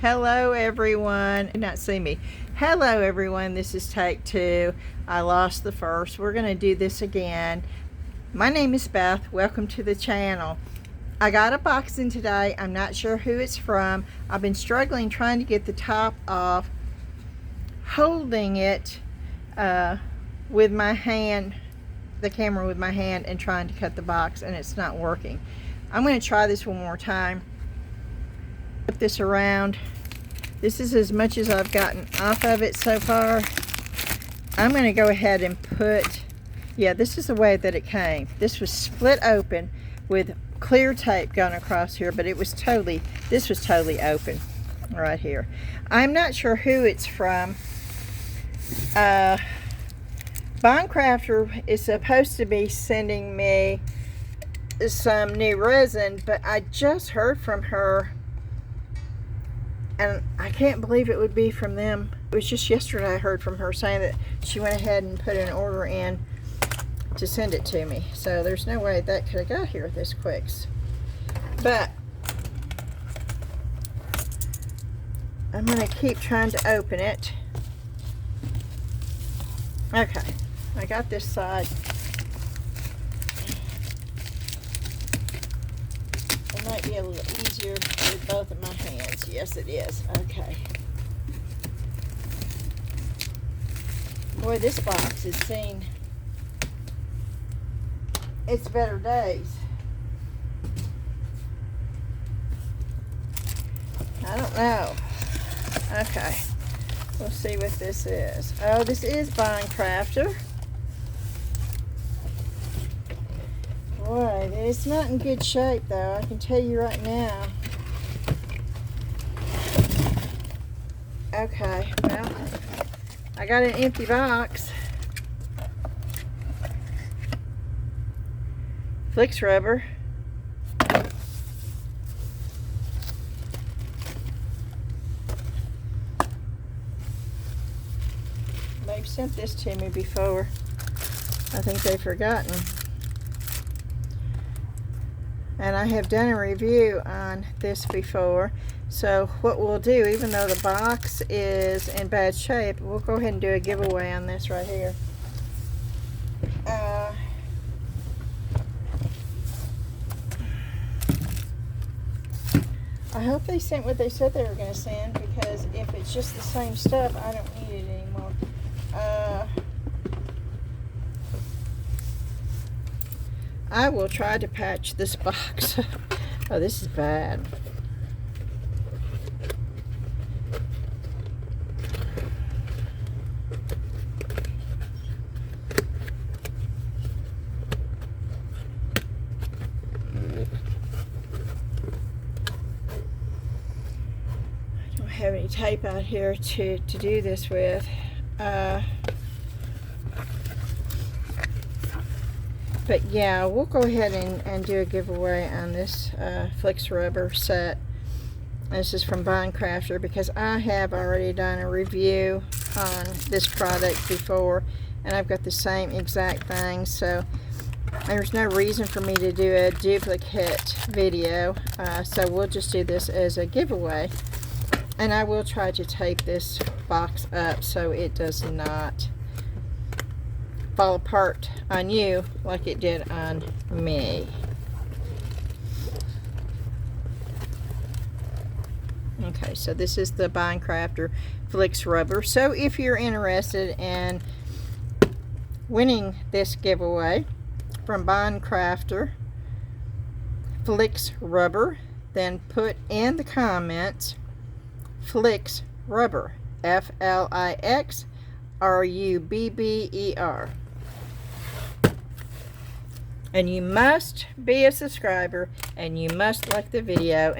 Hello everyone. You not see me. Hello everyone. This is take 2. I lost the first. We're going to do this again. My name is Beth. Welcome to the channel. I got a box in today. I'm not sure who it's from. I've been struggling trying to get the top off, holding it with my hand, the camera with my hand, and trying to cut the box, and it's not working. I'm going to try this one more time. Flip this around. This is as much as I've gotten off of it so far. I'm going to go ahead and put, yeah, this is the way that it came. This was split open with clear tape going across here, but it was totally, this was totally open right here. I'm not sure who it's from. Bondcrafter is supposed to be sending me some new resin, but I just heard from her, and I can't believe it would be from them. It was just yesterday I heard from her saying that she went ahead and put an order in to send it to me. So there's no way that could have got here this quick. But I'm going to keep trying to open it. Okay, I got this side. It might be a little easier with both of my hands. Yes, it is. Okay. Boy, this box has seen its better days. I don't know. Okay. We'll see what this is. Oh, this is Bondcrafter. Boy, it's not in good shape, though. I can tell you right now. Okay, well, I got an empty box. Flix rubber. They've sent this to me before. I think they've forgotten. And I have done a review on this before. So what we'll do, even though the box is in bad shape, we'll go ahead and do a giveaway on this right here. I hope they sent what they said they were going to send, because if it's just the same stuff, I don't need it anymore. I will try to patch this box. Oh, this is bad. I don't have any tape out here to do this with. But yeah, we'll go ahead and do a giveaway on this Flix rubber set. This is from Bondcrafter, because I have already done a review on this product before, and I've got the same exact thing, so there's no reason for me to do a duplicate video. So we'll just do this as a giveaway, and I will try to tape this box up so it does not fall apart on you like it did on me. Okay, so this is the Bondcrafter Flix rubber. So if you're interested in winning this giveaway from Bondcrafter Flix rubber, then put in the comments Flix rubber, FLIXRUBBER. And you must be a subscriber, and you must like the video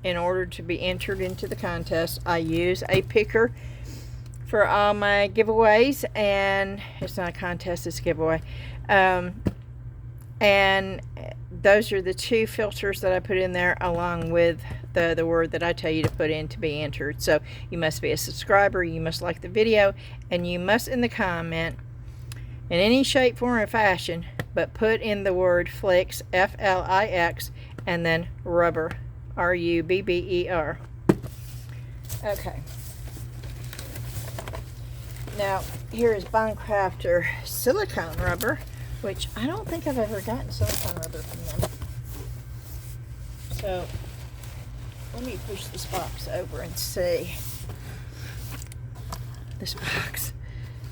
in order to be entered into the contest. I use a picker for all my giveaways, and it's not a contest, it's a giveaway. And those are the 2 filters that I put in there, along with the word that I tell you to put in to be entered. So you must be a subscriber, you must like the video, and you must, in the comment, in any shape, form, or fashion, but put in the word Flix, F-L-I-X, and then rubber, R-U-B-B-E-R. Okay. Now, here is Bond Crafter silicone rubber, which I don't think I've ever gotten silicone rubber from them. So, let me push this box over and see. This box,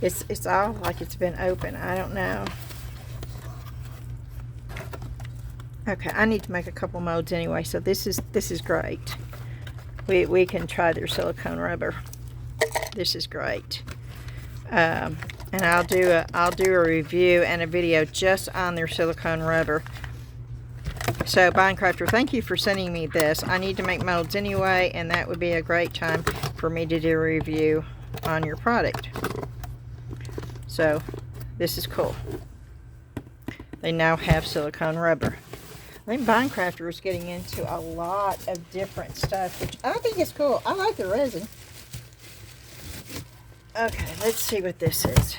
it's all like it's been open. I don't know. Okay, I need to make a couple molds anyway, so this is great. We can try their silicone rubber. This is great. And I'll do a review and a video just on their silicone rubber. So Bond Crafter, thank you for sending me this. I need to make molds anyway, and that would be a great time for me to do a review on your product. So this is cool. They now have silicone rubber. I think Bond Crafter is getting into a lot of different stuff, which I think is cool. I like the resin. Okay, let's see what this is.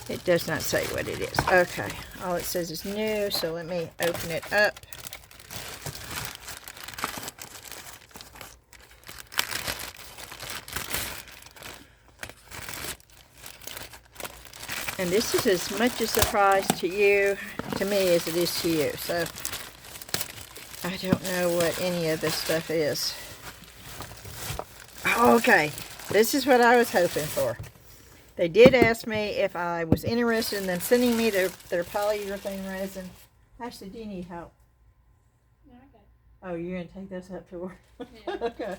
It does not say what it is. Okay, all it says is new, so let me open it up. And this is as much a surprise to me, as it is to you. So, I don't know what any of this stuff is. Okay, this is what I was hoping for. They did ask me if I was interested in them sending me their polyurethane resin. Ashley, do you need help? No, okay. Oh, you're going to take this up to work? Yeah. Okay.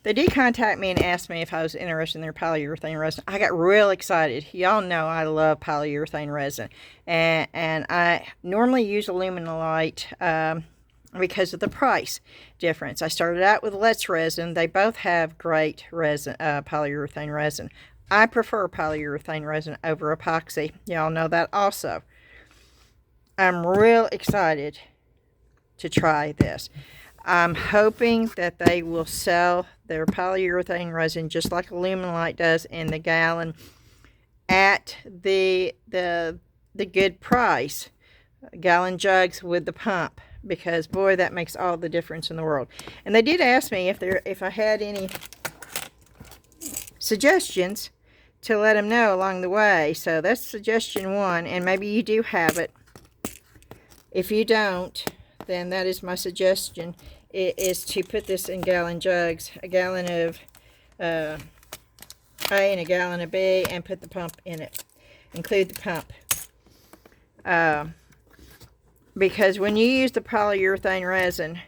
They did contact me and asked me if I was interested in their polyurethane resin. I got real excited. Y'all know I love polyurethane resin. And I normally use aluminolite because of the price difference. I started out with Let's Resin. They both have great resin, polyurethane resin. I prefer polyurethane resin over epoxy. Y'all know that also. I'm real excited to try this. I'm hoping that they will sell their polyurethane resin just like aluminolite does in the gallon at the good price. Gallon jugs with the pump, because boy, that makes all the difference in the world. And they did ask me if I had any suggestions to let them know along the way. So that's suggestion one, and maybe you do have it. If you don't, then that is my suggestion. It is to put this in gallon jugs, a gallon of A and a gallon of B, and put the pump in it. Include the pump. Because when you use the polyurethane resin,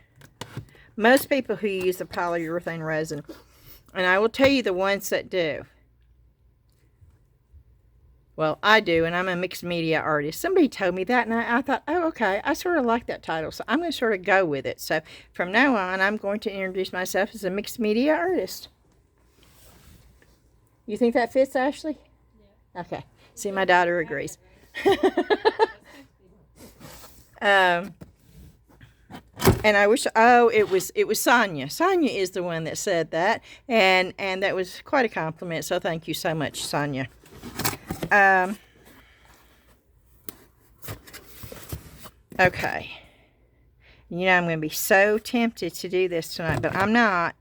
most people who use the polyurethane resin, and I will tell you the ones that do. Well, I do, and I'm a mixed media artist. Somebody told me that, and I thought, oh, okay, I sort of like that title, so I'm going to sort of go with it. So from now on, I'm going to introduce myself as a mixed media artist. You think that fits, Ashley? Yeah. Okay. See, my daughter agrees. And I wish, oh, it was Sonia. Sonia is the one that said that, and that was quite a compliment, so thank you so much, Sonia. Okay. You know, I'm going to be so tempted to do this tonight, but I'm not,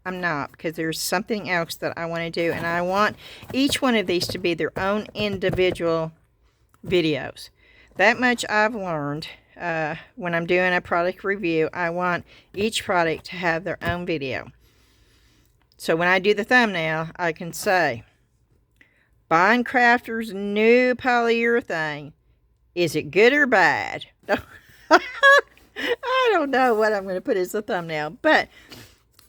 because there's something else that I want to do, and I want each one of these to be their own individual videos. That much I've learned. When I'm doing a product review, I want each product to have their own video. So when I do the thumbnail, I can say, Bond Crafter's new polyurethane. Is it good or bad? I don't know what I'm going to put as the thumbnail, but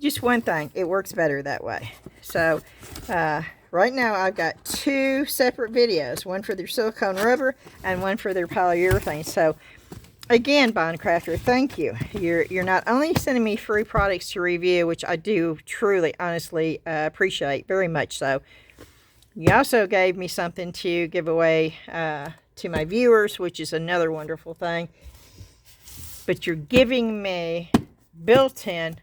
just one thing, it works better that way. So right now I've got two separate videos, one for their silicone rubber and one for their polyurethane. So again, Bond Crafter, thank you. You're not only sending me free products to review, which I do truly, honestly appreciate very much so. You also gave me something to give away to my viewers, which is another wonderful thing. But you're giving me built-in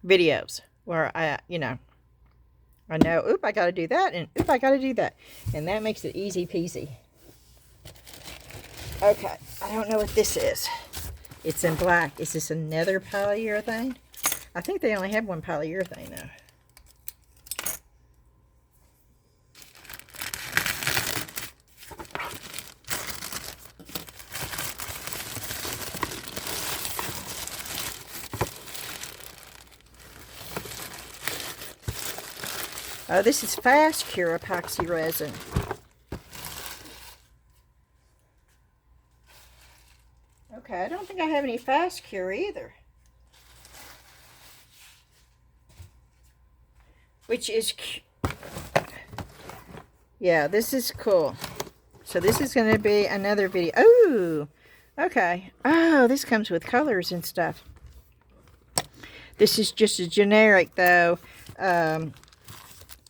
videos where I know, oop, I got to do that, and oop, I got to do that. And that makes it easy peasy. Okay, I don't know what this is. It's in black. Is this another polyurethane? I think they only have one polyurethane though. Oh, this is fast cure epoxy resin. Okay, I don't think I have any fast cure either. Which is, yeah, this is cool. So this is going to be another video. Oh, okay. Oh, this comes with colors and stuff. This is just a generic, though,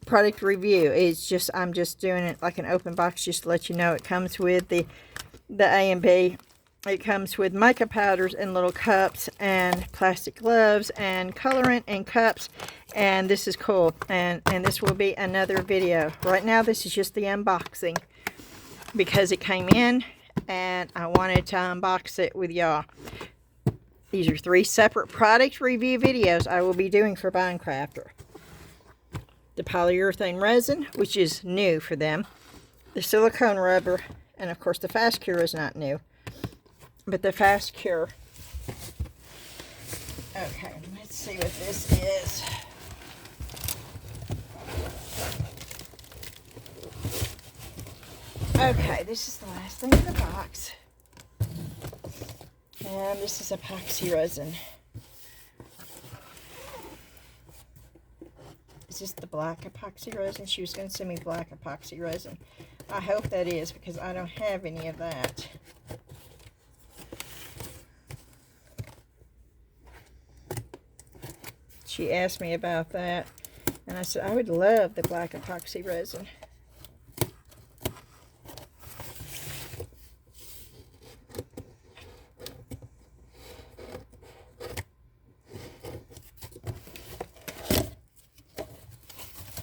product review. It's just, I'm just doing it like an open box just to let you know it comes with the A and B. It comes with mica powders and little cups and plastic gloves and colorant and cups, and this is cool, and this will be another video. Right now this is just the unboxing because it came in and I wanted to unbox it with y'all. These are 3 separate product review videos I will be doing for Binecrafter. The polyurethane resin, which is new for them, the silicone rubber, and of course the fast cure is not new. But the fast cure. Okay, let's see what this is. Okay, this is the last thing in the box. And this is epoxy resin. Is this the black epoxy resin? She was going to send me black epoxy resin. I hope that is, because I don't have any of that. She asked me about that, and I said I would love the black epoxy resin.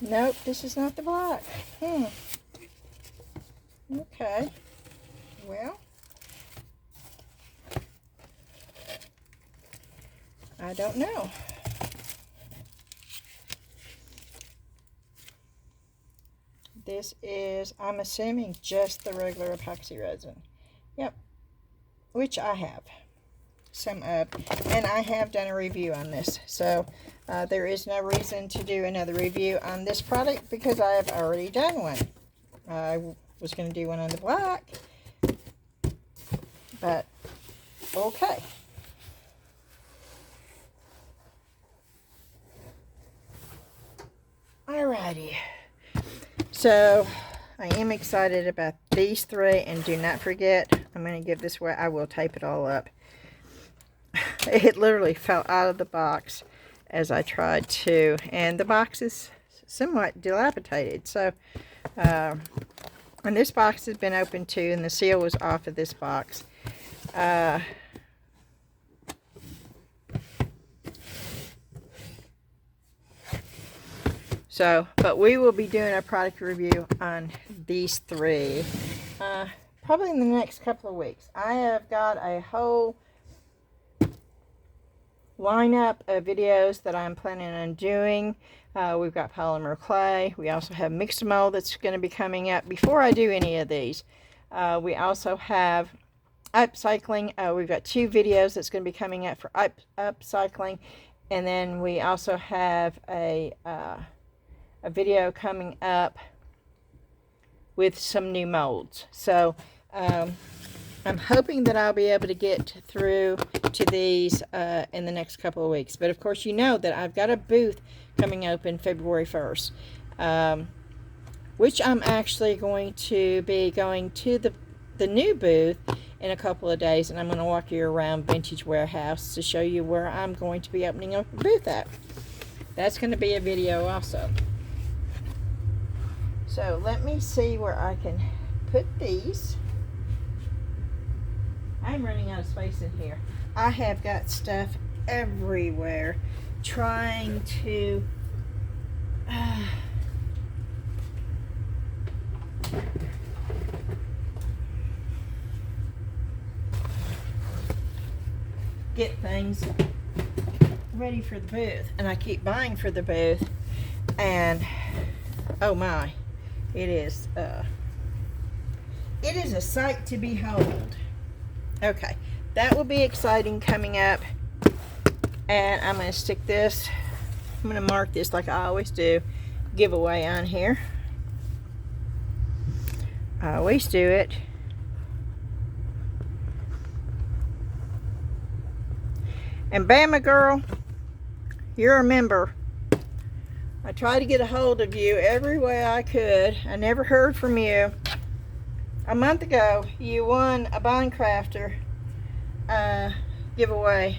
Nope, this is not the black. Okay. Well, I don't know. This is, I'm assuming, just the regular epoxy resin. Yep. Which I have some of. And I have done a review on this. So, there is no reason to do another review on this product because I have already done one. I was going to do one on the black. But, okay. Alrighty. So, I am excited about these 3, and do not forget, I'm going to give this away. I will tape it all up. It literally fell out of the box as I tried to, and the box is somewhat dilapidated. So, and this box has been opened too, and the seal was off of this box. So, but we will be doing a product review on these 3 probably in the next couple of weeks. I have got a whole lineup of videos that I'm planning on doing. We've got polymer clay. We also have mixed mold that's going to be coming up before I do any of these. We also have upcycling. We've got 2 videos that's going to be coming up for upcycling, and then we also have a video coming up with some new molds. So I'm hoping that I'll be able to get through to these in the next couple of weeks. But of course, you know that I've got a booth coming open February 1st, which I'm actually going to be going to the new booth in a couple of days, and I'm going to walk you around Vintage Warehouse to show you where I'm going to be opening up a booth at. That's going to be a video also. So let me see where I can put these. I'm running out of space in here. I have got stuff everywhere trying to get things ready for the booth, and I keep buying for the booth, and oh my, it is a sight to behold. Okay, that will be exciting coming up, and I'm going to stick this, I'm going to mark this like I always do, giveaway on here. I always do it. And Bama girl, you're a member. I tried to get a hold of you every way I could. I never heard from you. A month ago, you won a Bond Crafter giveaway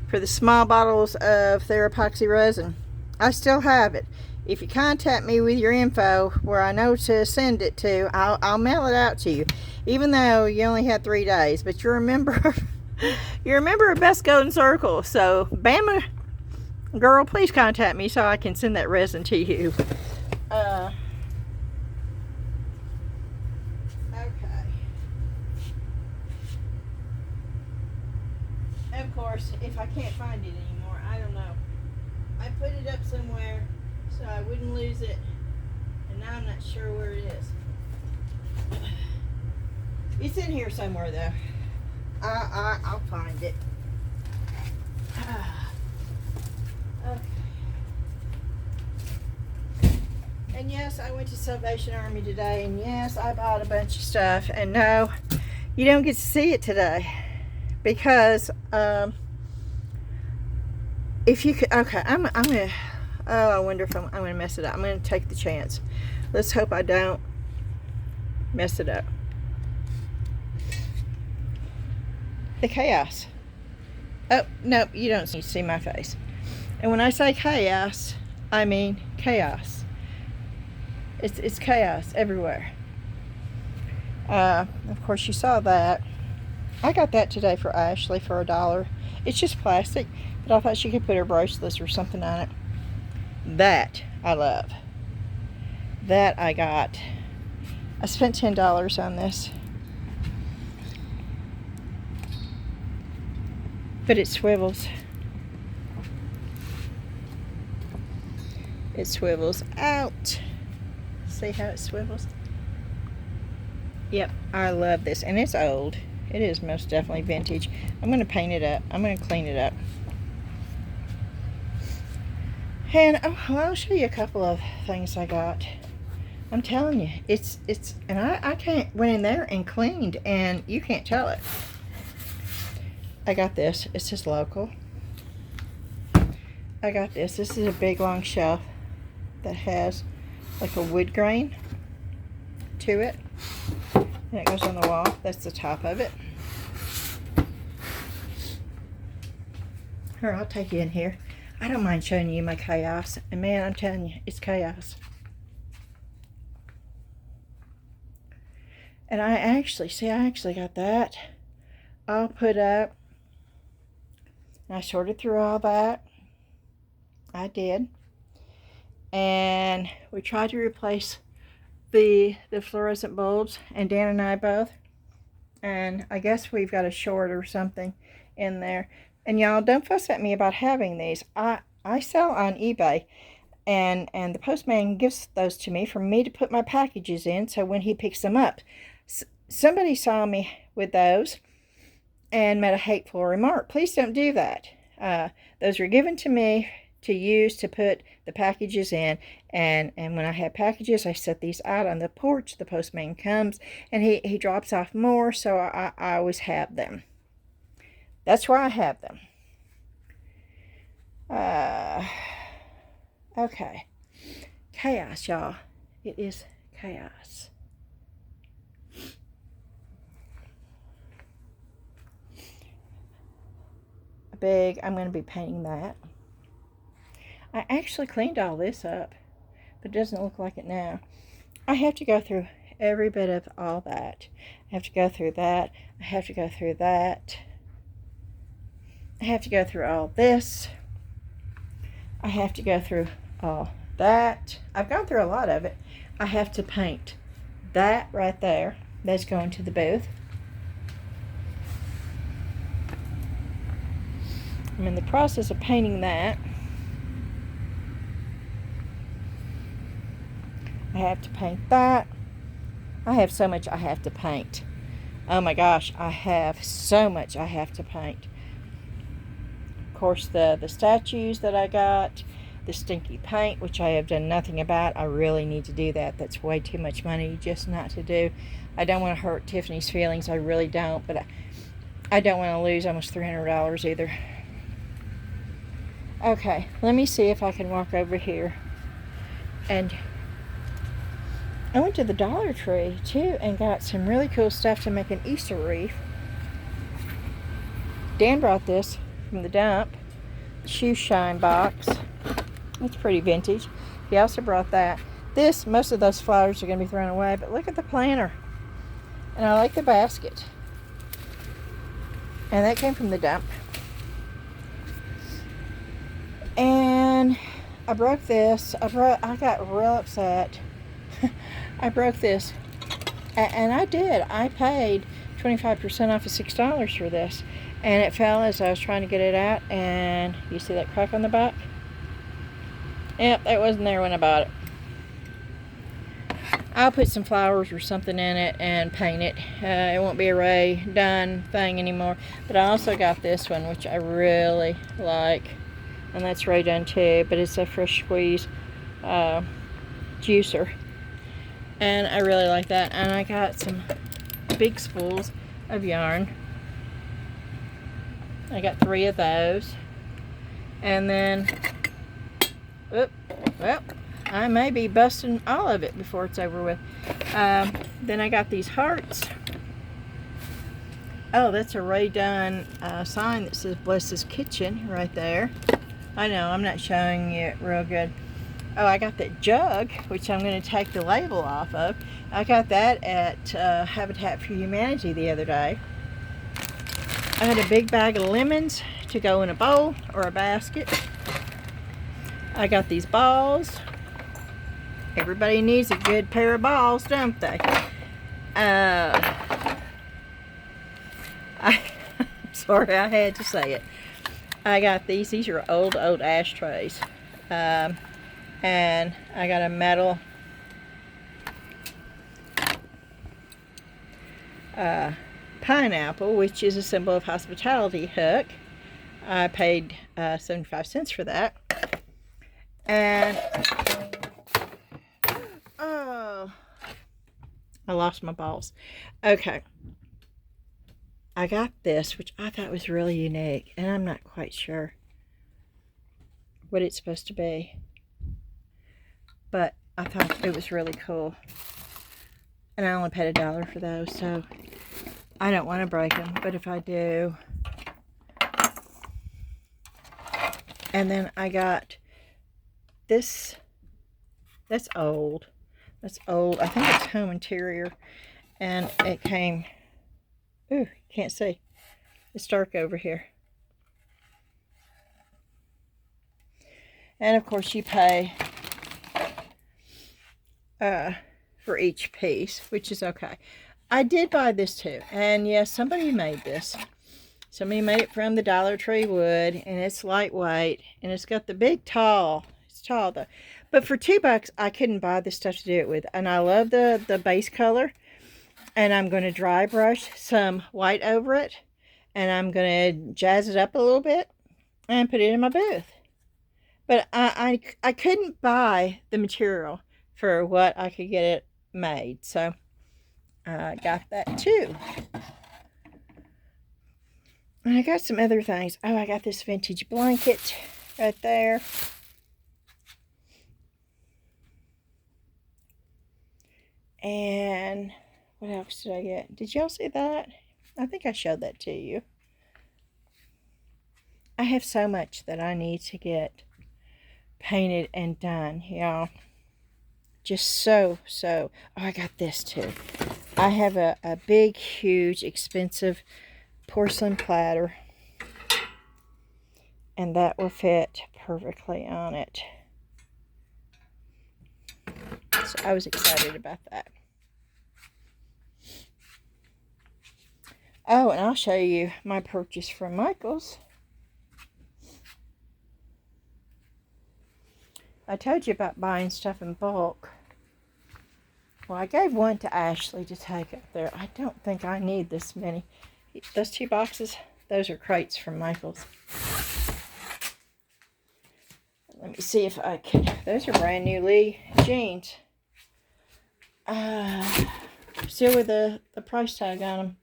for the small bottles of Therapoxy resin. I still have it. If you contact me with your info where I know to send it to, I'll mail it out to you. Even though you only had 3 days, but you're a member. You're a member of Best Golden Circle. So, Bama girl, please contact me so I can send that resin to you. Okay. Of course, if I can't find it anymore, I don't know. I put it up somewhere so I wouldn't lose it, and now I'm not sure where it is. It's in here somewhere though. I'll find it. Okay. And yes, I went to Salvation Army today, and yes, I bought a bunch of stuff, and no, you don't get to see it today because if you could, okay, I'm gonna, oh, I wonder if I'm gonna mess it up. I'm gonna take the chance. Let's hope I don't mess it up. The chaos. Oh, no, you don't need to see my face. And when I say chaos, I mean chaos. It's chaos everywhere. Of course, you saw that. I got that today for Ashley for $1. It's just plastic, but I thought she could put her bracelets or something on it. That I love. That I got. I spent $10 on this. But it swivels. It swivels out. See how it swivels? Yep, I love this. And it's old. It is most definitely vintage. I'm going to paint it up. I'm going to clean it up. And I'll show you a couple of things I got. I'm telling you, and I went in there and cleaned, and you can't tell it. I got this. It says local. I got this. This is a big long shelf that has like a wood grain to it. And it goes on the wall. That's the top of it. Here, I'll take you in here. I don't mind showing you my chaos. And man, I'm telling you, it's chaos. And I actually got that all put up. I sorted through all that. I did. And we tried to replace the fluorescent bulbs, and Dan and I both. And I guess we've got a short or something in there. And y'all, don't fuss at me about having these. I sell on eBay, and the postman gives those to me for me to put my packages in, so when he picks them up. Somebody saw me with those and made a hateful remark. Please don't do that. Those were given to me to use to put the packages in, and when I have packages, I set these out on the porch. The postman comes and he drops off more, so I always have them. That's why I have them. Okay. Chaos, y'all. It is chaos. I'm going to be painting that. I actually cleaned all this up, but it doesn't look like it now. I have to go through every bit of all that. I have to go through that. I have to go through that. I have to go through all this. I have to go through all that. I've gone through a lot of it. I have to paint that right there. That's going to the booth. I'm in the process of painting that. I have to paint that. I have so much I have to paint. Oh my gosh, I have so much I have to paint. Of course, the statues that I got, the stinky paint, which I have done nothing about. I really need to do that. That's way too much money just not to do. I don't want to hurt Tiffany's feelings. I really don't, but I don't want to lose almost $300 either. Okay, let me see if I can walk over here. And I went to the Dollar Tree too and got some really cool stuff to make an Easter wreath. Dan brought this from the dump, shoe shine box. It's pretty vintage. He also brought that. Most of those flowers are going to be thrown away, but look at the planter. And I like the basket. And that came from the dump. And I broke this. I got real upset. I broke this. And I did. I paid 25% off of $6 for this. And it fell as I was trying to get it out. And you see that crack on the back? Yep, that wasn't there when I bought it. I'll put some flowers or something in it and paint it. It won't be a Ray Dunn thing anymore. But I also got this one, which I really like. And that's Ray Dunn too, but it's a fresh squeeze juicer. And I really like that. And I got some big spools of yarn. I got 3 of those. And then, well, I may be busting all of it before it's over with. Then I got these hearts. Oh, that's a Ray Dunn sign that says Bless His Kitchen right there. I know, I'm not showing you it real good. Oh, I got that jug, which I'm going to take the label off of. I got that at Habitat for Humanity the other day. I had a big bag of lemons to go in a bowl or a basket. I got these balls. Everybody needs a good pair of balls, don't they? I'm sorry, I had to say it. I got these. These are old ashtrays. And I got a metal pineapple, which is a symbol of hospitality hook. I paid 75 cents for that. And oh, I lost my balls. Okay, I got this, which I thought was really unique, and I'm not quite sure what it's supposed to be, but I thought it was really cool. And I only paid $1 for those, so I don't want to break them, but if I do. And then I got this. That's old. That's old. I think it's home interior. And it came, ooh, can't see. It's dark over here. And of course you pay for each piece, which is okay. I did buy this too. And yes, somebody made this. Somebody made it from the Dollar Tree wood, and it's lightweight, and it's got the big tall. It's tall though. But for $2, I couldn't buy this stuff to do it with. And I love the base color. And I'm going to dry brush some white over it. And I'm going to jazz it up a little bit and put it in my booth. But I couldn't buy the material for what I could get it made. So I got that too. And I got some other things. Oh, I got this vintage blanket right there. And what else did I get? Did y'all see that? I think I showed that to you. I have so much that I need to get painted and done, y'all. Just so. Oh, I got this too. I have a big, huge, expensive porcelain platter, and that will fit perfectly on it. So I was excited about that. Oh, and I'll show you my purchase from Michael's. I told you about buying stuff in bulk. Well, I gave one to Ashley to take up there. I don't think I need this many. Those 2 boxes, those are crates from Michael's. Let me see if I can. Those are brand new Lee jeans. Still with the price tag on them.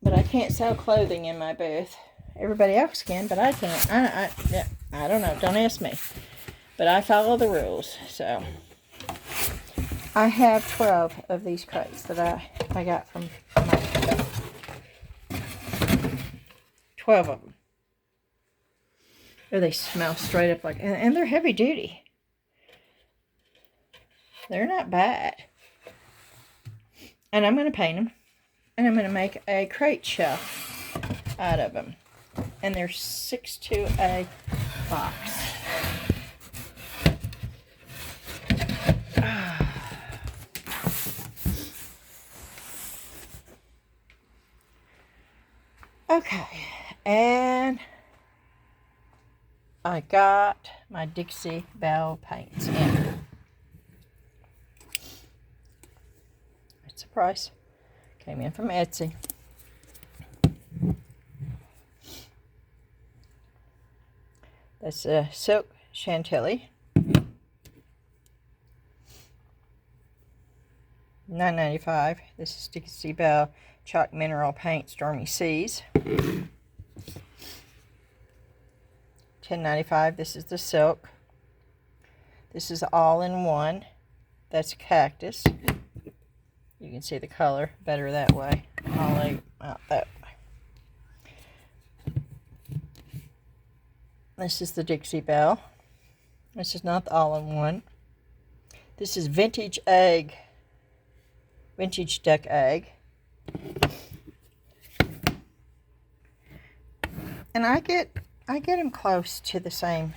But I can't sell clothing in my booth. Everybody else can, but I can't. I don't know. Don't ask me. But I follow the rules. So I have 12 of these crates that I got from Michael. 12 of them. Oh, they smell straight up like, and they're heavy duty. They're not bad. And I'm going to paint them. And I'm going to make a crate shelf out of them. And they're 6 to a box. Okay. And I got my Dixie Belle Paints in. It's a price. Came in from Etsy. That's a silk chantilly. $9.95. This is Dixie Belle Chalk Mineral Paint Stormy Seas. $10.95. This is the silk. This is all in one. That's cactus. You can see the color better that way. I'll lay out that way. This is the Dixie Belle. This is not the all-in-one. This is vintage egg. Vintage duck egg. And I get them close to the same.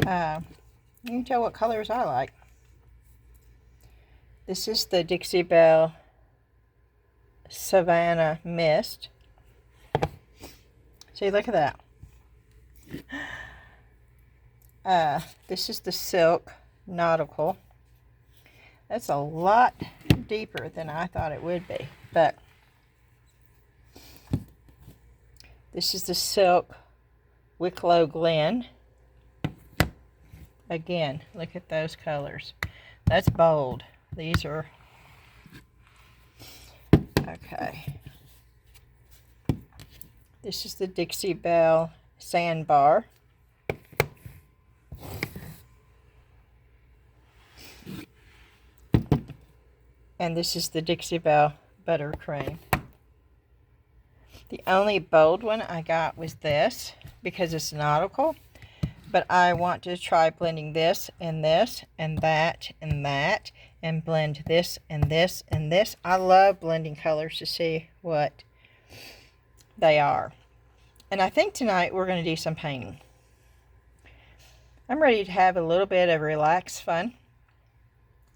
You can tell what colors I like. This is the Dixie Belle Savannah Mist. See, look at that. This is the Silk Nautical. That's a lot deeper than I thought it would be. But this is the Silk Wicklow Glen. Again, look at those colors. That's bold. These are, okay. This is the Dixie Belle Sandbar. And this is the Dixie Belle Buttercream. The only bold one I got was this, because it's nautical. But I want to try blending this and this and that and that, and blend this and this and this. I love blending colors to see what they are. And I think tonight we're going to do some painting. I'm ready to have a little bit of relaxed fun.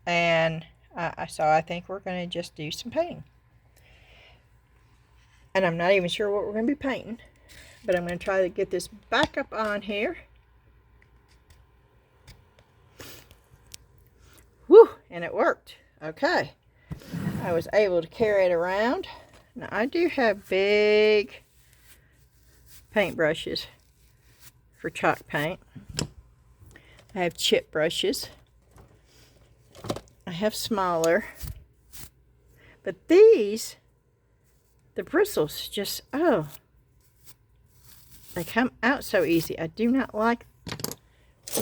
And so I think we're going to just do some painting. And I'm not even sure what we're going to be painting. But I'm going to try to get this back up on here. Whew, and it worked. Okay. I was able to carry it around. Now I do have big paint brushes for chalk paint. I have chip brushes. I have smaller. But these, the bristles just, oh, they come out so easy. I do not like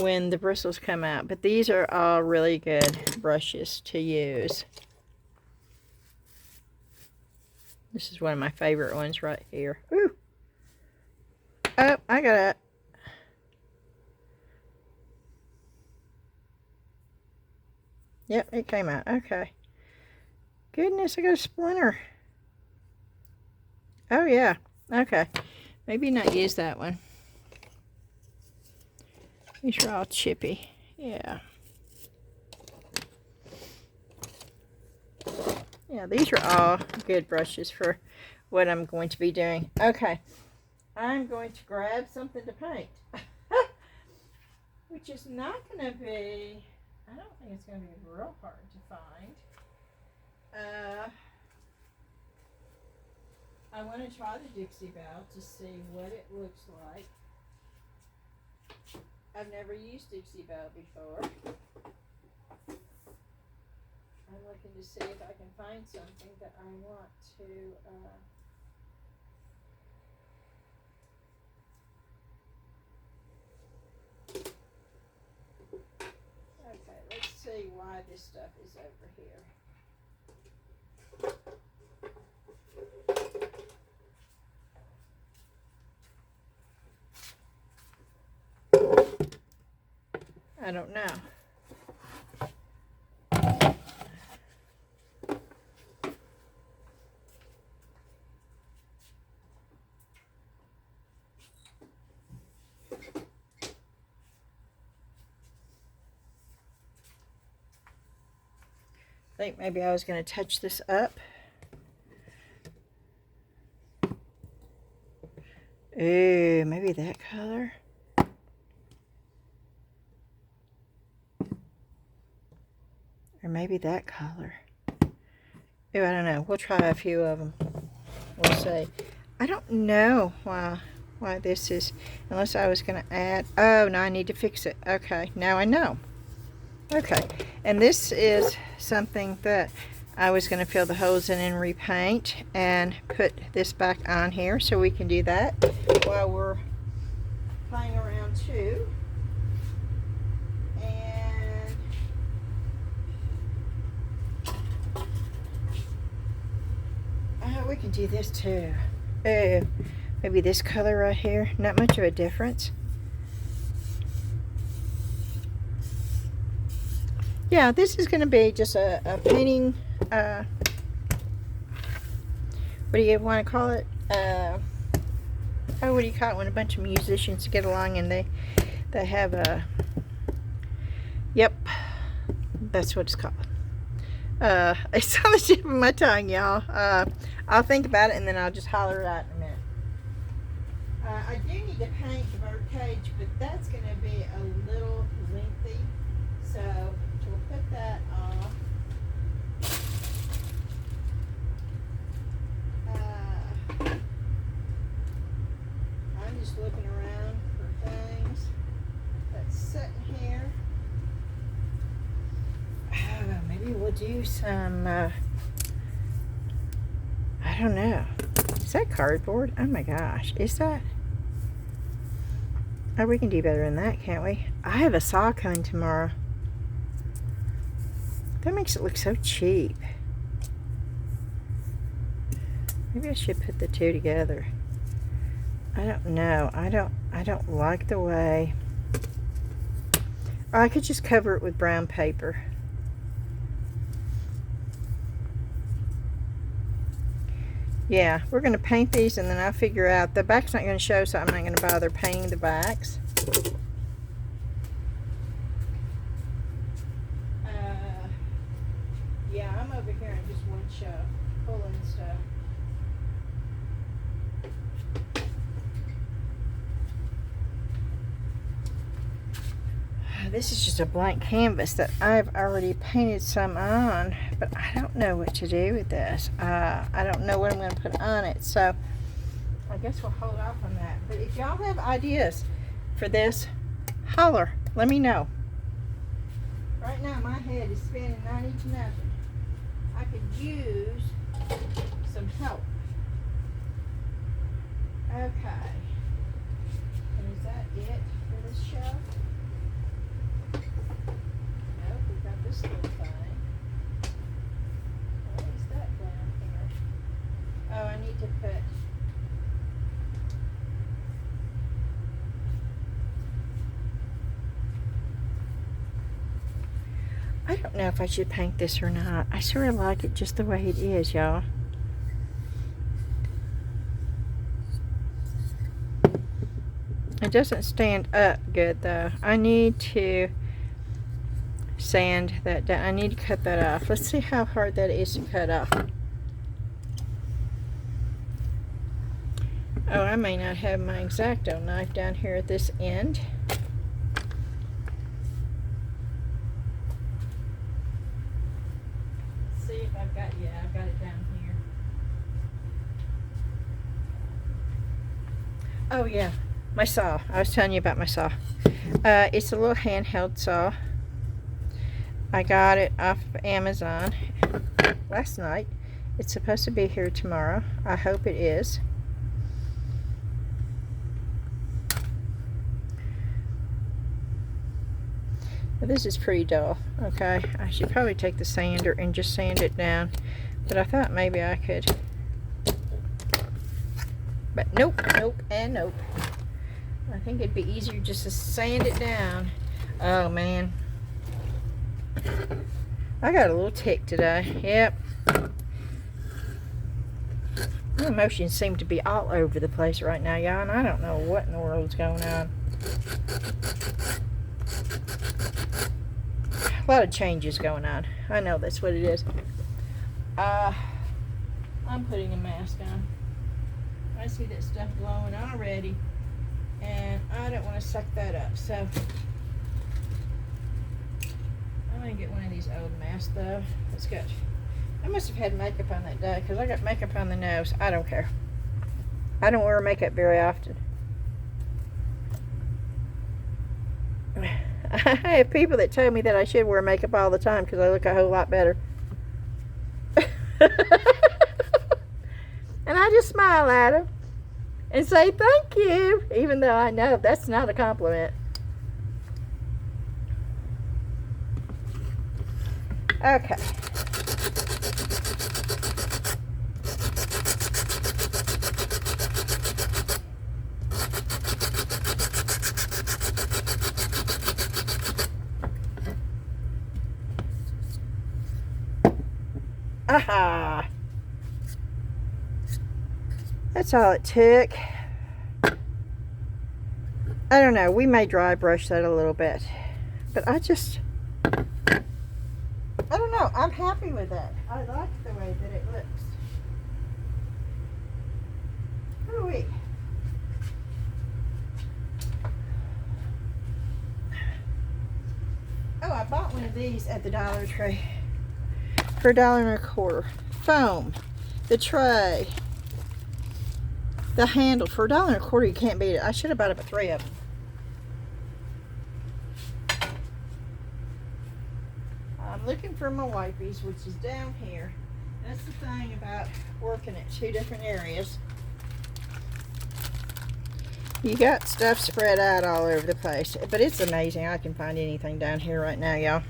when the bristles come out, but these are all really good brushes to use. This is one of my favorite ones right here. Ooh. Oh, I got it. Yep, it came out. Okay. Goodness, I got a splinter. Oh, yeah. Okay. Maybe not use that one. These are all chippy. Yeah. Yeah, these are all good brushes for what I'm going to be doing. Okay. I'm going to grab something to paint. which is not going to be, I don't think it's going to be real hard to find. I want to try the Dixie Belle to see what it looks like. I've never used Dixie Belle before. I'm looking to see if I can find something that I want to okay, let's see why this stuff is over here. I don't know. I think maybe I was going to touch this up. Ooh, maybe that color. Or maybe that color. Ooh, I don't know. We'll try a few of them. We'll see. I don't know why this is, unless I was going to add, oh, no, I need to fix it. Okay, now I know. Okay, and this is something that I was going to fill the holes in and repaint and put this back on here, so we can do that while we're playing around too. And we can do this too. Maybe this color right here, not much of a difference. Yeah, this is going to be just a painting, what do you want to call it? Oh, what do you call it when a bunch of musicians get along and they have a, yep, that's what it's called. It's on the tip of my tongue, y'all. I'll think about it and then I'll just holler it out in a minute. I do need to paint the bird cage, but that's going to be a little lengthy, so we'll put that off. I'm just looking around for things that's sitting here. Oh, maybe we'll do some, I don't know. Is that cardboard? Oh my gosh. Is that? Oh, we can do better than that, can't we? I have a saw coming tomorrow. That makes it look so cheap. Maybe I should put the two together. I don't know. I don't like the way. Or I could just cover it with brown paper. Yeah, we're going to paint these and then I'll figure out. The back's not going to show, so I'm not going to bother painting the backs. Yeah, I'm over here in just one show, pulling stuff. This is just a blank canvas that I've already painted some on, but I don't know what to do with this. I don't know what I'm going to put on it, so I guess we'll hold off on that. But if y'all have ideas for this, holler. Let me know. Right now my head is spinning 90 to nothing. I could use some help. Okay. And is that it for this show? Nope, we got this little thing. What is that down here? Oh, I need to put. I don't know if I should paint this or not. I sort of like it just the way it is, y'all. It doesn't stand up good though. I need to sand that down. I need to cut that off. Let's see how hard that is to cut off. Oh, I may not have my X-Acto knife down here at this end. I've got it down here. Oh yeah, my saw. I was telling you about my saw. It's a little handheld saw. I got it off of Amazon last night. It's supposed to be here tomorrow. I hope it is. But this is pretty dull. Okay, I should probably take the sander and just sand it down. But I thought maybe I could. But nope, nope, and nope. I think it'd be easier just to sand it down. Oh man. I got a little tick today. Yep. My emotions seem to be all over the place right now, y'all, and I don't know what in the world's going on. A lot of changes going on. I know that's what it is. I'm putting a mask on. I see that stuff glowing already, and I don't want to suck that up, so I'm going to get one of these old masks, though. It's good. I must have had makeup on that day, because I got makeup on the nose. I don't care. I don't wear makeup very often. I have people that tell me that I should wear makeup all the time because I look a whole lot better. And I just smile at them and say thank you, even though I know that's not a compliment. Okay. Aha! That's all it took. I don't know, we may dry brush that a little bit, but I don't know, I'm happy with that. I like the way that it looks. Ooh-wee. Oh, I bought one of these at the Dollar Tree for $1.25. Foam, the tray, the handle for $1.25. You can't beat it. I should have bought about 3 of them. I'm looking for my wipies, which is down here. That's the thing about working at 2 different areas. You got stuff spread out all over the place, but it's amazing. I can find anything down here right now, y'all.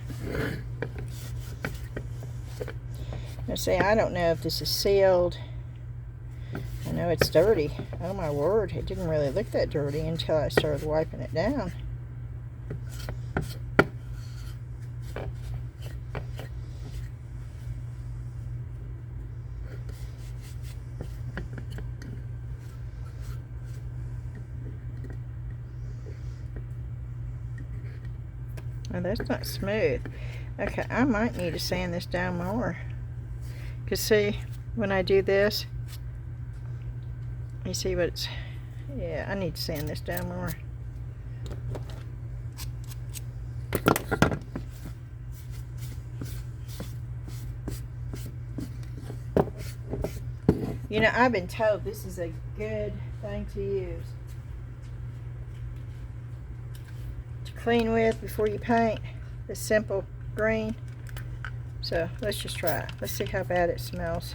Now see, I don't know if this is sealed. I know it's dirty. Oh my word, it didn't really look that dirty until I started wiping it down. Oh, that's not smooth. Okay, I might need to sand this down more. Because see, when I do this, you see what it's, yeah, I need to sand this down more. You know, I've been told this is a good thing to use to clean with before you paint. The simple green. So let's just try it. Let's see how bad it smells.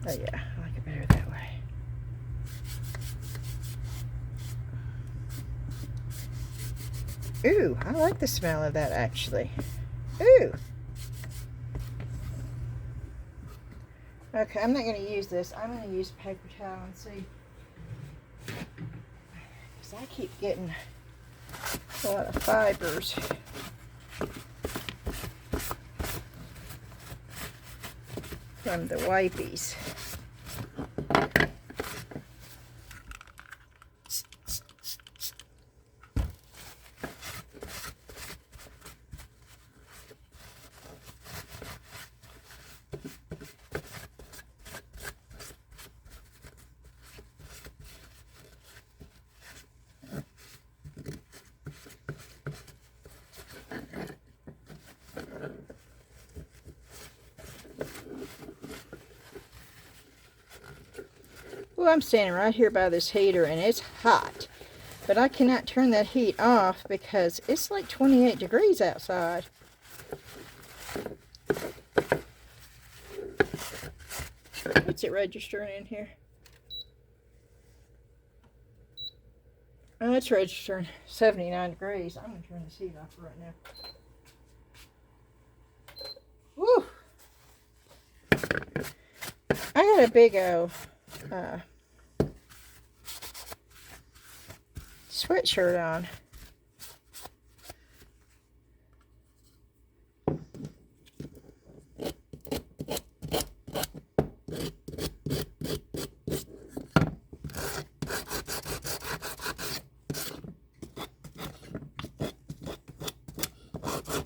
Oh yeah, I like it better that way. Ooh, I like the smell of that actually. Ooh. Okay, I'm not going to use this. I'm going to use paper towel and see. Because I keep getting a lot of fibers. From the wipies. Well, I'm standing right here by this heater and it's hot. But I cannot turn that heat off because it's like 28 degrees outside. What's it registering in here? Oh, it's registering 79 degrees. I'm going to turn this heat off right now. Woo! I got a big old sweatshirt on.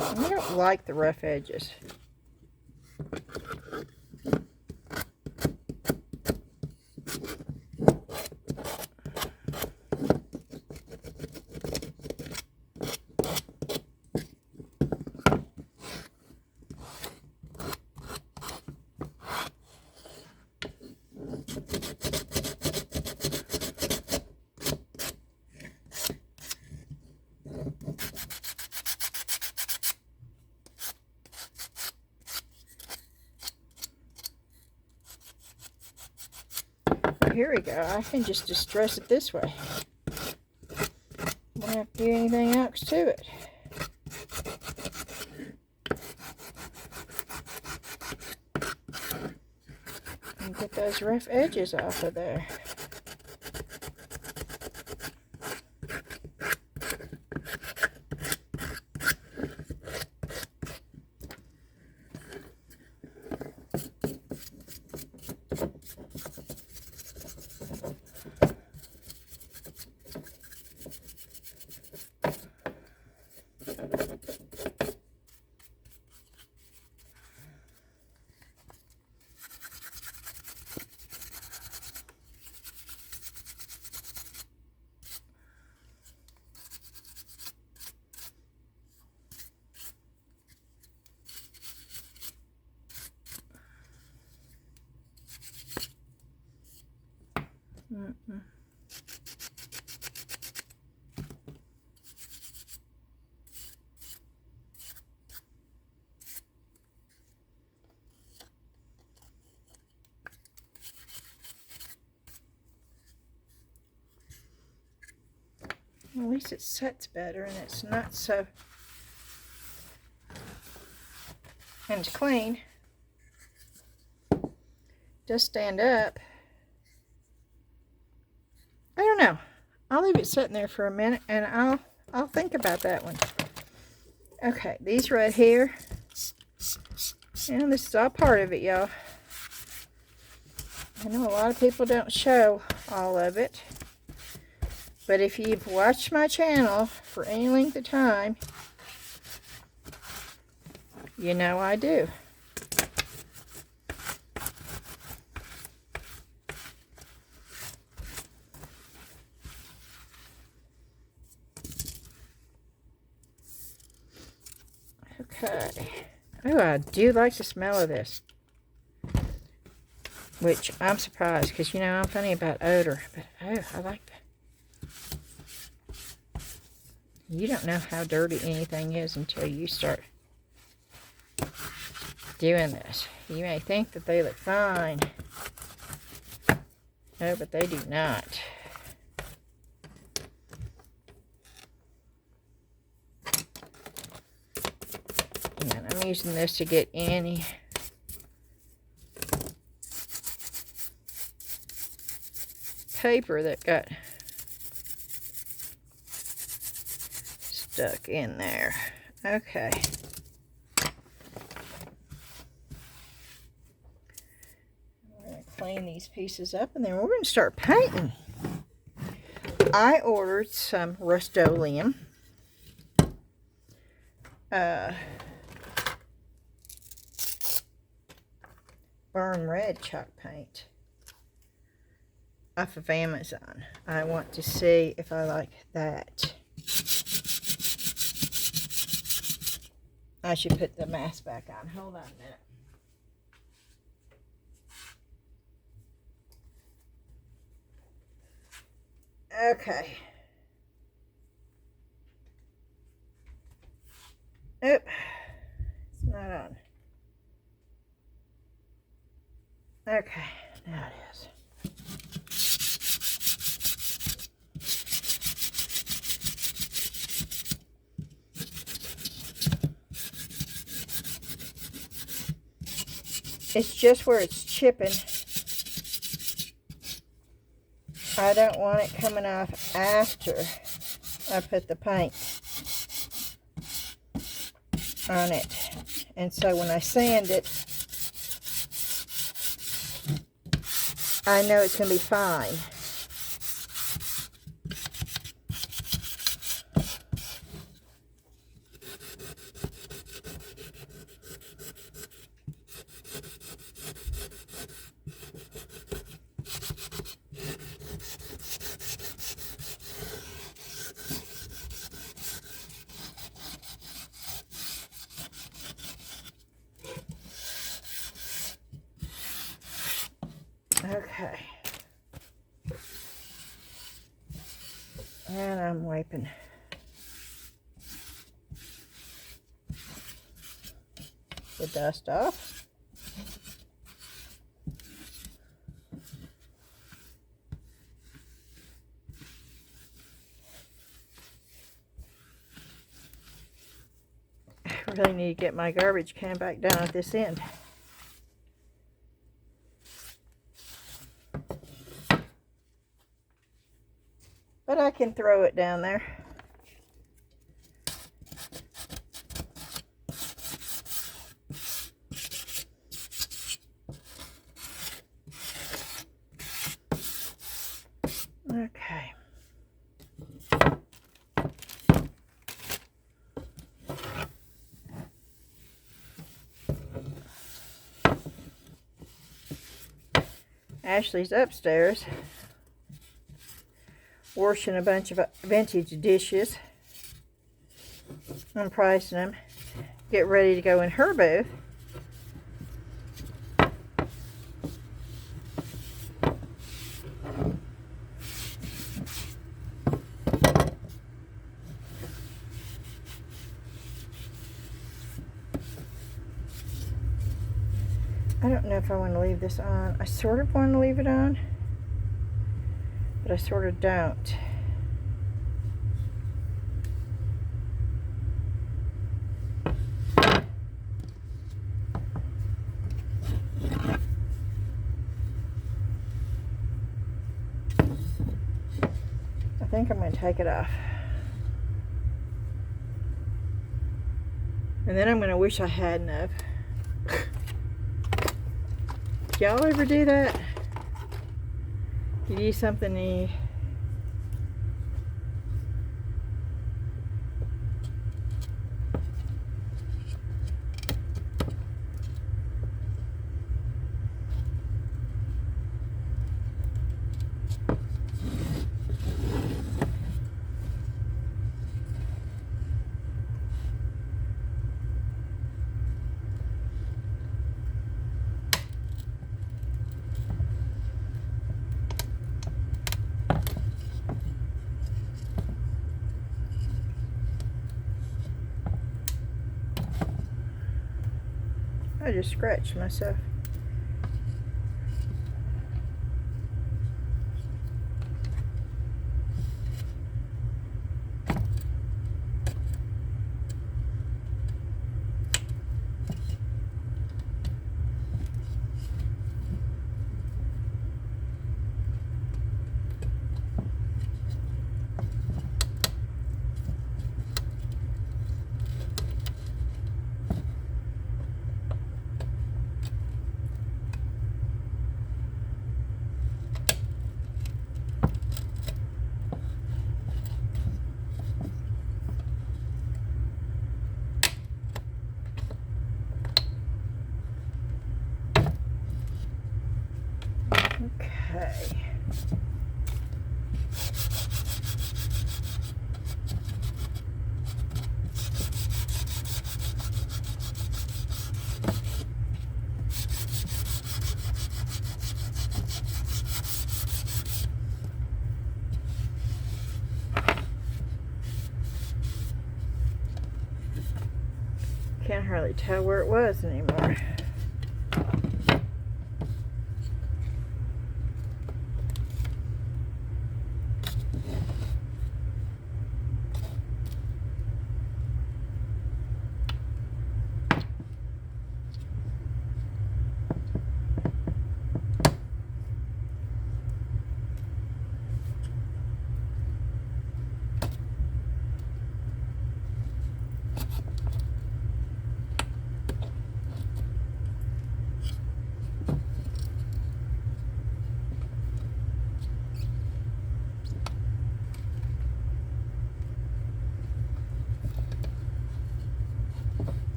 I don't like the rough edges. Here we go. I can just distress it this way. Don't have to do anything else to it. And get those rough edges off of there. Well, at least it sets better and it's not so, and it's clean. Does stand up. I don't know. I'll leave it sitting there for a minute and I'll think about that one. Okay, these right here. And this is all part of it, y'all. I know a lot of people don't show all of it. But if you've watched my channel for any length of time, you know I do. Okay. Oh, I do like the smell of this. Which I'm surprised because, you know, I'm funny about odor. But, oh, I like that. You don't know how dirty anything is until you start doing this. You may think that they look fine. No, but they do not. And I'm using this to get any paper that got stuck in there. Okay. We're going to clean these pieces up and then we're going to start painting. I ordered some Rust-Oleum. Burn red chalk paint off of Amazon. I want to see if I like that. I should put the mask back on. Hold on a minute. Okay. Oop. It's not on. Okay, now it is. It's just where it's chipping. I don't want it coming off after I put the paint on it. And so when I sand it, I know it's going to be fine. Okay. And I'm wiping the dust off. I really need to get my garbage can back down at this end. But I can throw it down there. Okay. Ashley's upstairs washing a bunch of vintage dishes. I'm pricing them. Get ready to go in her booth. I don't know if I want to leave this on. I sort of want to leave it on, but I sort of don't. I think I'm going to take it off. And then I'm going to wish I hadn't have. Y'all ever do that? You do something and I just scratched myself. Okay. hardly tell where it was anymore.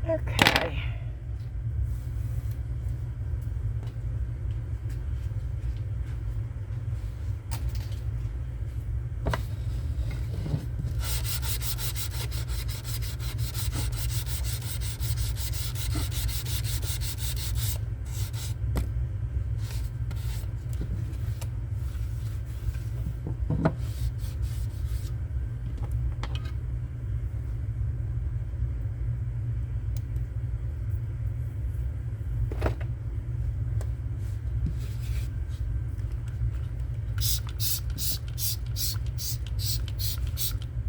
Okay.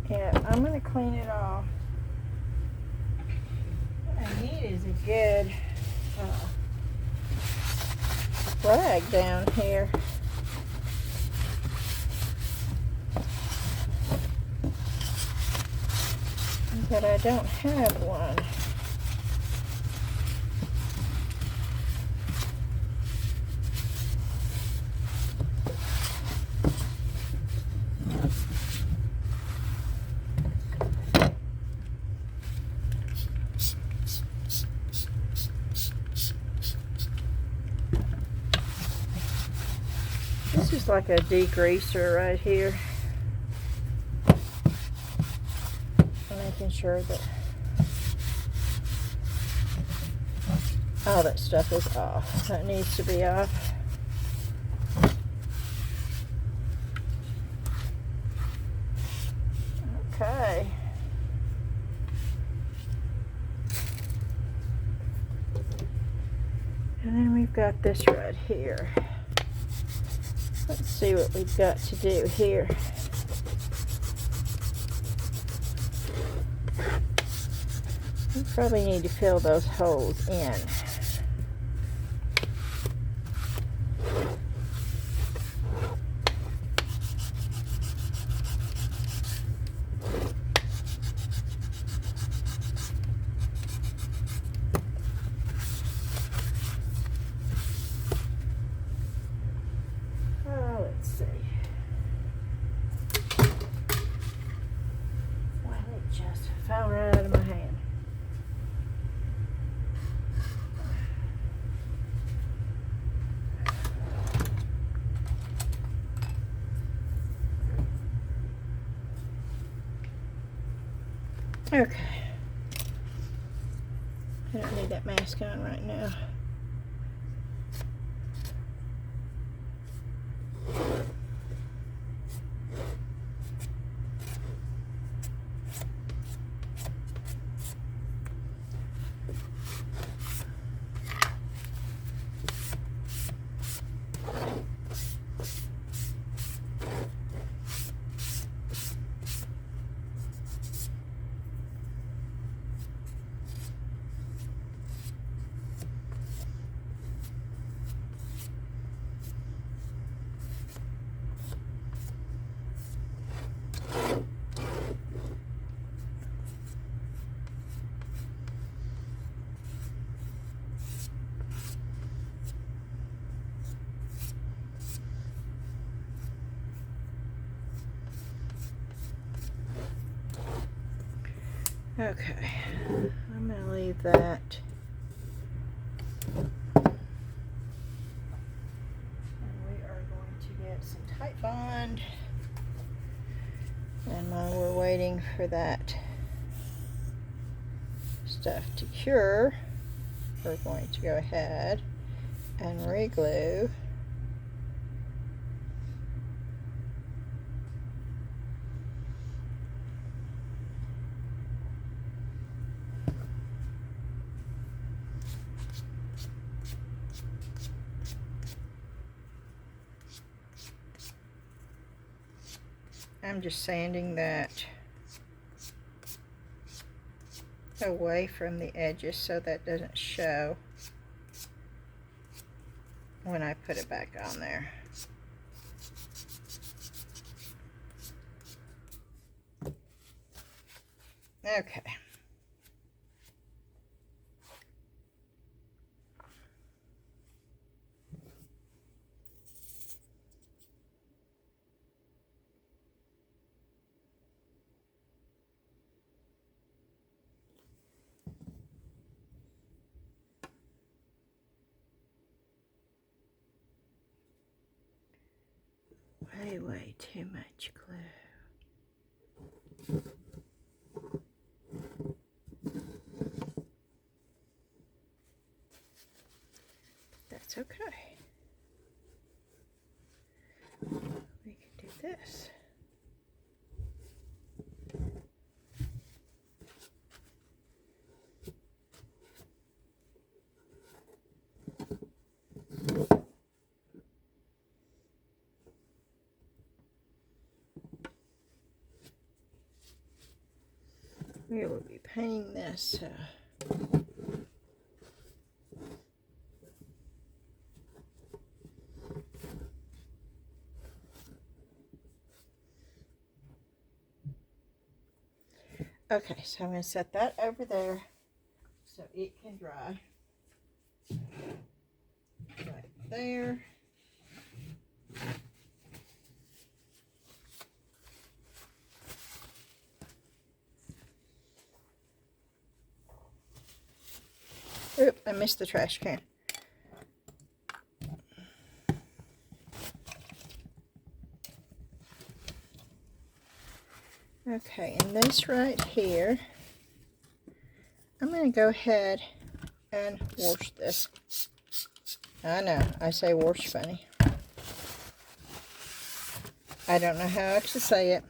Yeah, I'm going to clean it off. What I need is a good rag down here. But I don't have one. This is like a degreaser right here. Making sure that all that stuff is off. That needs to be off. Okay. And then we've got this right here. Let's see what we've got to do here. We probably need to fill those holes in. Let's see. Well, it just fell right out of my hand. Okay. I don't need that mask on right now. Okay, I'm going to leave that. And we are going to get some Type Bond. And while we're waiting for that stuff to cure, we're going to go ahead and re-glue I'm just sanding that away from the edges so that doesn't show when I put it back on there. Okay. Way too much glue. That's okay. We can do this. We will be painting this. Okay, so I'm going to set that over there so it can dry. Right there. Oop, I missed the trash can. Okay, and this right here, I'm going to go ahead and wash this. I know, I say wash funny. I don't know how else to say it.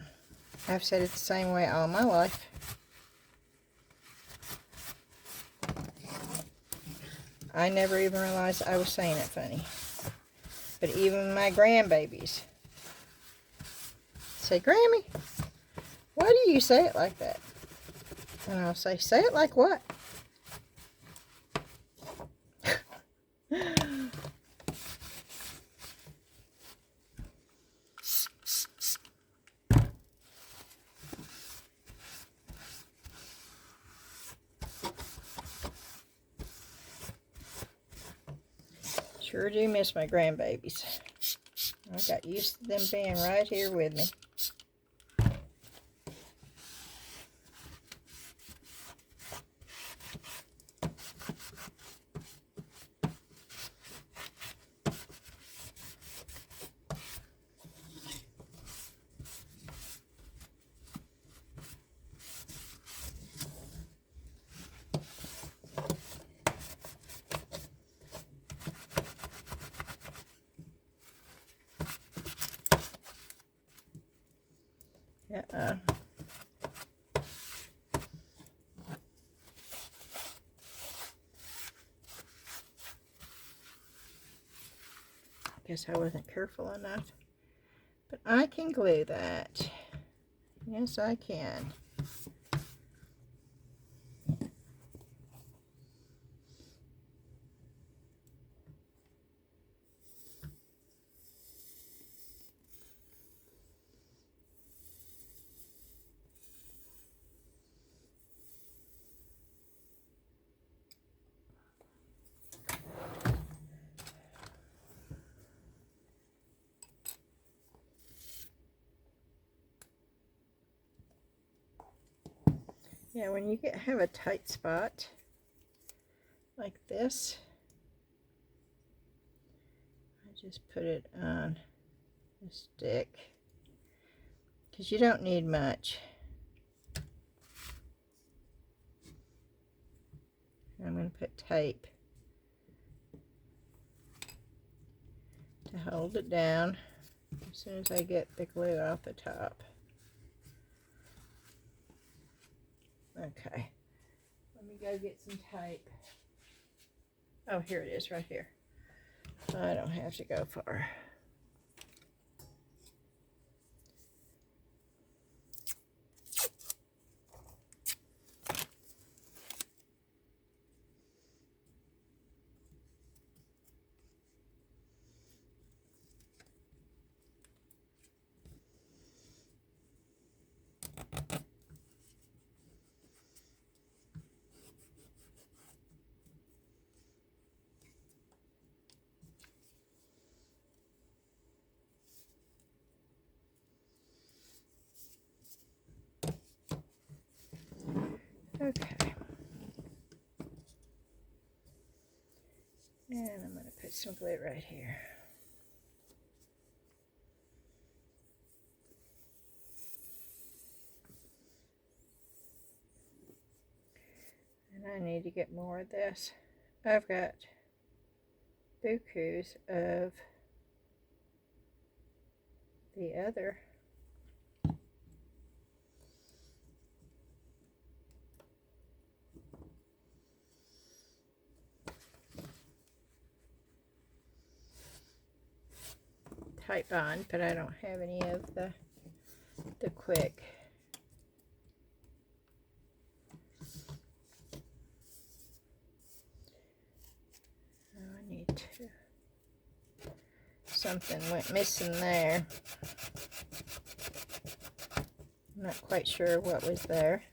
I've said it the same way all my life. I never even realized I was saying it funny. But even my grandbabies say, Grammy, why do you say it like that? And I'll say it like what? Sure do miss my grandbabies. I got used to them being right here with me. Guess I wasn't careful enough. But I can glue that. Yes, I can. Yeah, when you have a tight spot like this, I just put it on a stick because you don't need much. I'm going to put tape to hold it down as soon as I get the glue off the top. Okay, let me go get some tape. Oh, here it is right here. I don't have to go far. get some glue right here. And I need to get more of this. I've got bukus of the other. Tight bond, but I don't have any of the quick. Oh, I need to. Something went missing there. I'm not quite sure what was there.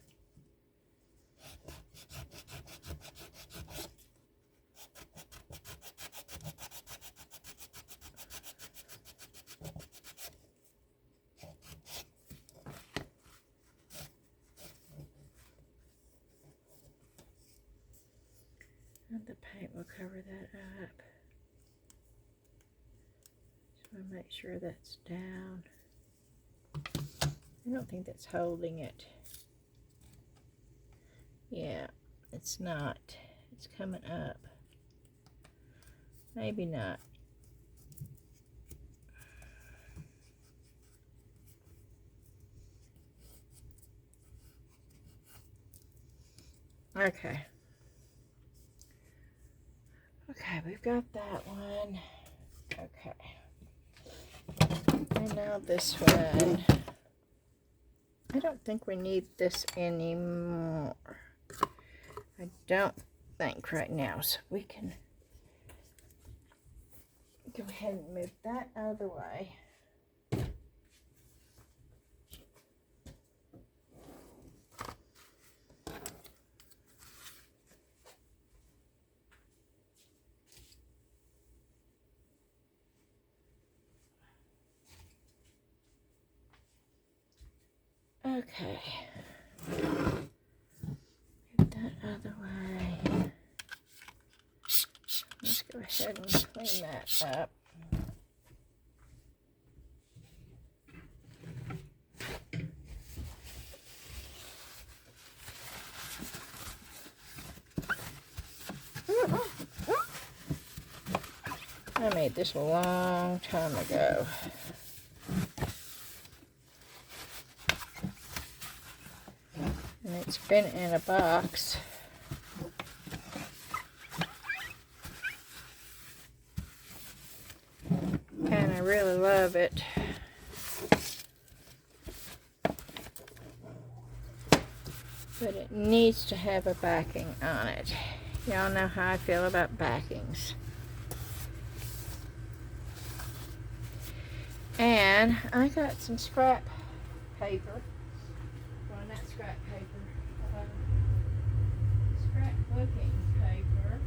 And the paint will cover that up. Just want to make sure that's down. I don't think that's holding it. Yeah, it's not. It's coming up. Maybe not. Okay. Okay, we've got that one. Okay. And now this one. I don't think we need this anymore. I don't think right now, so we can go ahead and move that out of the way. Okay. Move that out of the way. Let's go ahead and clean that up. I made this a long time ago. And it's been in a box. And I really love it. But it needs to have a backing on it. Y'all know how I feel about backings. And I got some scrap paper. Well, not scrap paper. Scrap booking paper.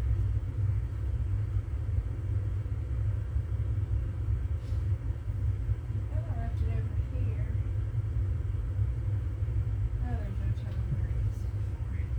I thought I left it over here. Oh, there's no telling where it is anymore.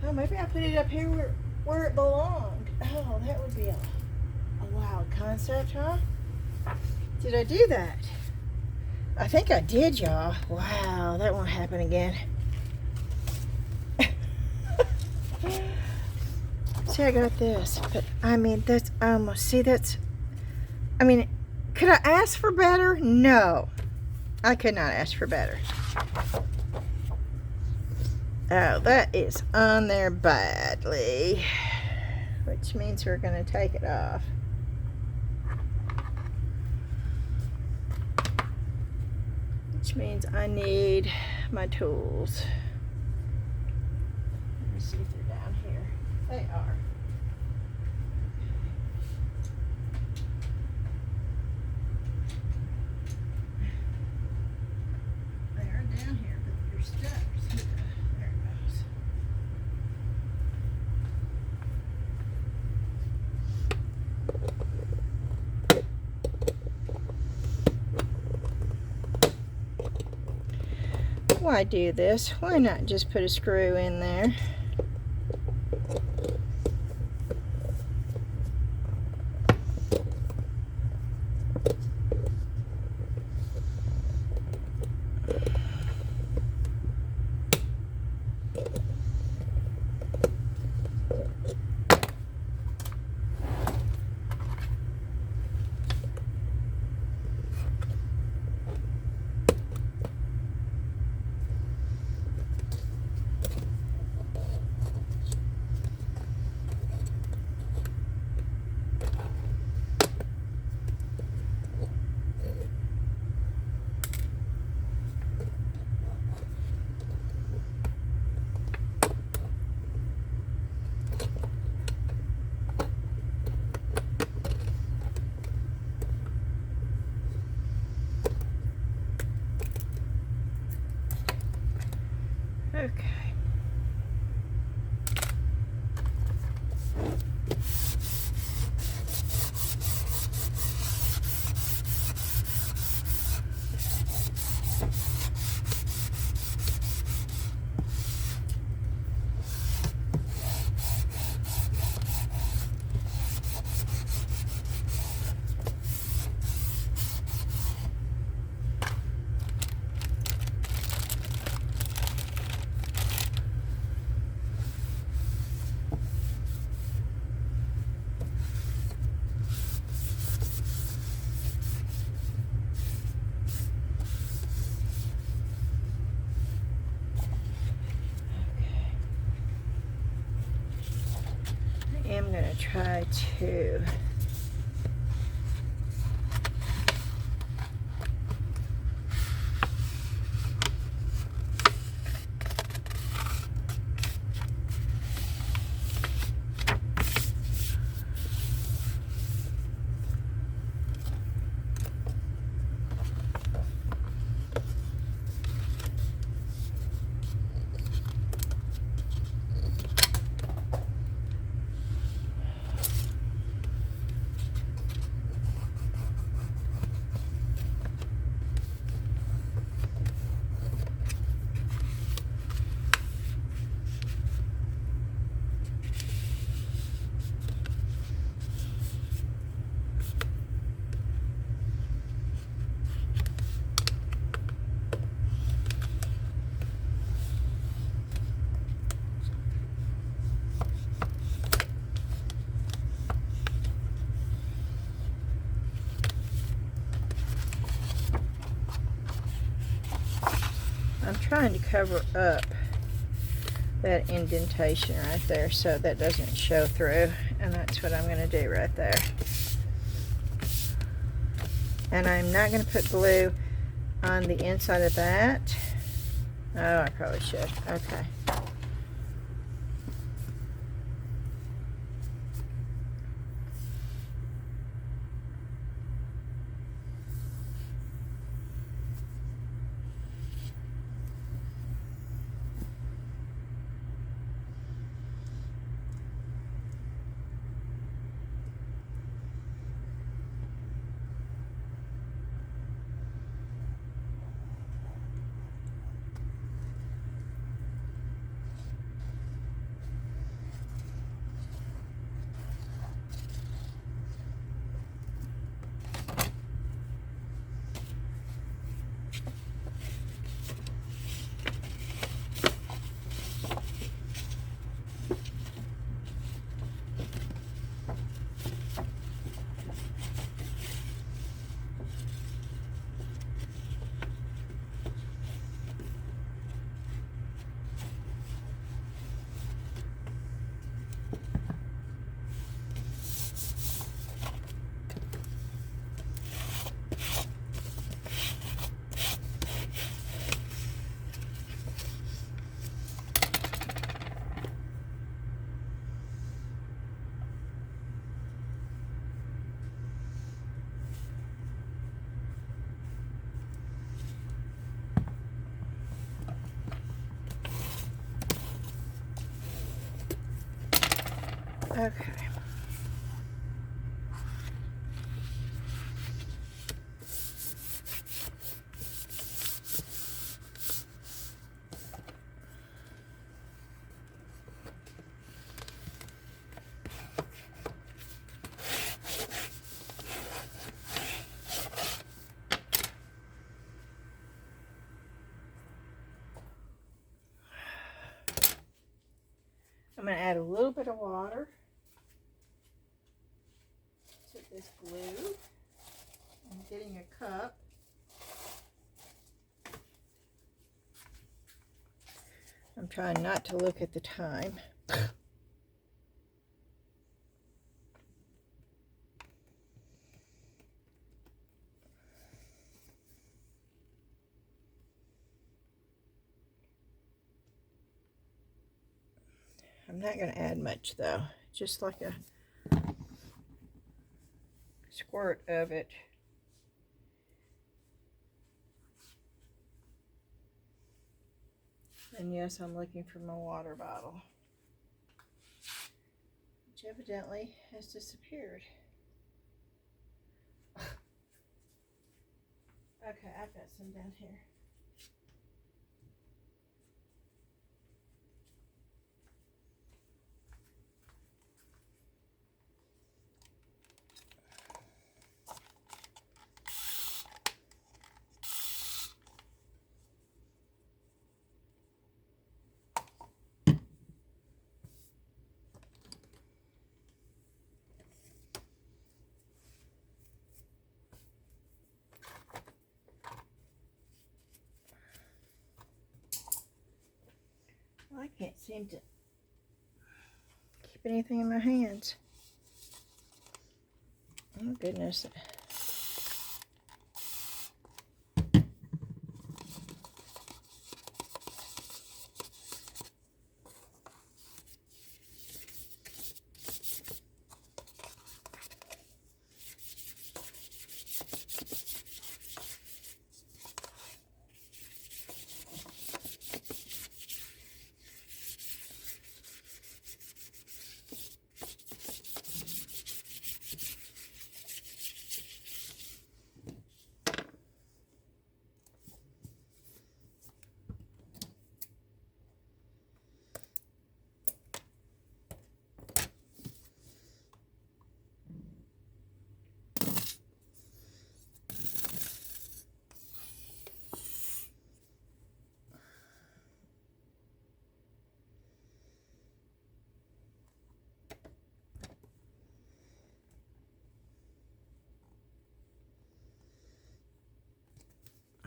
Oh, maybe I put it up here where it belonged. Oh, that would be a wild concept, huh? Did I do that? I think I did, y'all. Wow, that won't happen again. See, I got this, but I mean, that's almost, see, that's, I mean, could I ask for better? No, I could not ask for better. Oh, that is on there badly, which means we're going to take it off. Which means I need my tools. Let me see if they're down here. They are. They are down here, but they're stuck. There it goes. Why do this? Why not just put a screw in there? Okay. I'm going to try to I'm trying to cover up that indentation right there so that doesn't show through, and that's what I'm going to do right there. And I'm not going to put glue on the inside of that. Oh, I probably should. Okay. Okay. I'm going to add a little bit of water to this glue. I'm getting a cup. I'm trying not to look at the time. I'm not going to add much though, just like a squirt of it. And yes, I'm looking for my water bottle, which evidently has disappeared. Okay, I've got some down here. Well, I can't seem to keep anything in my hands. Oh goodness.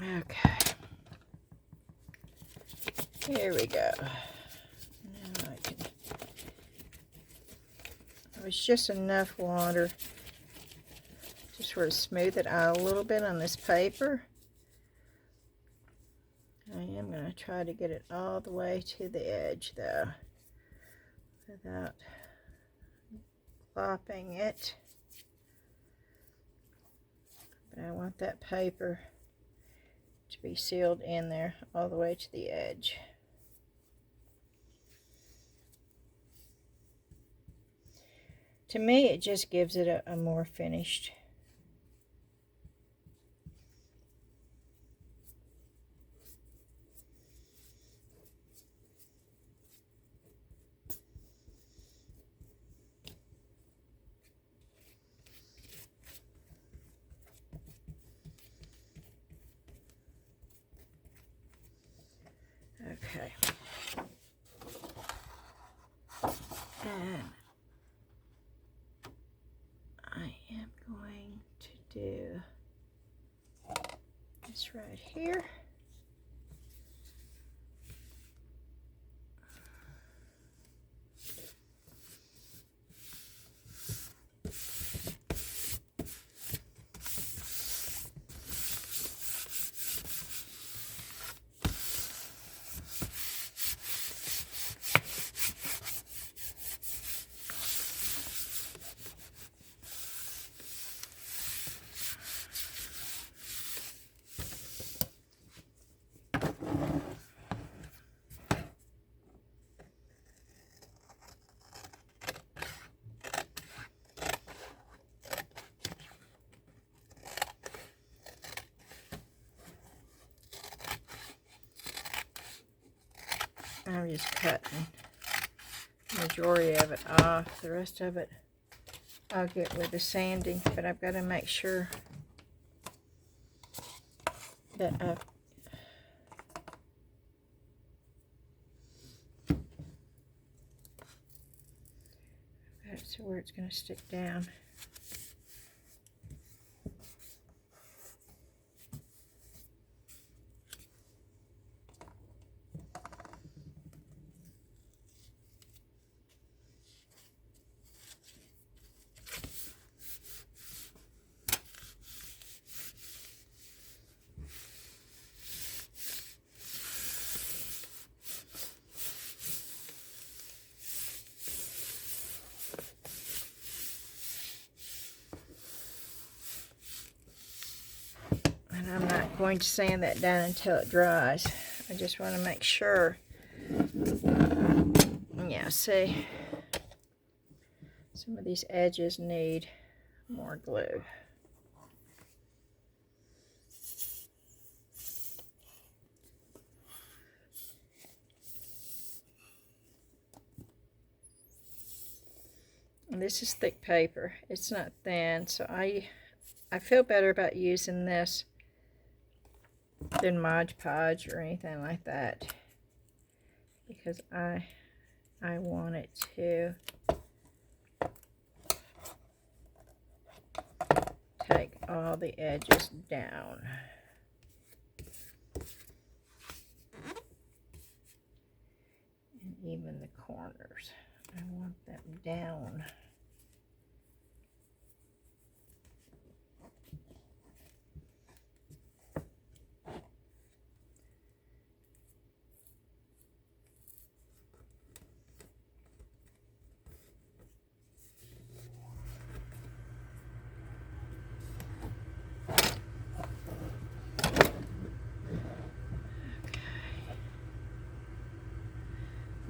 Okay. Here we go. Now I can. It was just enough water to sort of smooth it out a little bit on this paper. I am going to try to get it all the way to the edge though, without flopping it. But I want that paper to be sealed in there all the way to the edge. To me, it just gives it a more finished. Okay. And I am going to do this right here. I'm just cutting the majority of it off. The rest of it I'll get with the sanding, but I've got to make sure that I've got it to where it's going to stick down. I'm not going to sand that down until it dries. I just want to make sure. Yeah, see, some of these edges need more glue. And this is thick paper. It's not thin, so I feel better about using this than Mod Podge or anything like that, because I want it to take all the edges down. And even the corners. I want them down.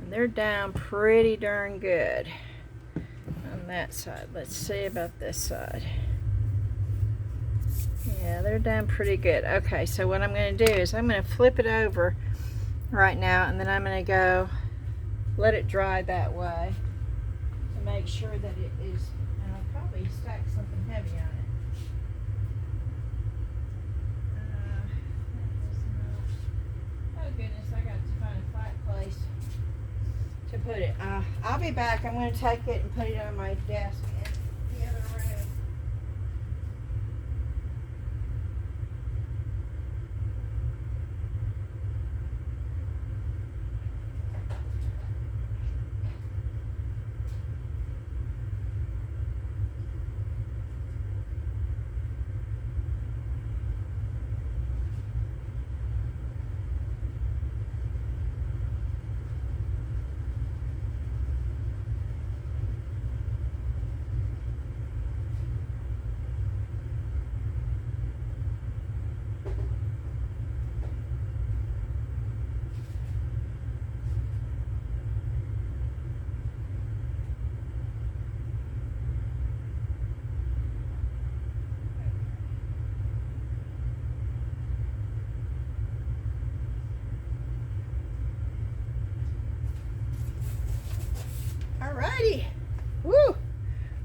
They're down pretty darn good on that side. Let's see about this side. Yeah, they're down pretty good. Okay, so what I'm going to do is I'm going to flip it over right now, and then I'm going to go let it dry that way to make sure that it is, and I'll probably stack something heavy on it. Oh goodness, I got to find a flat place to put it. I'll be back. I'm going to take it and put it on my desk in the other room. Alrighty, woo!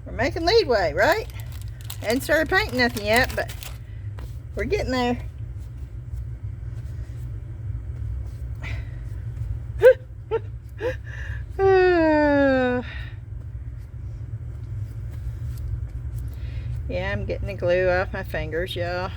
We're making leadway, right? Hadn't started painting nothing yet, but we're getting there. Yeah, I'm getting the glue off my fingers, y'all.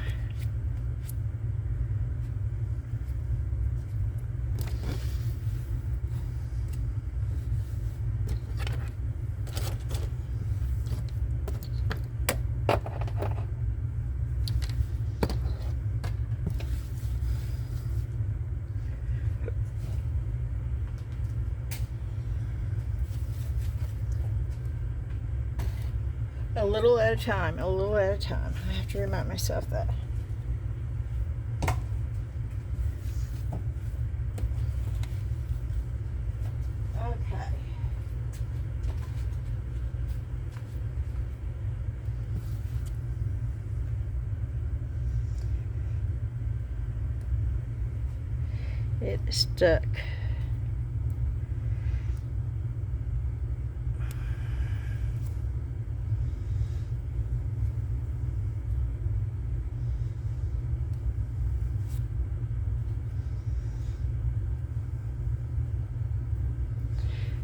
A little at a time, a little at a time. I have to remind myself that. Okay. It stuck.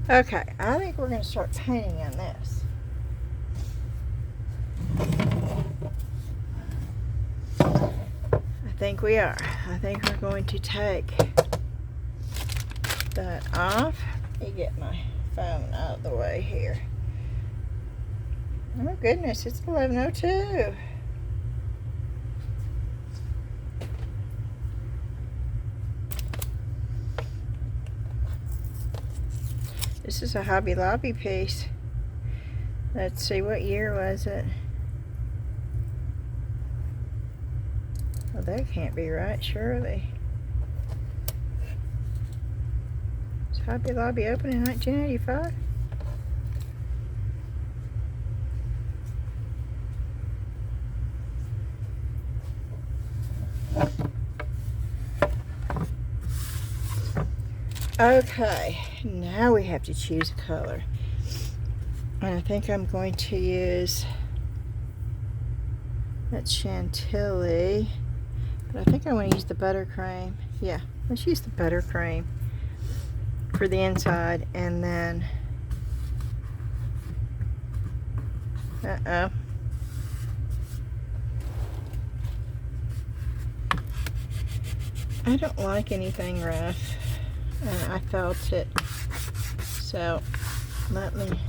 Okay, I think we're going to start painting on this. I think we are. I think we're going to take that off. Let me get my phone out of the way here. Oh goodness, it's 11:02. This is a Hobby Lobby piece. Let's see, what year was it? Well, that can't be right, surely. Is Hobby Lobby open in 1985? Okay, now we have to choose a color. And I think I'm going to use that Chantilly. But I think I want to use the buttercream. Yeah, let's use the buttercream for the inside. And then, I don't like anything rough. And I felt it. So, let me...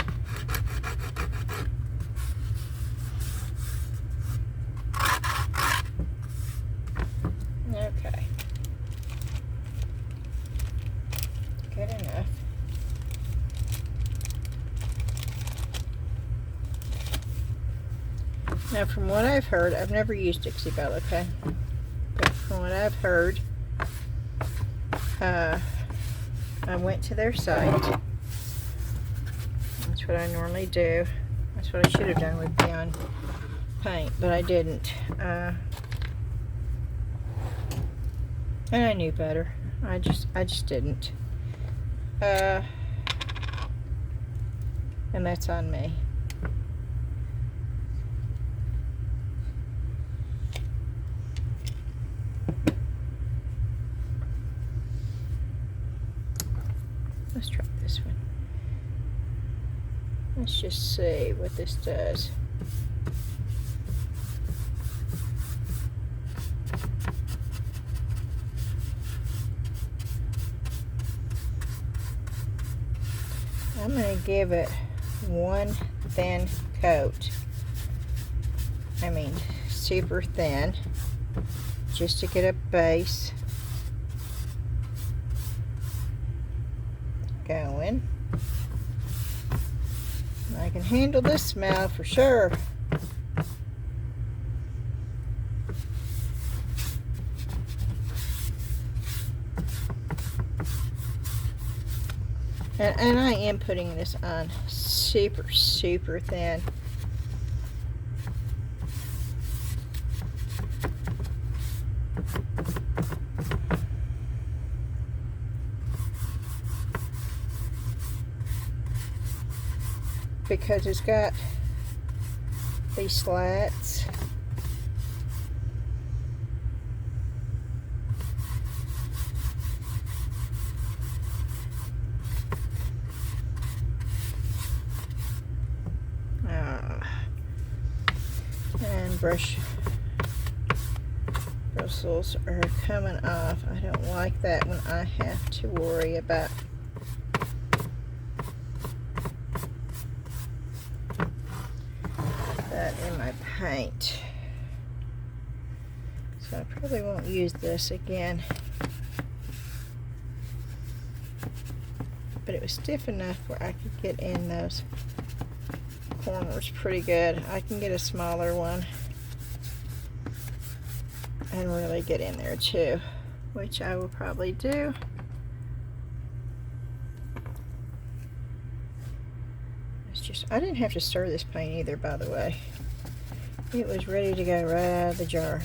Okay. Good enough. Now, from what I've heard, I've never used Dixie Belle, okay? But from what I've heard, I went to their site. That's what I normally do. That's what I should have done with Beyond Paint, but I didn't. And I knew better. I just didn't. And that's on me. Let's try this one. Let's just see what this does. I'm going to give it one thin coat. I mean, super thin, just to get a base going. I can handle this smell for sure. And I am putting this on super, super thin. Because it's got these slats. And bristles are coming off. I don't like that when I have to worry about that in my paint. So I probably won't use this again. But it was stiff enough where I could get in those corners pretty good. I can get a smaller one and really get in there too, which I will probably do. It's just, I didn't have to stir this paint either, by the way. It was ready to go right out of the jar.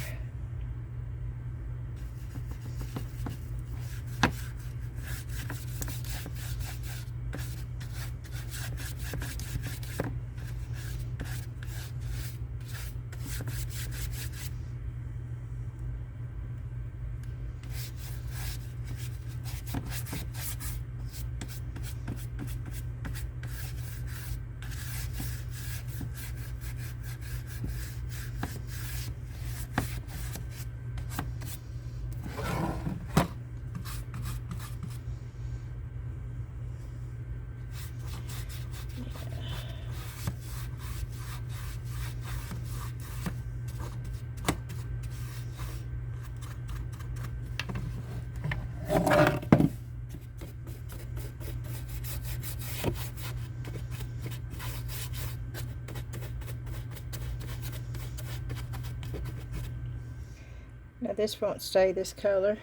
Now this won't stay this color,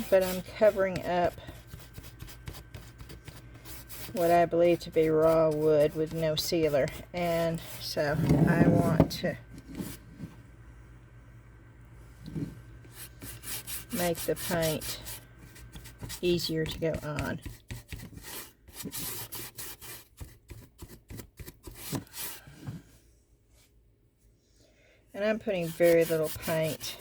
but I'm covering up what I believe to be raw wood with no sealer, and so I want to make the paint easier to go on. And I'm putting very little paint.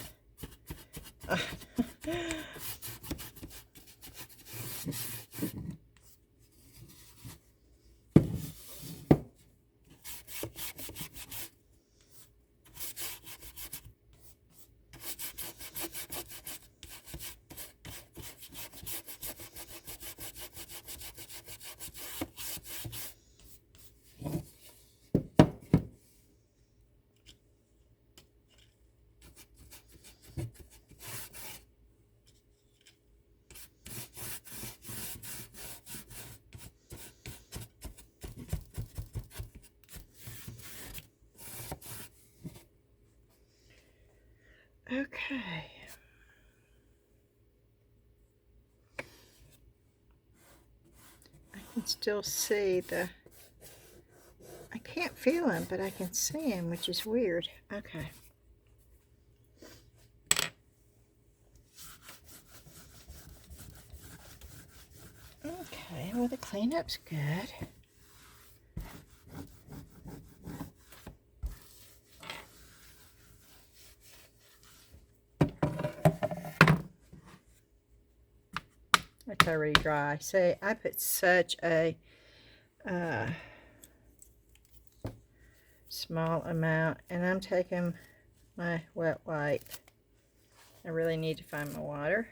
Okay. I can still see I can't feel them, but I can see them, which is weird. Okay. Okay, well the cleanup's good. It's already dry. See, I put such a small amount, and I'm taking my wet wipe. I really need to find my water.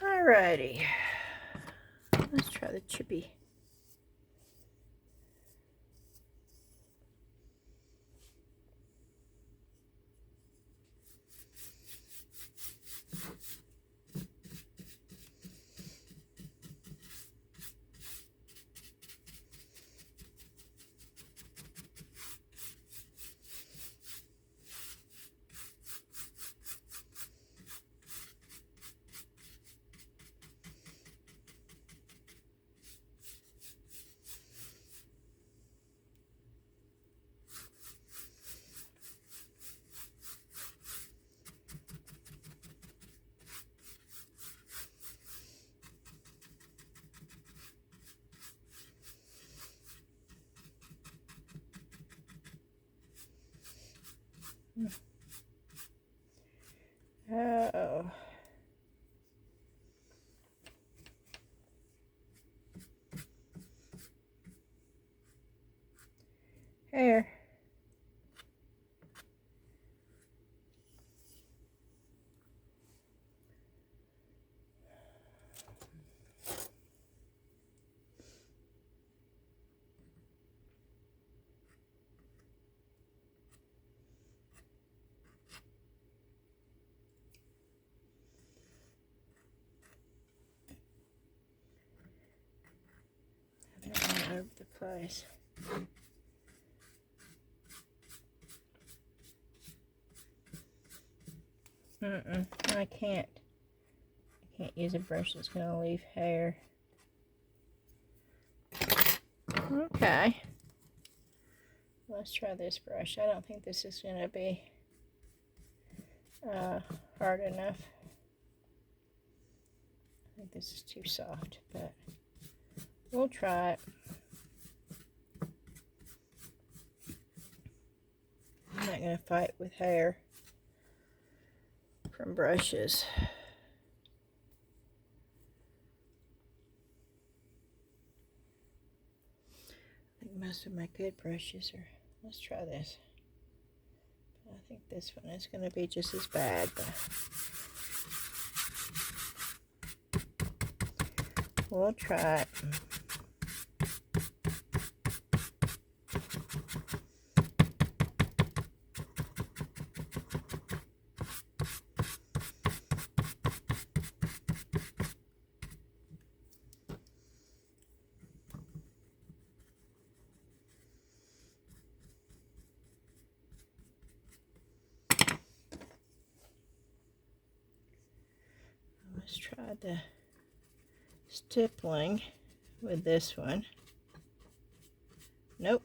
Alrighty, let's try the chippy. Oh. Here. All over the place. I can't use a brush that's going to leave hair. Okay. Let's try this brush. I don't think this is going to be hard enough. I think this is too soft, but we'll try it. I'm not going to fight with hair from brushes. most of my good brushes are. Let's try this. I think this one is going to be just as bad, but we'll try it. Let's try the stippling with this one. Nope.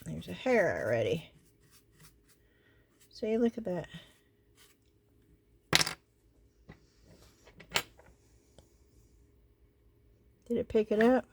There's a hair already. See, look at that. Did it pick it up?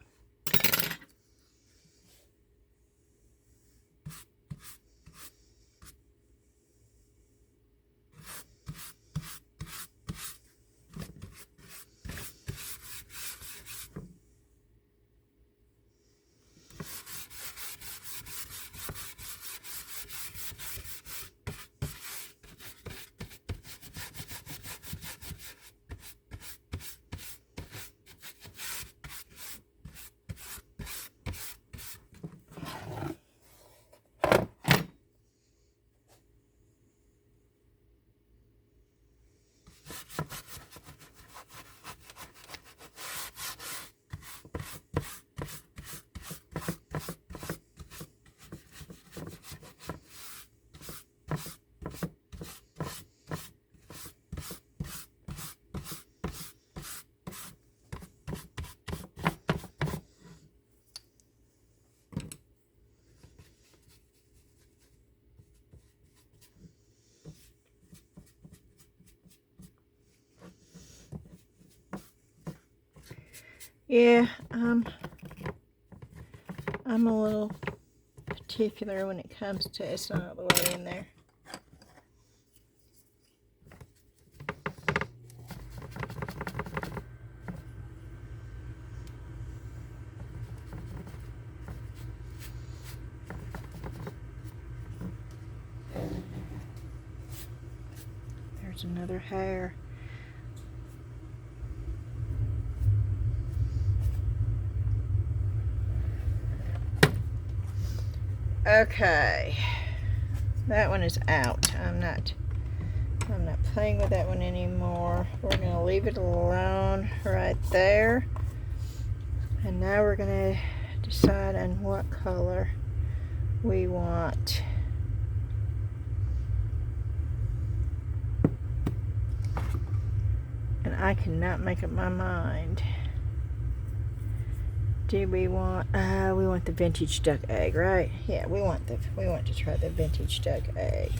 Yeah, I'm a little particular when it comes to it's not all the way in there. There's another hair. Okay, that one is out. I'm not playing with that one anymore. We're going to leave it alone right there. And now we're going to decide on what color we want. And I cannot make up my mind. Do we want the vintage duck egg, right? Yeah, we want to try the vintage duck egg.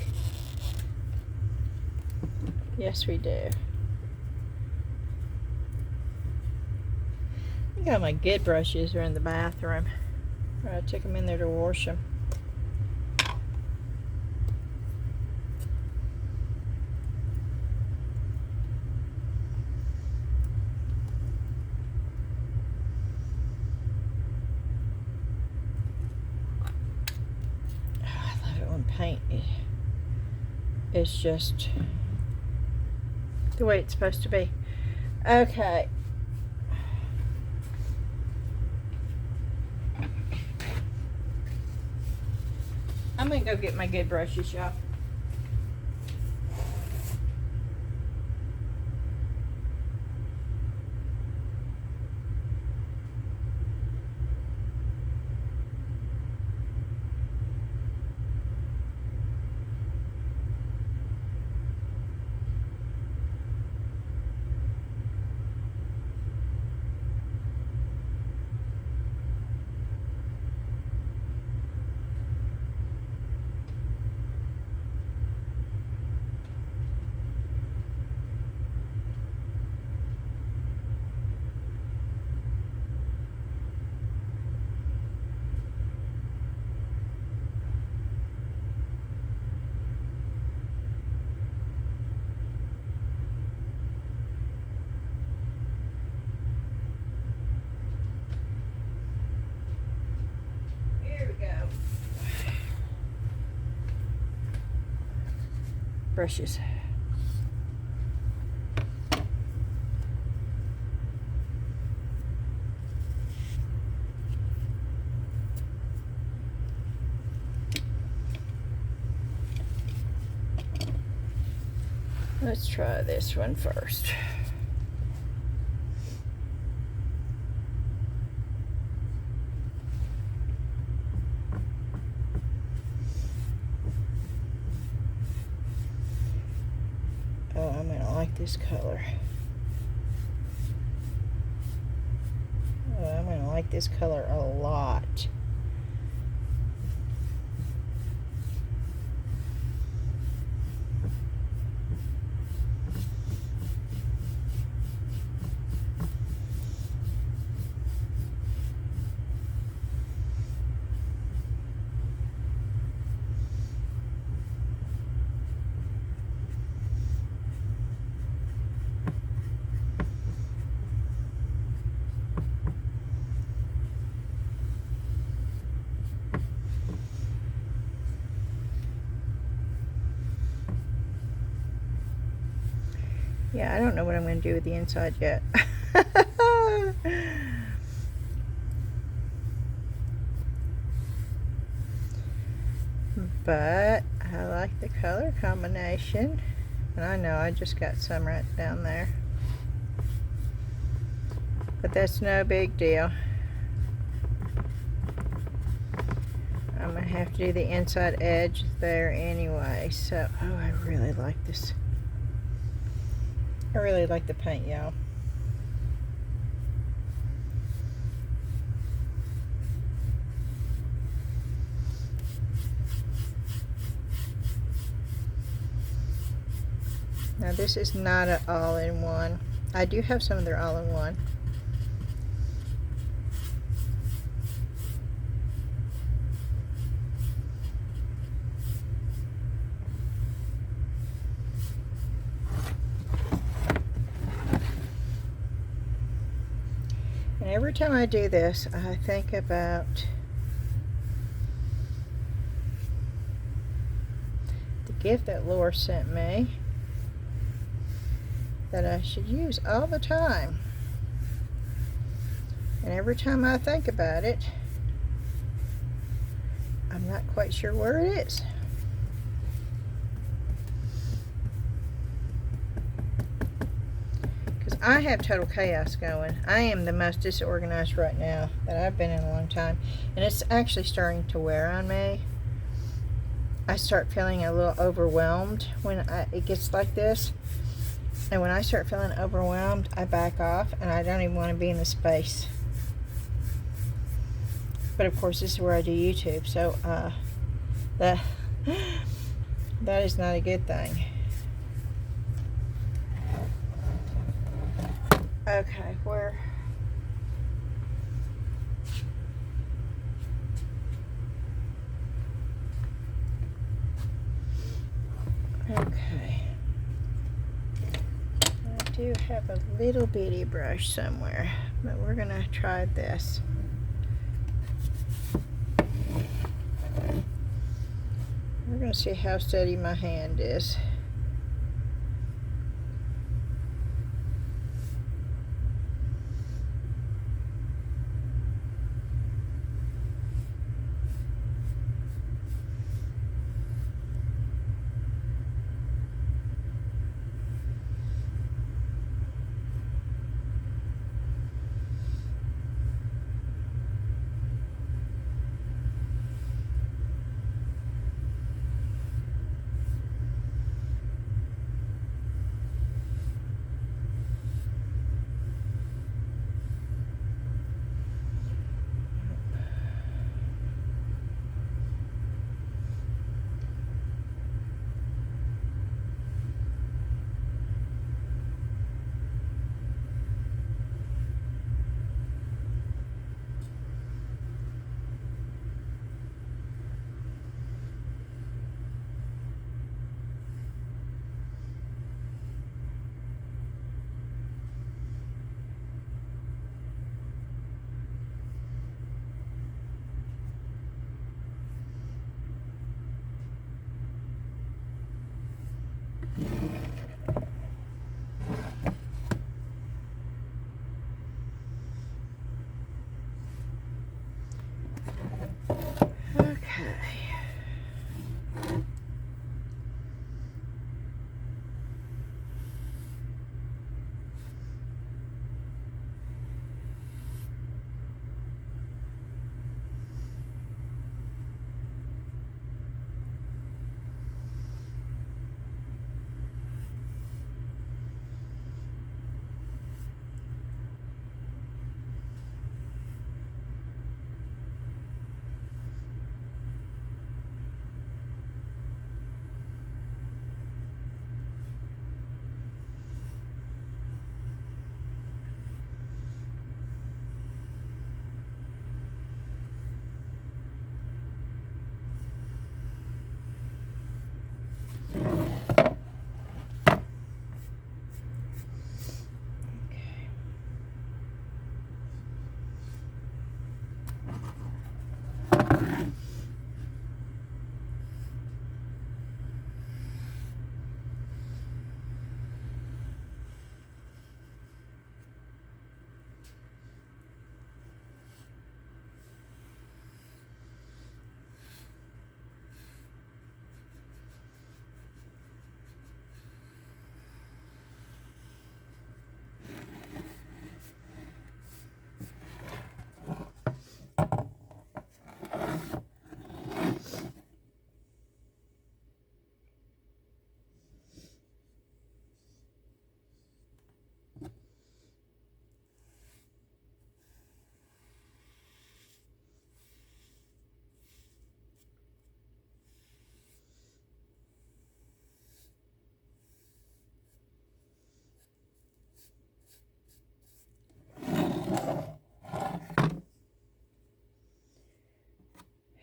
Yes, we do. I think all my good brushes are in the bathroom. I took them in there to wash them. Paint is just the way it's supposed to be. Okay. I'm gonna go get my good brushes, y'all. brushes. Let's try this one first. Oh, I'm gonna like this color. Oh, I'm gonna like this color a lot. Yeah, I don't know what I'm going to do with the inside yet. But I like the color combination. And I know I just got some right down there. But that's no big deal. I'm going to have to do the inside edge there anyway. So, oh, I really like this. I really like the paint, y'all. Now this is not an all-in-one. I do have some of their all-in-one. And every time I do this, I think about the gift that Laura sent me that I should use all the time. And every time I think about it, I'm not quite sure where it is. Because I have total chaos going. I am the most disorganized right now that I've been in a long time. And it's actually starting to wear on me. I start feeling a little overwhelmed when it gets like this. And when I start feeling overwhelmed, I back off and I don't even want to be in the space. But of course, this is where I do YouTube, so that is not a good thing. Okay, where? Okay. I do have a little bitty brush somewhere, but we're gonna try this. We're gonna see how steady my hand is.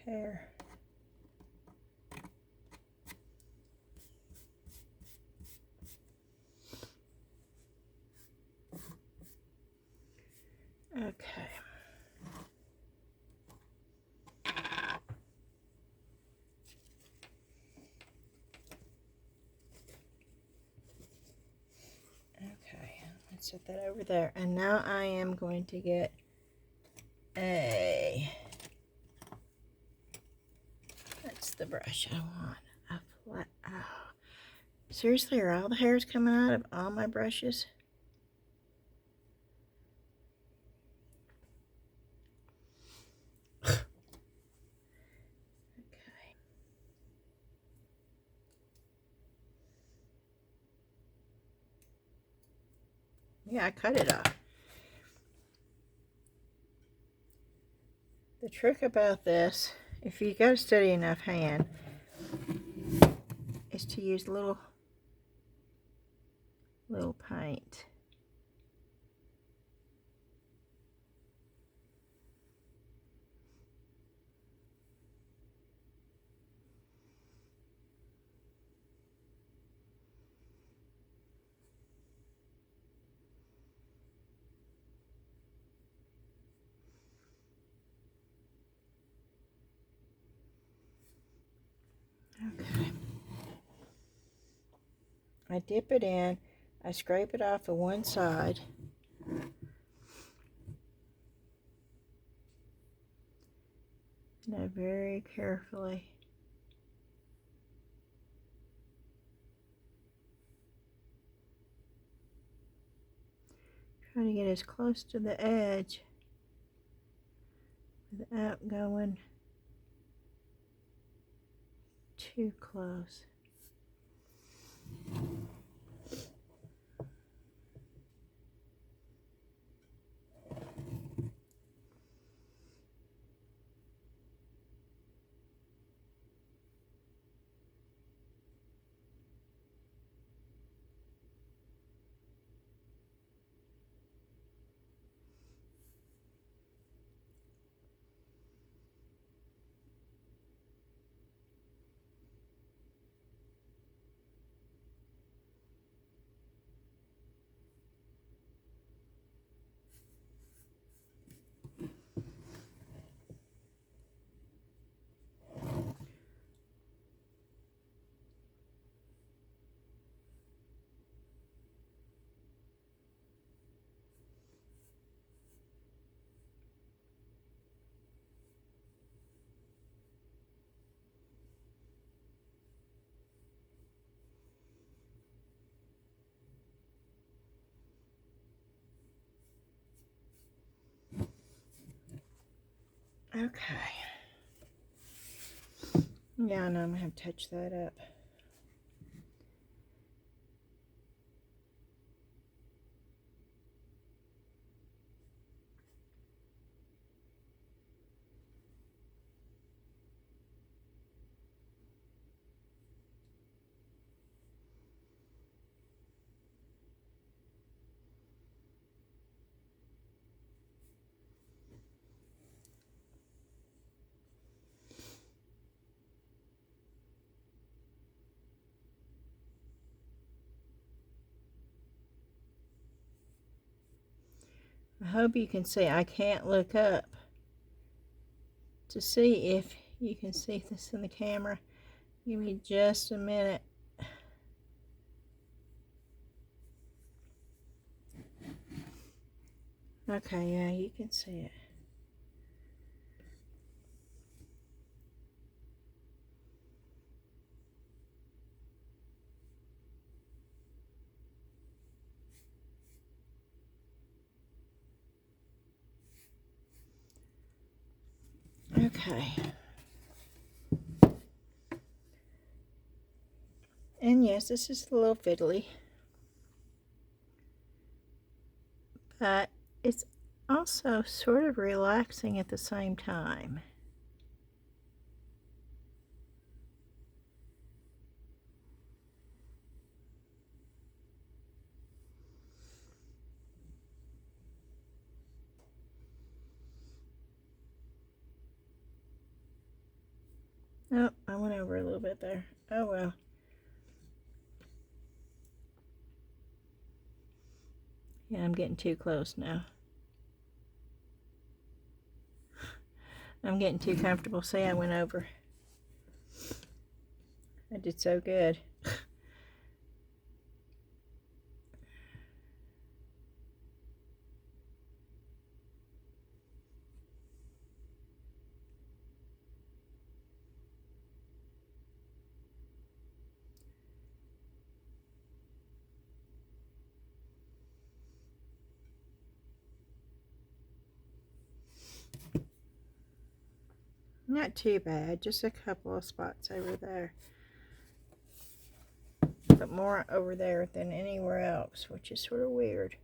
hair. Okay. Okay, let's set that over there. And now I am going to get that's the brush I want. A flat, oh. Seriously, are all the hairs coming out of all my brushes? Okay. Yeah, I cut it off. The trick about this, if you got a steady enough hand, is to use little paint. Okay. I dip it in, I scrape it off of one side. And I very carefully try to get as close to the edge without going too close. Okay. Yeah, I know I'm going to have to touch that up. I hope you can see. I can't look up to see if you can see this in the camera. Give me just a minute. Okay, yeah, you can see it. Okay. And yes, this is a little fiddly, but it's also sort of relaxing at the same time. Oh, I went over a little bit there. Oh well. Yeah, I'm getting too close now. I'm getting too comfortable. See, I went over. I did so good. Not too bad, just a couple of spots over there. But more over there than anywhere else, which is sort of weird.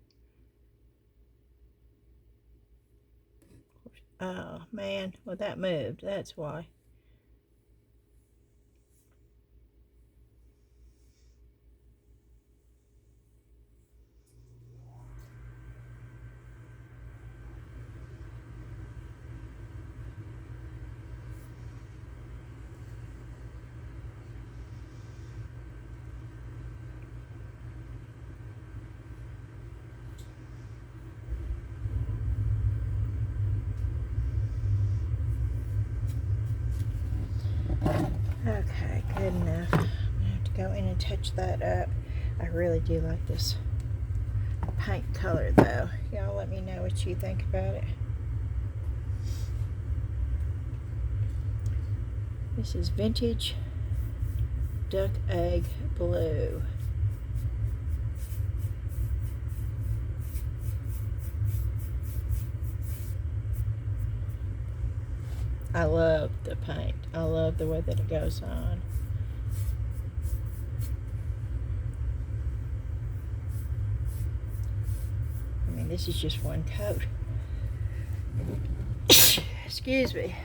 Oh man, well that moved, that's why. Okay, good enough. I'm gonna have to go in and touch that up. I really do like this paint color though. Y'all let me know what you think about it. This is Vintage Duck Egg Blue. I love the paint. I love the way that it goes on. I mean, this is just one coat. Excuse me.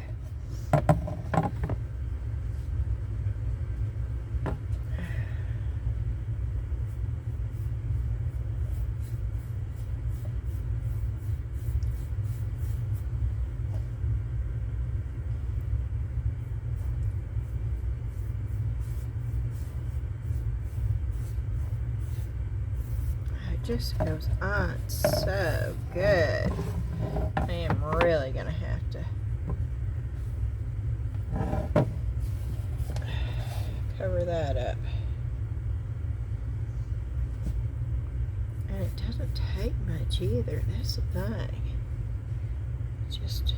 Just goes on so good. I am really gonna have to cover that up. And it doesn't take much either. That's the thing. Just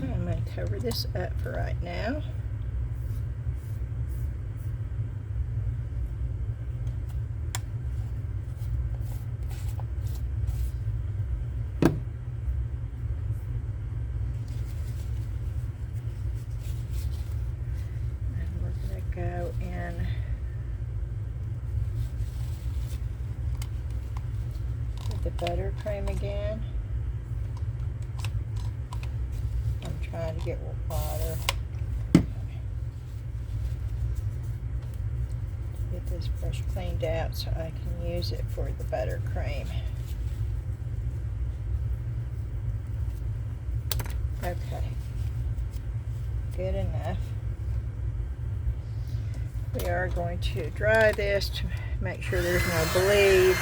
I'm going to cover this up for right now. And we're going to go in with the buttercream again. Trying to get water. Get this brush cleaned out so I can use it for the buttercream. Okay, good enough. We are going to dry this to make sure there's no bleed.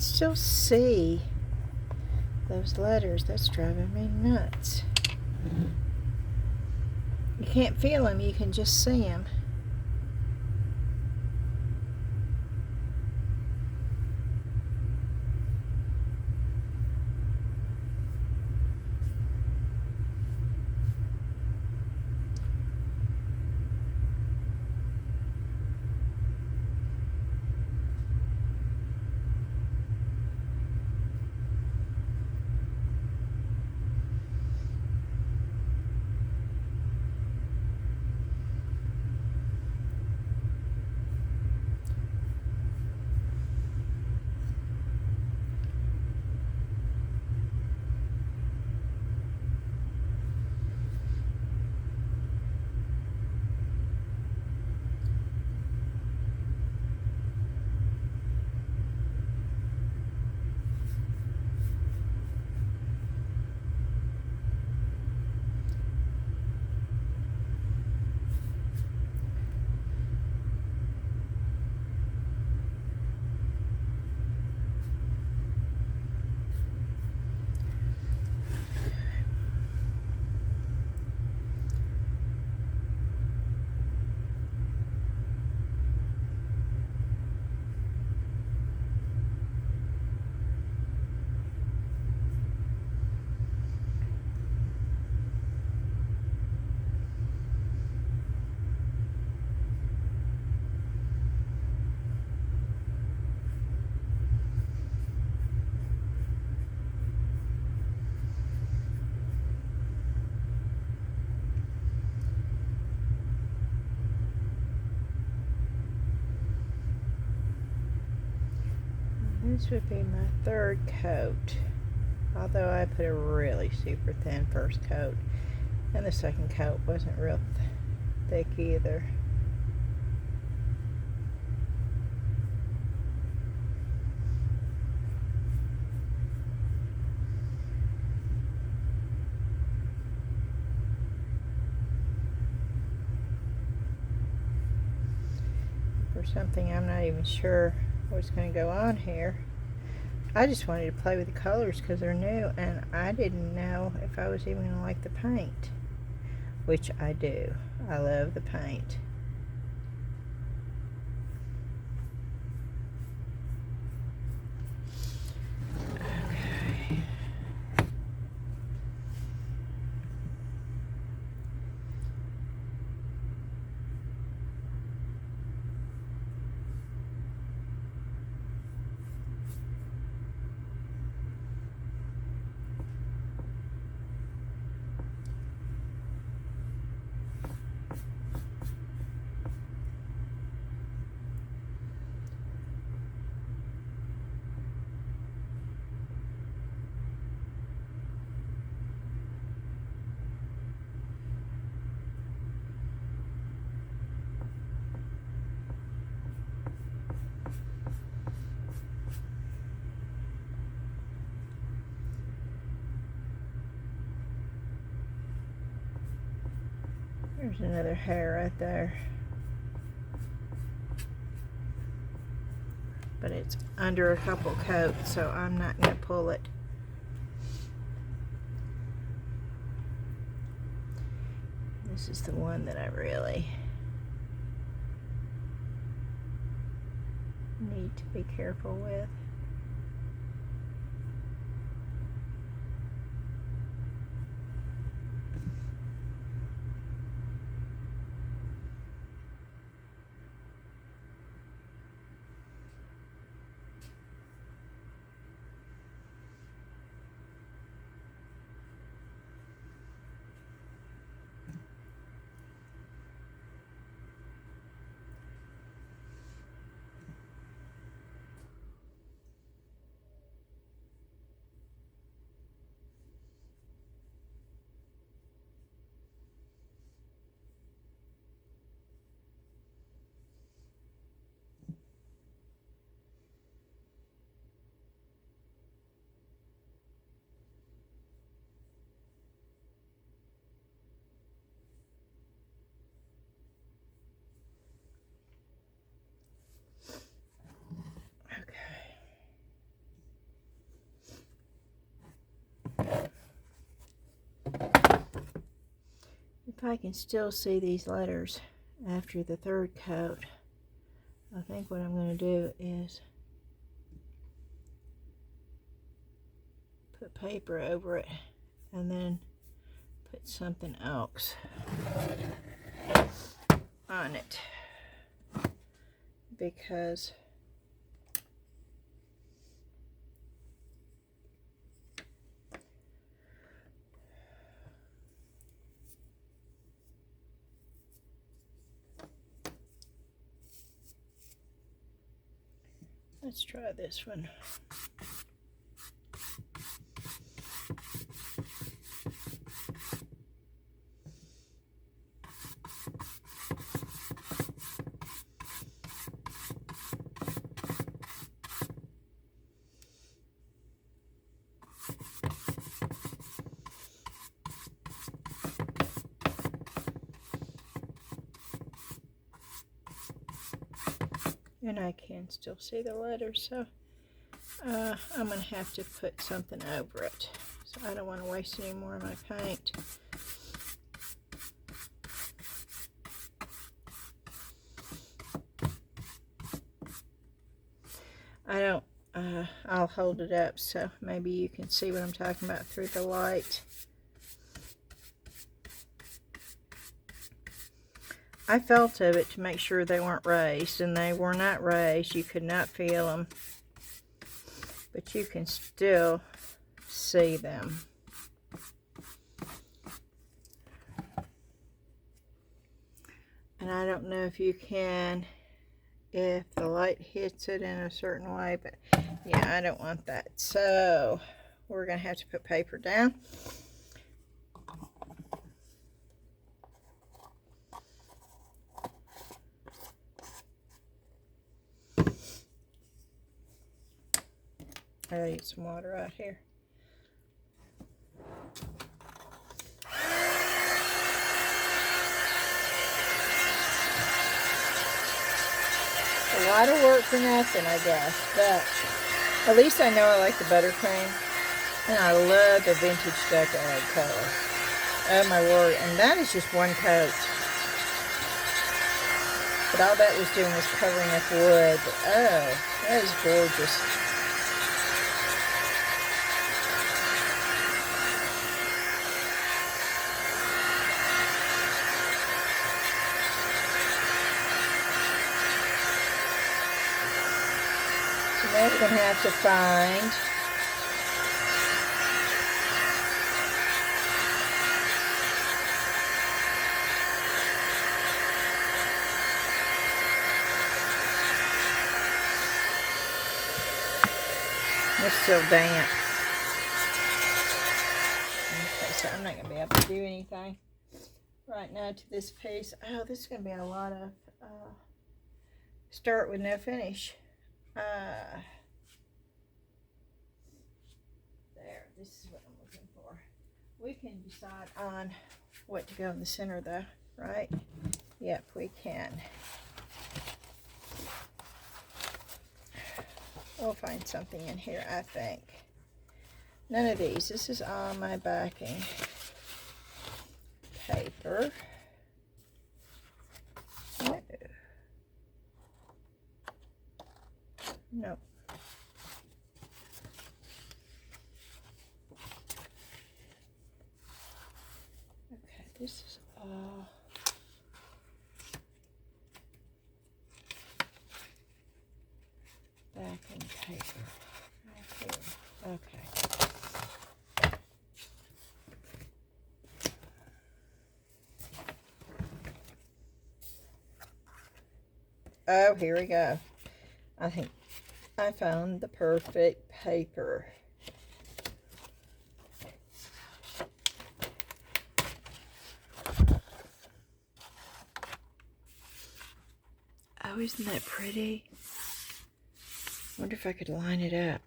still see those letters. That's driving me nuts. You can't feel them, you can just see them. This would be my third coat, although I put a really super thin first coat, and the second coat wasn't real thick either. For something I'm not even sure what's going to go on here. I just wanted to play with the colors because they're new, and I didn't know if I was even going to like the paint, which I do. I love the paint. Okay. There's another hair right there. But it's under a couple coats, so I'm not going to pull it. This is the one that I really need to be careful with. if I can still see these letters after the third coat, I think what I'm going to do is put paper over it and then put something else on it, because let's try this one. And I can still see the letters, so I'm going to have to put something over it. So I don't want to waste any more of my paint. I'll hold it up so maybe you can see what I'm talking about through the light. I felt of it to make sure they weren't raised, and they were not raised. You could not feel them, but you can still see them. And I don't know if you can, if the light hits it in a certain way, but yeah, I don't want that. So we're going to have to put paper down. I need some water out here. A lot of work for nothing, I guess, but at least I know I like the buttercream, and I love the vintage duck egg color. Oh my word, and that is just one coat. But all that was doing was covering up wood. But, oh, that is gorgeous. Now we're going to have to find it's still damp. Okay, so I'm not going to be able to do anything right now to this piece. Oh, this is going to be a lot of start with no finish. There, this is what I'm looking for. We can decide on what to go in the center though, right? Yep, we can. We'll find something in here, I think. None of these. This is all my backing paper. Nope. Okay, this is all backing paper right here. Okay. Oh, here we go. I think I found the perfect paper. Oh, isn't that pretty? Wonder if I could line it up.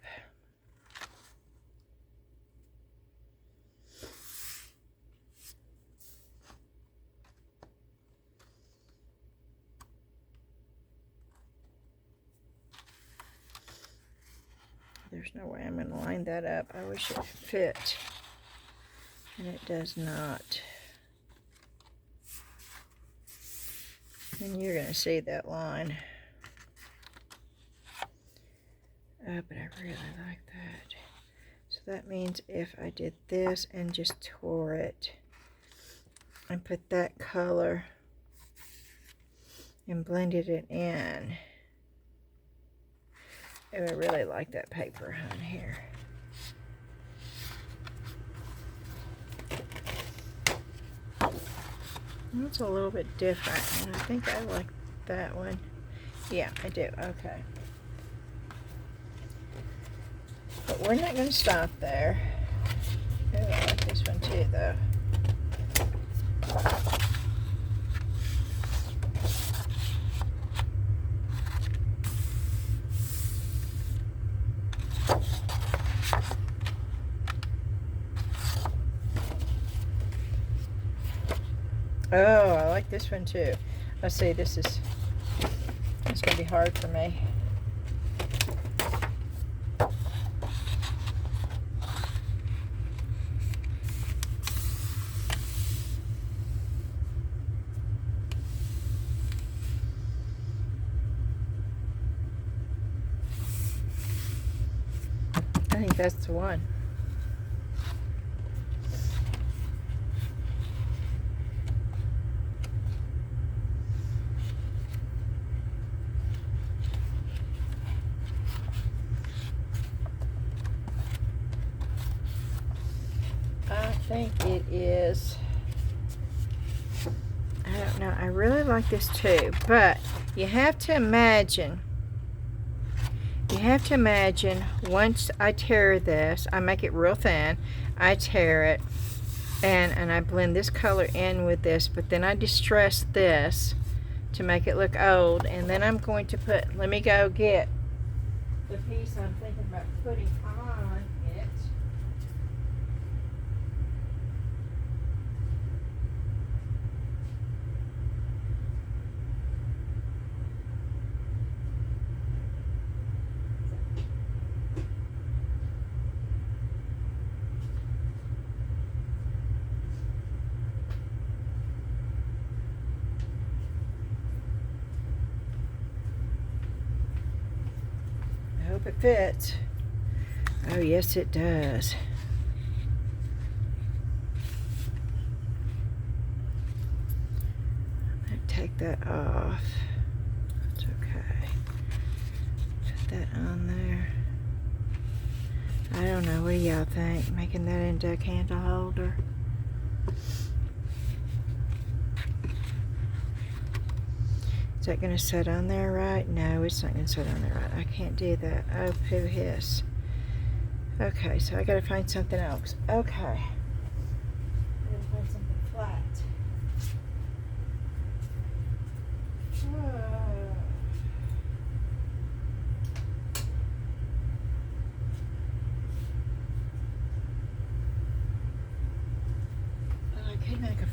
There's no way I'm going to line that up. I wish it fit. And it does not. And you're going to see that line. Oh, but I really like that. So that means if I did this and just tore it and put that color and blended it in, oh, I really like that paper on here. It's a little bit different, and I think I like that one. Yeah, I do. Okay. But we're not going to stop there. Oh, I like this one too, though. Oh, I like this one too. Let's see, it's going to be hard for me. I think that's the one. I think it is. I don't know. I really like this too, but you have to imagine. Once I tear this, I make it real thin. I tear it, and I blend this color in with this, but then I distress this to make it look old, and then I'm going to put. Let me go get the piece I'm thinking about putting on it. I hope it fits. Oh, yes, it does. I'm going to take that off. It's okay. Put that on there. I don't know. What do y'all think? Making that into a candle holder? Is that going to sit on there right? No, it's not going to sit on there right. I can't do that. Oh, poo hiss. Okay, so I got to find something else. Okay. I got to find something flat. Well, I could make a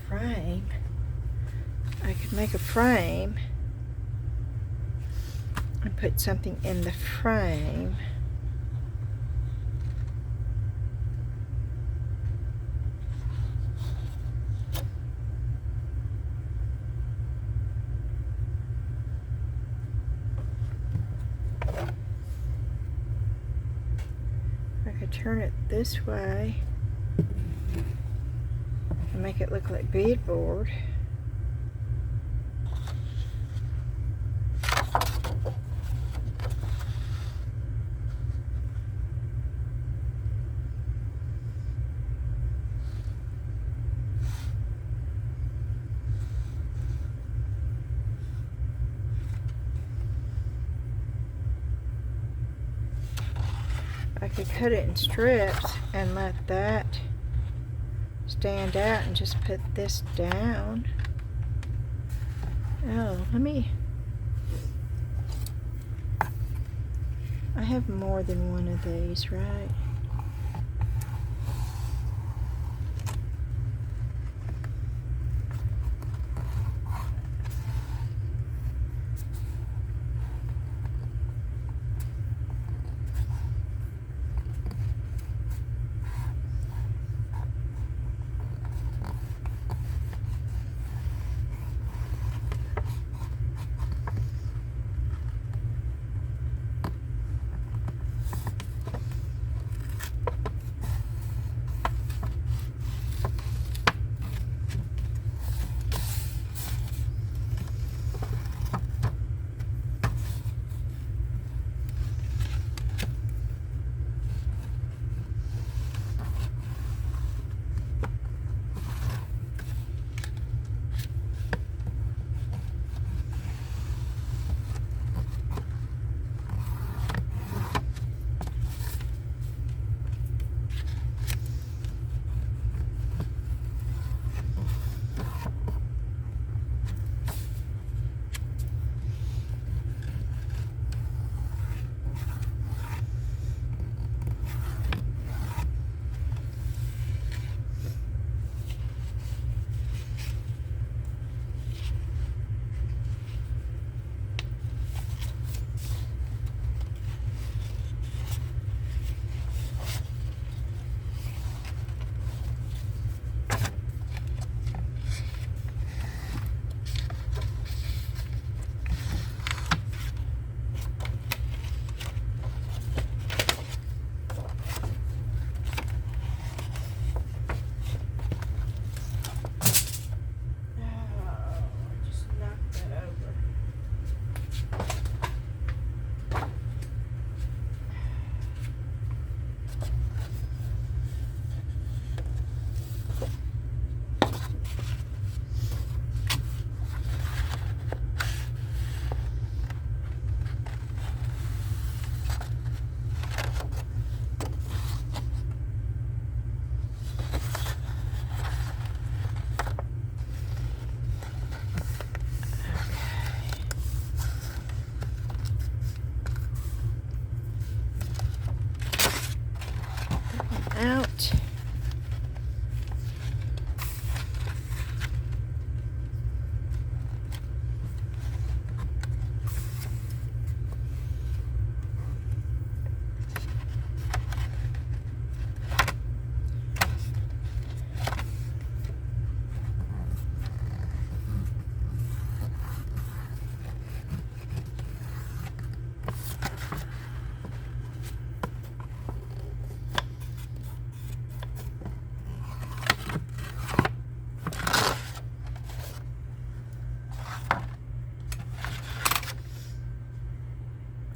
frame. And put something in the frame. I could turn it this way and make it look like beadboard. I could cut it in strips and let that stand out and just put this down. Oh, I have more than one of these, right? out.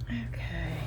Okay.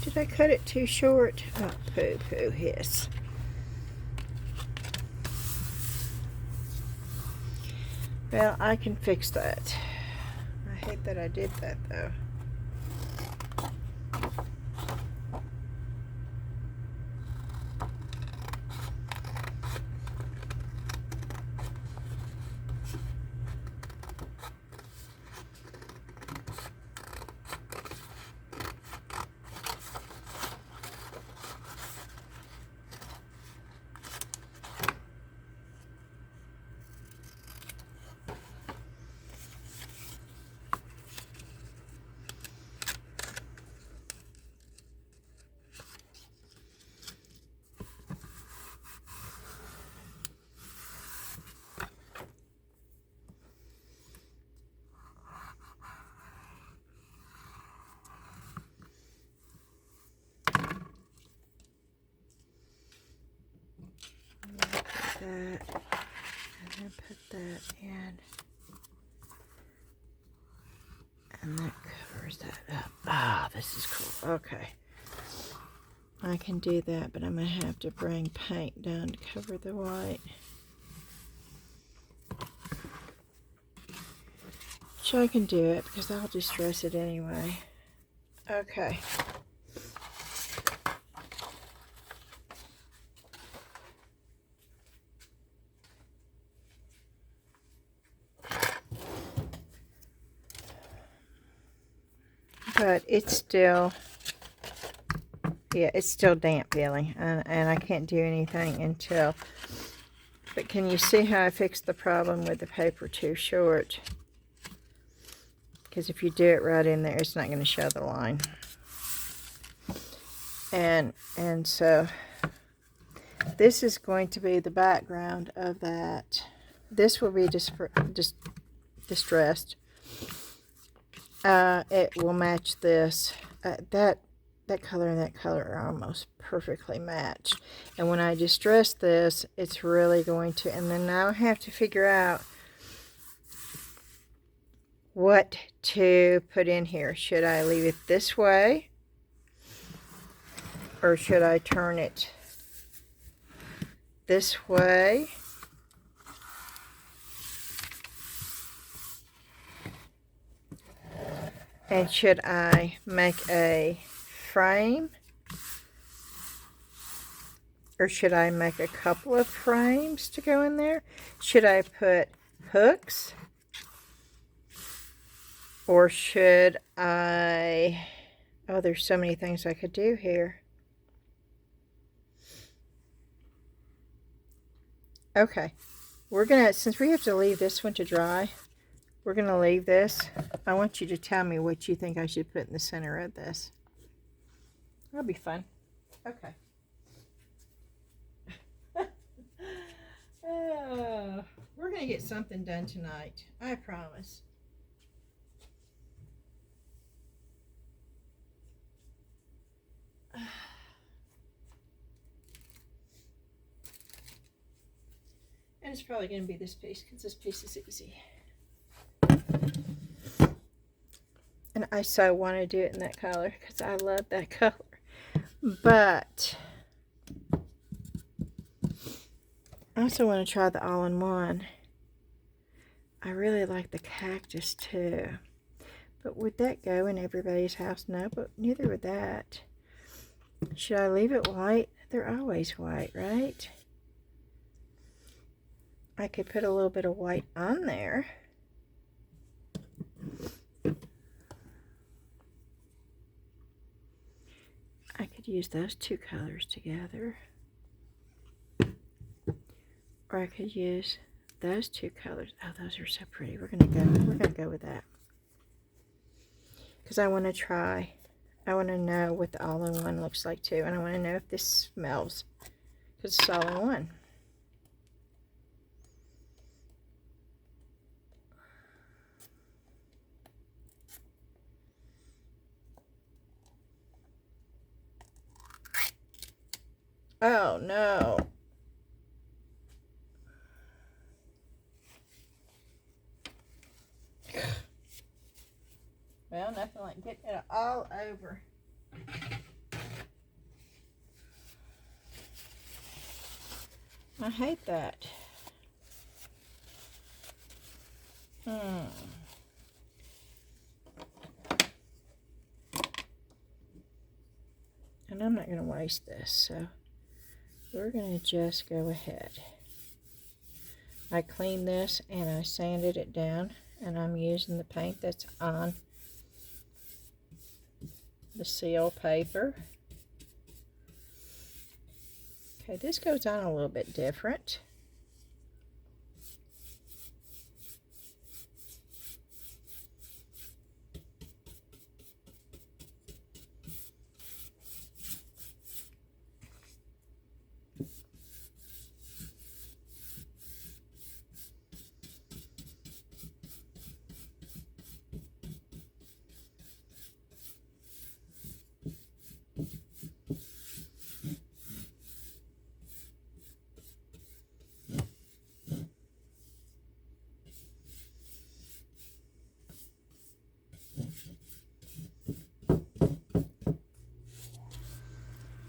Did I cut it too short? Oh, poo-poo, hiss. Well, I can fix that. I hate that I did that, though. That, and then put that in, and that covers that up. Ah, this is cool. Okay, I can do that, but I'm gonna have to bring paint down to cover the white. So I can do it because I'll distress it anyway. Okay. But it's still, yeah, it's still damp feeling, and I can't do anything until, but can you see how I fixed the problem with the paper too short? Because if you do it right in there, it's not going to show the line. And so this is going to be the background of that. This will be just distressed. It will match this. That color and that color are almost perfectly matched. And when I distress this, it's really going to, and then now I have to figure out what to put in here. Should I leave it this way? Or should I turn it this way? And should I make a frame? Or should I make a couple of frames to go in there? Should I put hooks? Or should I... Oh, there's so many things I could do here. Okay. We're gonna, since we have to leave this one to dry, we're going to leave this. I want you to tell me what you think I should put in the center of this. That'll be fun. Okay. Oh, going to get something done tonight. I promise. And it's probably going to be this piece because this piece is easy. And I so want to do it in that color because I love that color. But I also want to try the all-in-one. I really like the cactus too. But would that go in everybody's house? No, but neither would that. Should I leave it white? They're always white, right? I could put a little bit of white on there. I could use those two colors together. Or I could use those two colors. Oh, those are so pretty. We're gonna go with that. Because I want to try. I want to know what the all-in-one looks like too. And I want to know if this smells. Because it's all-in-one. Oh no. Well, nothing like getting it all over. I hate that. And I'm not going to waste this, so we're going to just go ahead. I cleaned this and I sanded it down, and I'm using the paint that's on the seal paper. Okay, this goes on a little bit different.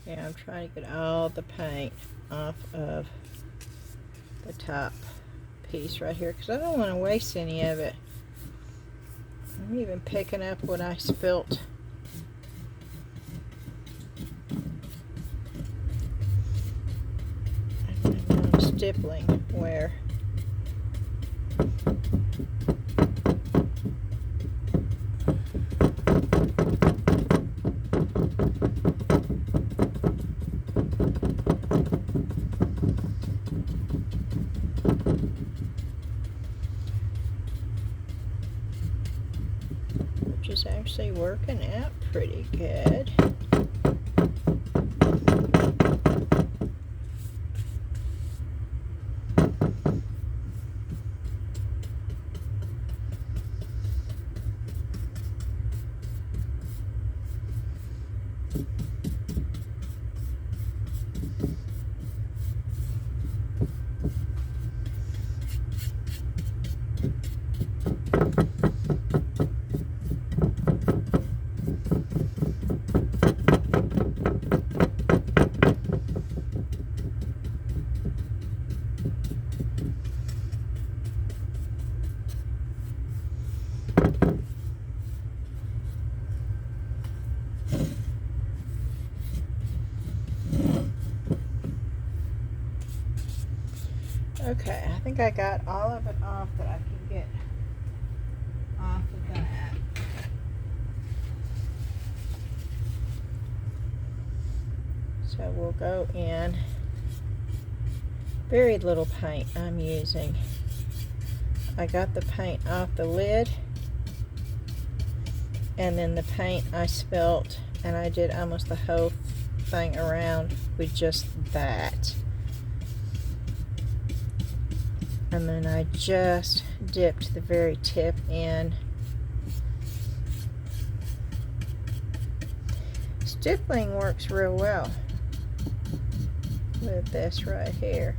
Yeah, I'm trying to get all the paint off of the top piece right here because I don't want to waste any of it. I'm even picking up what I spilt. I'm stippling where. Is actually working out pretty good. Okay, I think I got all of it off that I can get off of that. So we'll go in. Very little paint I'm using. I got the paint off the lid, and then the paint I spilt, and I did almost the whole thing around with just that. And then I just dipped the very tip in. Stippling works real well with this right here.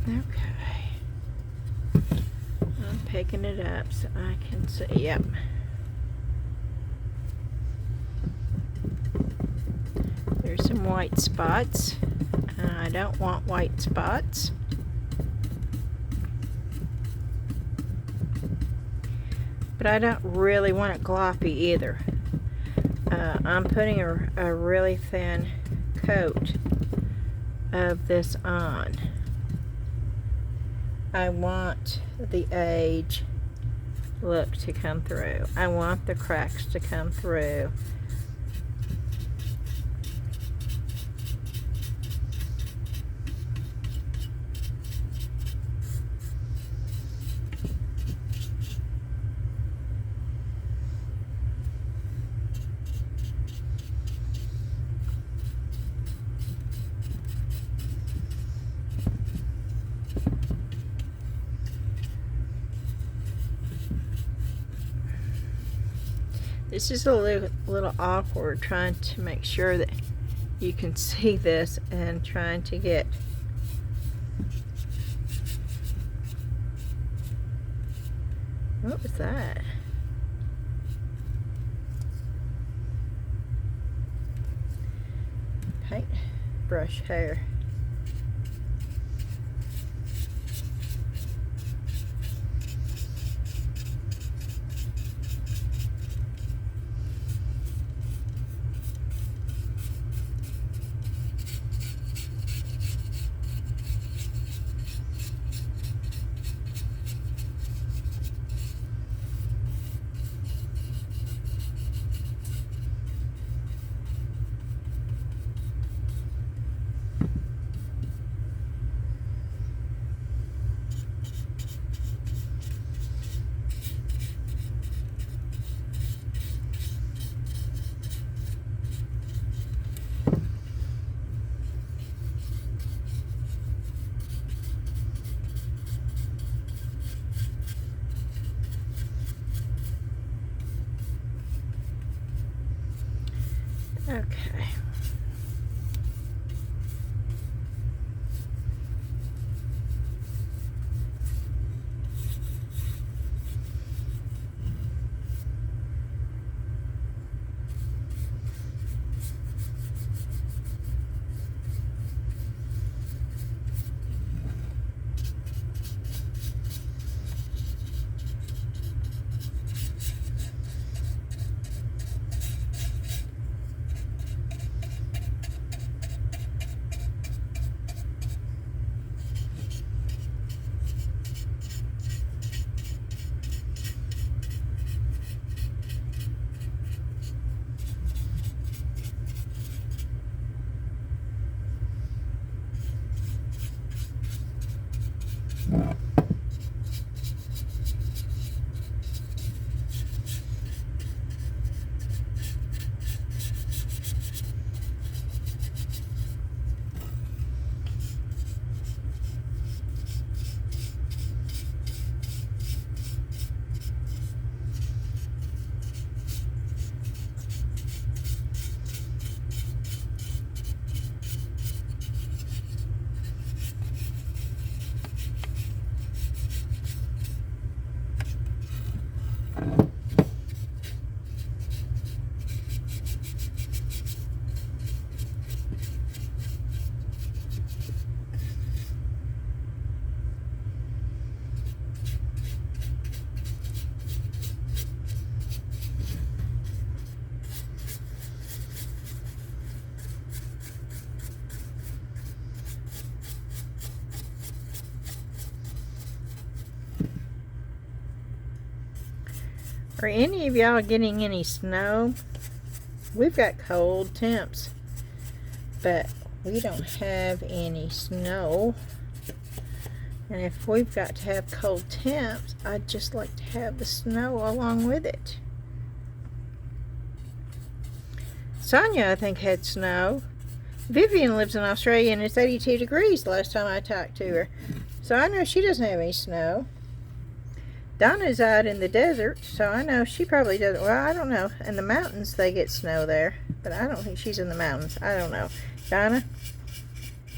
Okay, I'm picking it up so I can see. Yep. There's some white spots. I don't want white spots. But I don't really want it gloppy either. I'm putting a really thin coat of this on. I want the age look to come through. I want the cracks to come through. This is a little awkward trying to make sure that you can see this and trying to get what was that? Paint brush hair. Okay. Are any of y'all getting any snow? We've got cold temps, but we don't have any snow. And if we've got to have cold temps, I'd just like to have the snow along with it. Sonia, I think, had snow. Vivian lives in Australia and it's 82 degrees last time I talked to her. So I know she doesn't have any snow. Donna's out in the desert, so I know she probably doesn't. Well, I don't know. In the mountains, they get snow there, but I don't think she's in the mountains. I don't know. Donna,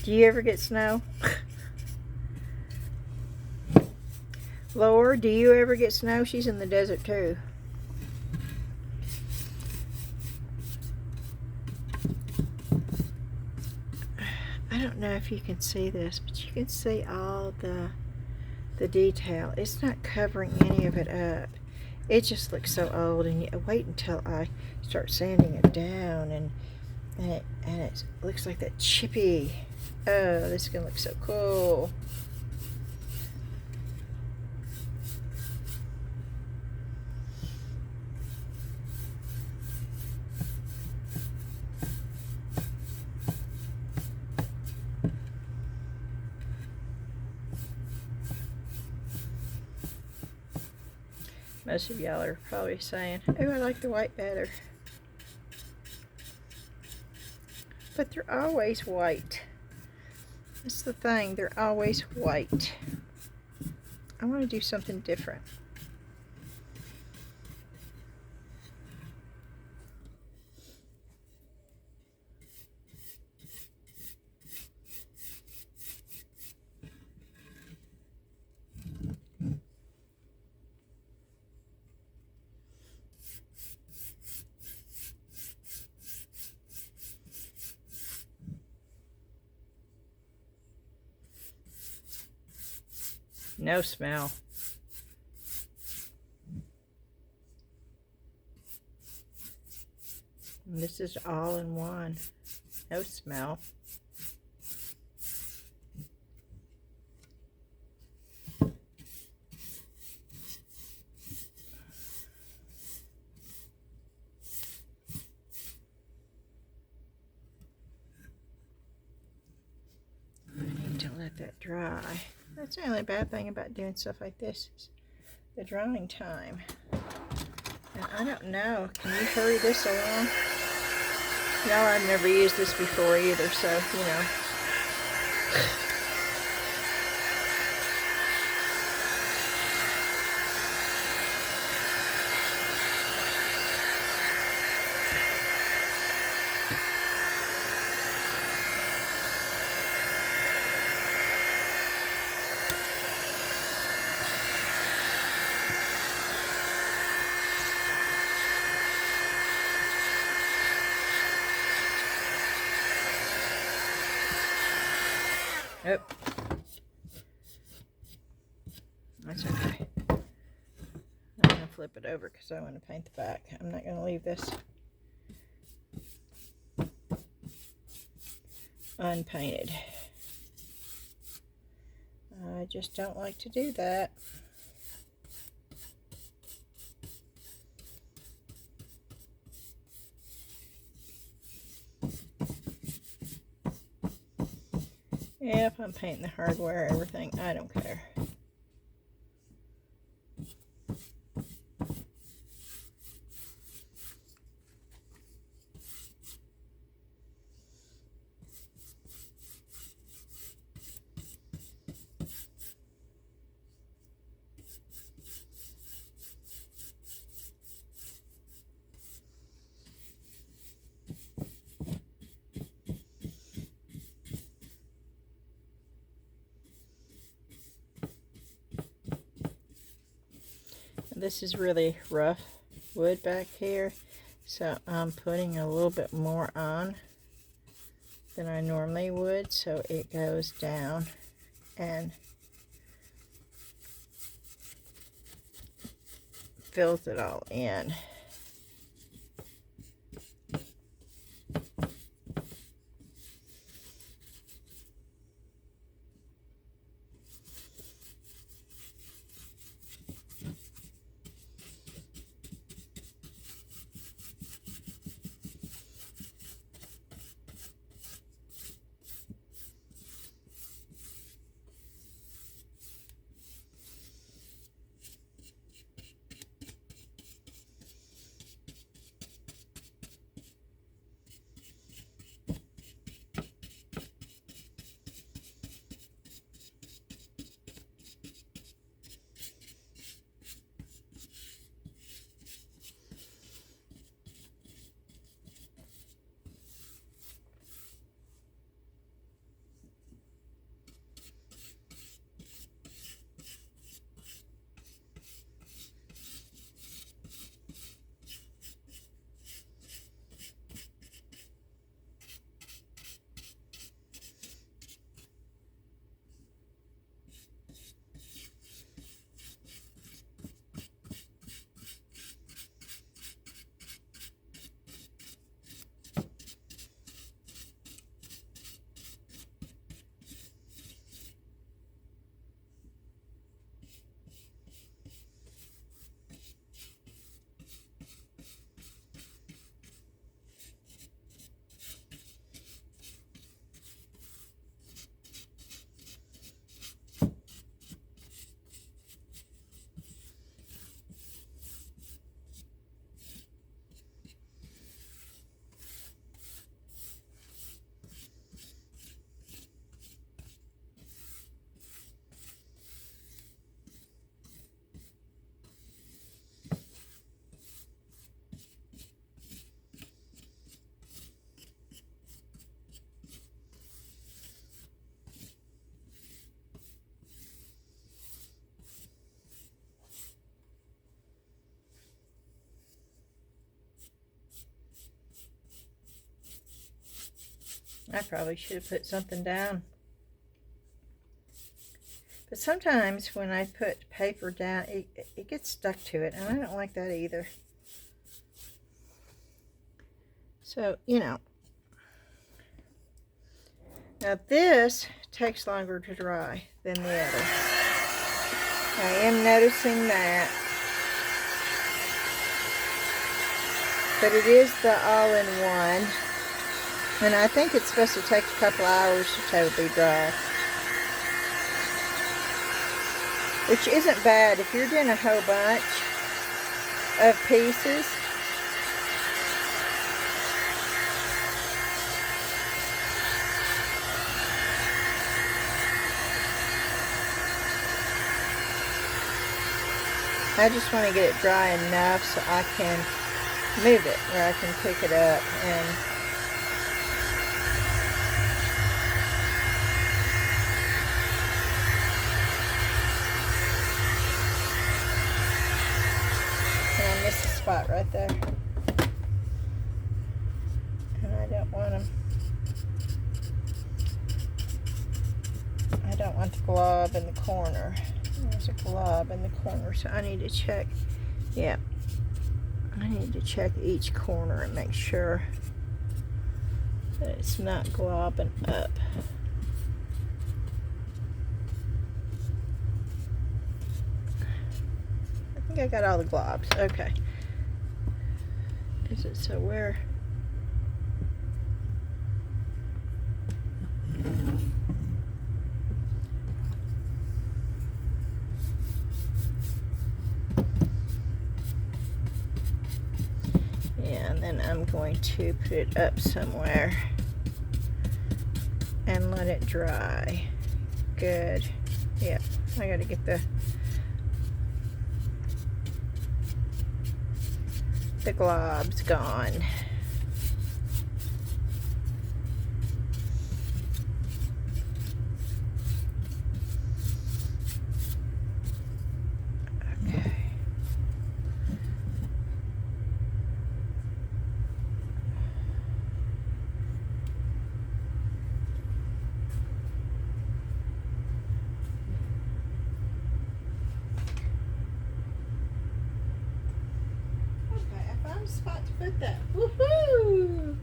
do you ever get snow? Laura, do you ever get snow? She's in the desert too. I don't know if you can see this, but you can see all the detail. It's not covering any of it up. It just looks so old, and you wait until I start sanding it down, and it looks like that chippy. Oh, this is gonna look so cool. Most of y'all are probably saying, oh, I like the white better. But they're always white. That's the thing, they're always white. I want to do something different. No smell. And this is all in one. No smell. I need to let that dry. That's the only bad thing about doing stuff like this is the drying time. Now, I don't know. Can you hurry this along? Y'all, I've never used this before either, so, you know. Oh. That's okay. I'm going to flip it over because I want to paint the back. I'm not going to leave this unpainted. I just don't like to do that. Yeah, if I'm painting the hardware, everything, I don't care. This is really rough wood back here, so I'm putting a little bit more on than I normally would, so it goes down and fills it all in. I probably should have put something down. But sometimes when I put paper down, it gets stuck to it, and I don't like that either. So, you know. Now this takes longer to dry than the other. I am noticing that. But it is the all-in-one. And I think it's supposed to take a couple hours to totally dry. Which isn't bad if you're doing a whole bunch of pieces. I just want to get it dry enough so I can move it, where I can pick it up and I missed a spot right there. And I don't want them. I don't want the glob in the corner. There's a glob in the corner, so I need to check. Yeah. I need to check each corner and make sure that it's not globbing up. I think I got all the globs. Okay. Is it so where? And I'm going to put it up somewhere and let it dry. Good. Yeah, I gotta get the globs gone. Spot to put that. Woohoo!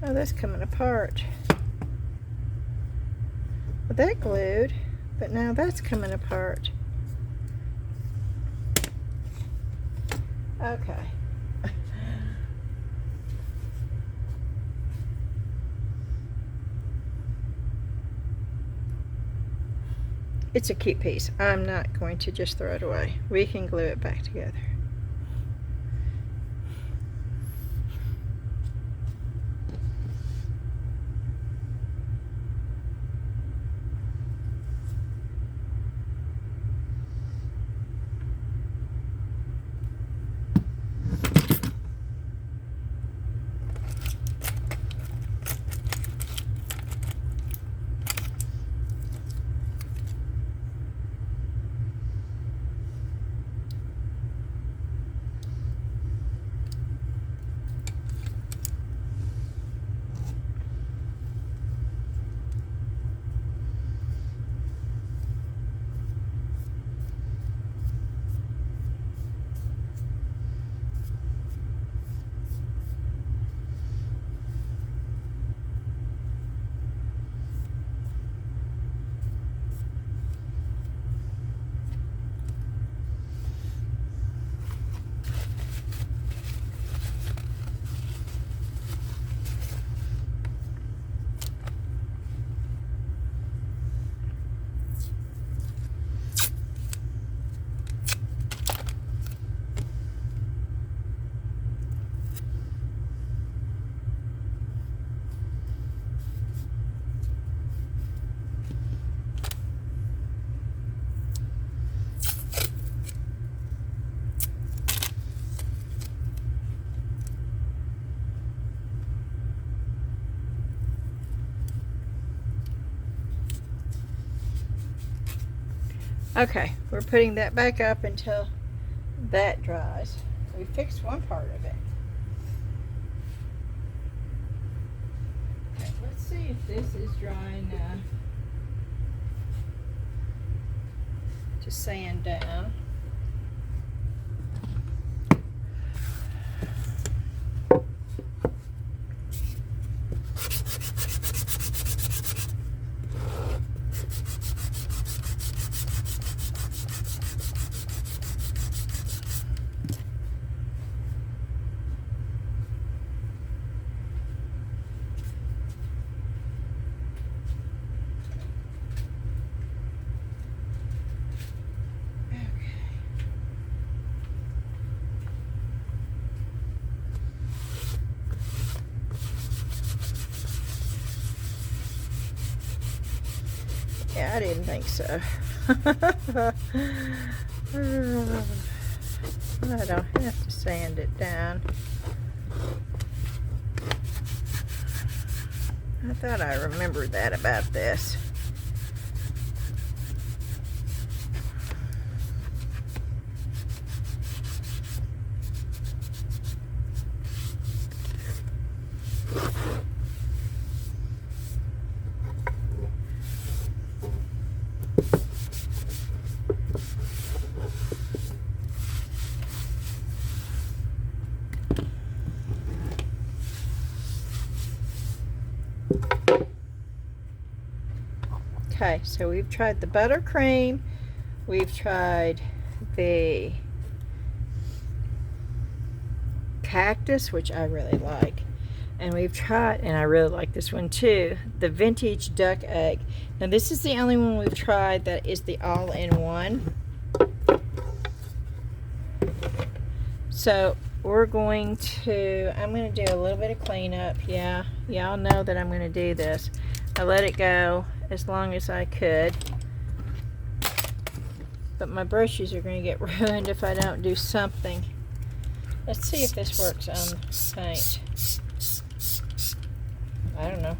Oh, that's coming apart. Well, that glued, but now that's coming apart. Okay. It's a cute piece. I'm not going to just throw it away. We can glue it back together. Okay, we're putting that back up until that dries. We fixed one part of it. Okay, let's see if this is dry enough to sand down. Yeah, I didn't think so. I don't have to sand it down. I thought I remembered that about this. Okay, so we've tried the buttercream, we've tried the cactus, which I really like, and we've tried, and I really like this one too, the vintage duck egg. Now this is the only one we've tried that is the all-in-one. So we're going to, I'm going to do a little bit of cleanup. Yeah, y'all know that I'm going to do this. I let it go as long as I could, but my brushes are going to get ruined if I don't do something. Let's see if this works on paint. I don't know.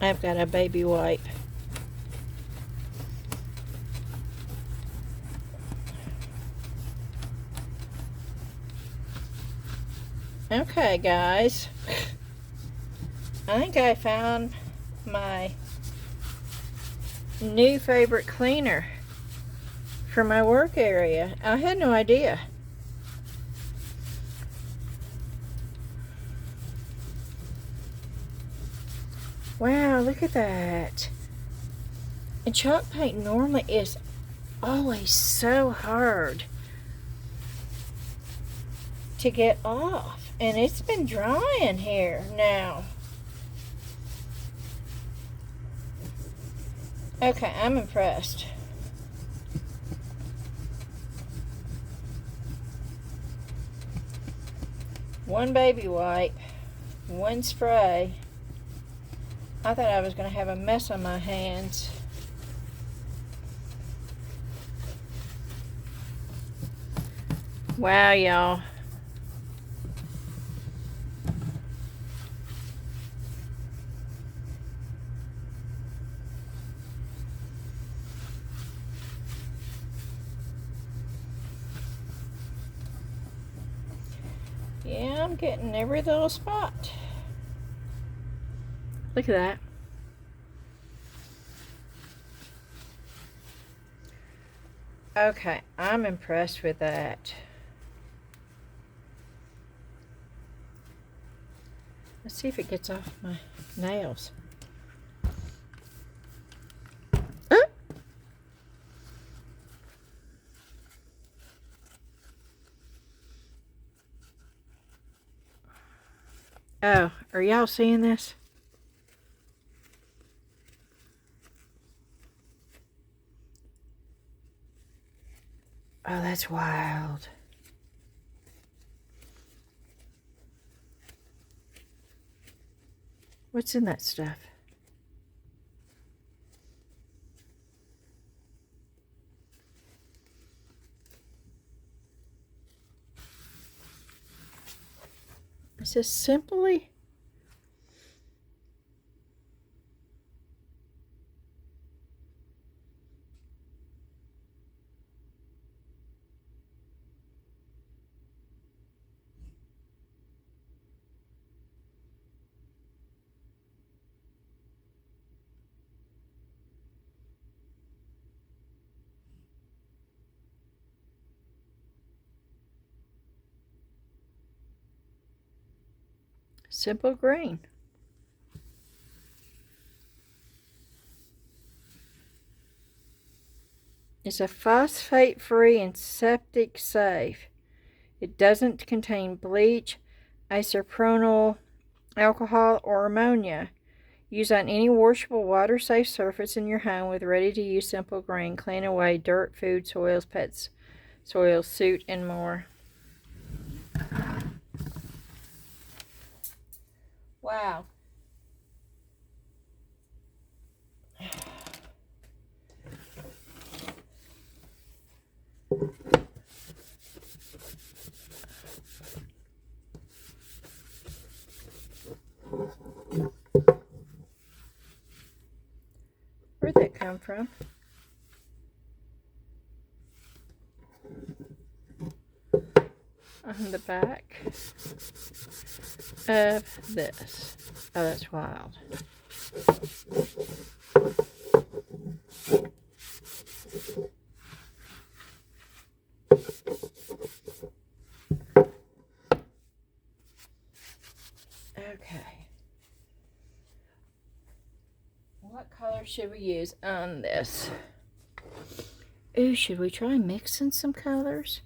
I've got a baby wipe. Okay, guys. I think I found my new favorite cleaner for my work area. I had no idea. Wow, look at that. And chalk paint normally is always so hard to get off. And it's been drying here now. Okay, I'm impressed. One baby wipe, one spray. I thought I was going to have a mess on my hands. Wow, y'all. Yeah, I'm getting every little spot. Look at that. Okay, I'm impressed with that. Let's see if it gets off my nails. Oh, are y'all seeing this? Oh, that's wild. What's in that stuff? It says simply simple green. It's a phosphate-free and septic safe. It doesn't contain bleach, isopropyl alcohol, or ammonia. Use on any washable, water-safe surface in your home with ready-to-use simple green. Clean away dirt, food, soils, pets, soil, soot, and more. Wow. Where'd that come from? On the back of this. Oh, that's wild. Okay. What color should we use on this? Ooh, should we try mixing some colors?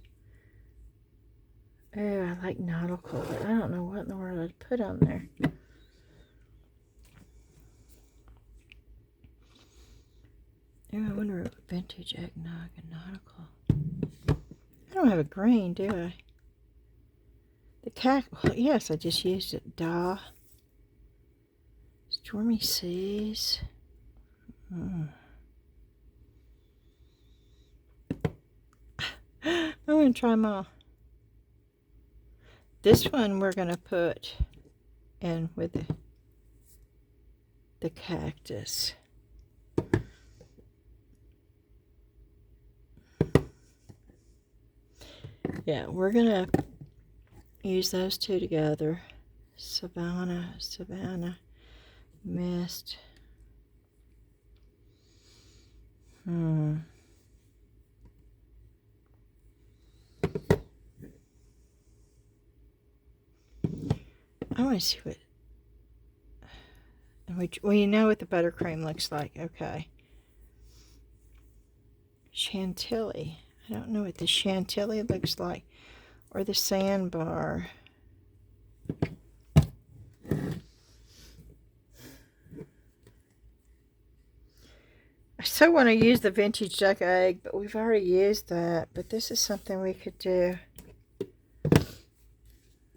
Oh, I like nautical, but I don't know what in the world I'd put on there. Oh, I wonder what vintage eggnog and nautical. I don't have a green, do I? The well, yes, I just used it. Stormy Seas. I'm going to try them all. This one we're going to put in with the cactus. Yeah, we're going to use those two together. Savannah, Mist. I want to see what, well, you know what the buttercream looks like. Okay. Chantilly. I don't know what the chantilly looks like. Or the sandbar. I still want to use the vintage duck egg, but we've already used that. But this is something we could do.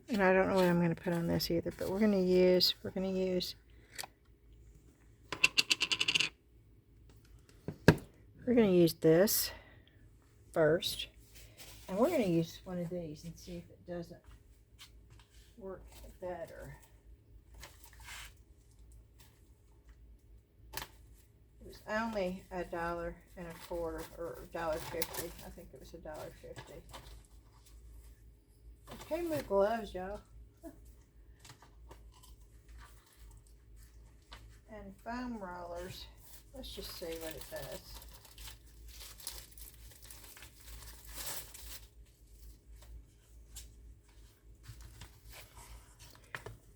And I don't know what I'm going to put on this either, but we're going to use this first. And we're going to use one of these and see if it doesn't work better. It was only $1.25 or $1.50. I think it was $1.50. It came with gloves, y'all. And foam rollers. Let's just see what it does.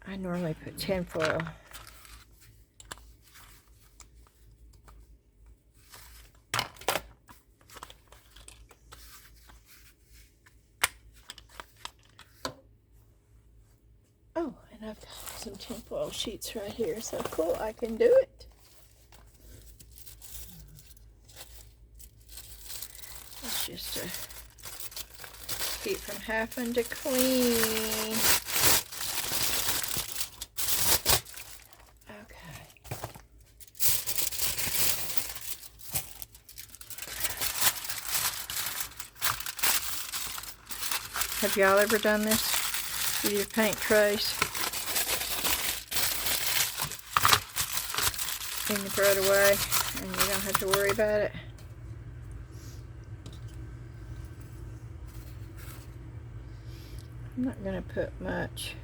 I normally put tinfoil. Oh, and I've got some tinfoil sheets right here, so cool, I can do it. It's just to keep from having to clean. Have y'all ever done this with your paint trays? You can throw it away and you don't have to worry about it. I'm not going to put much.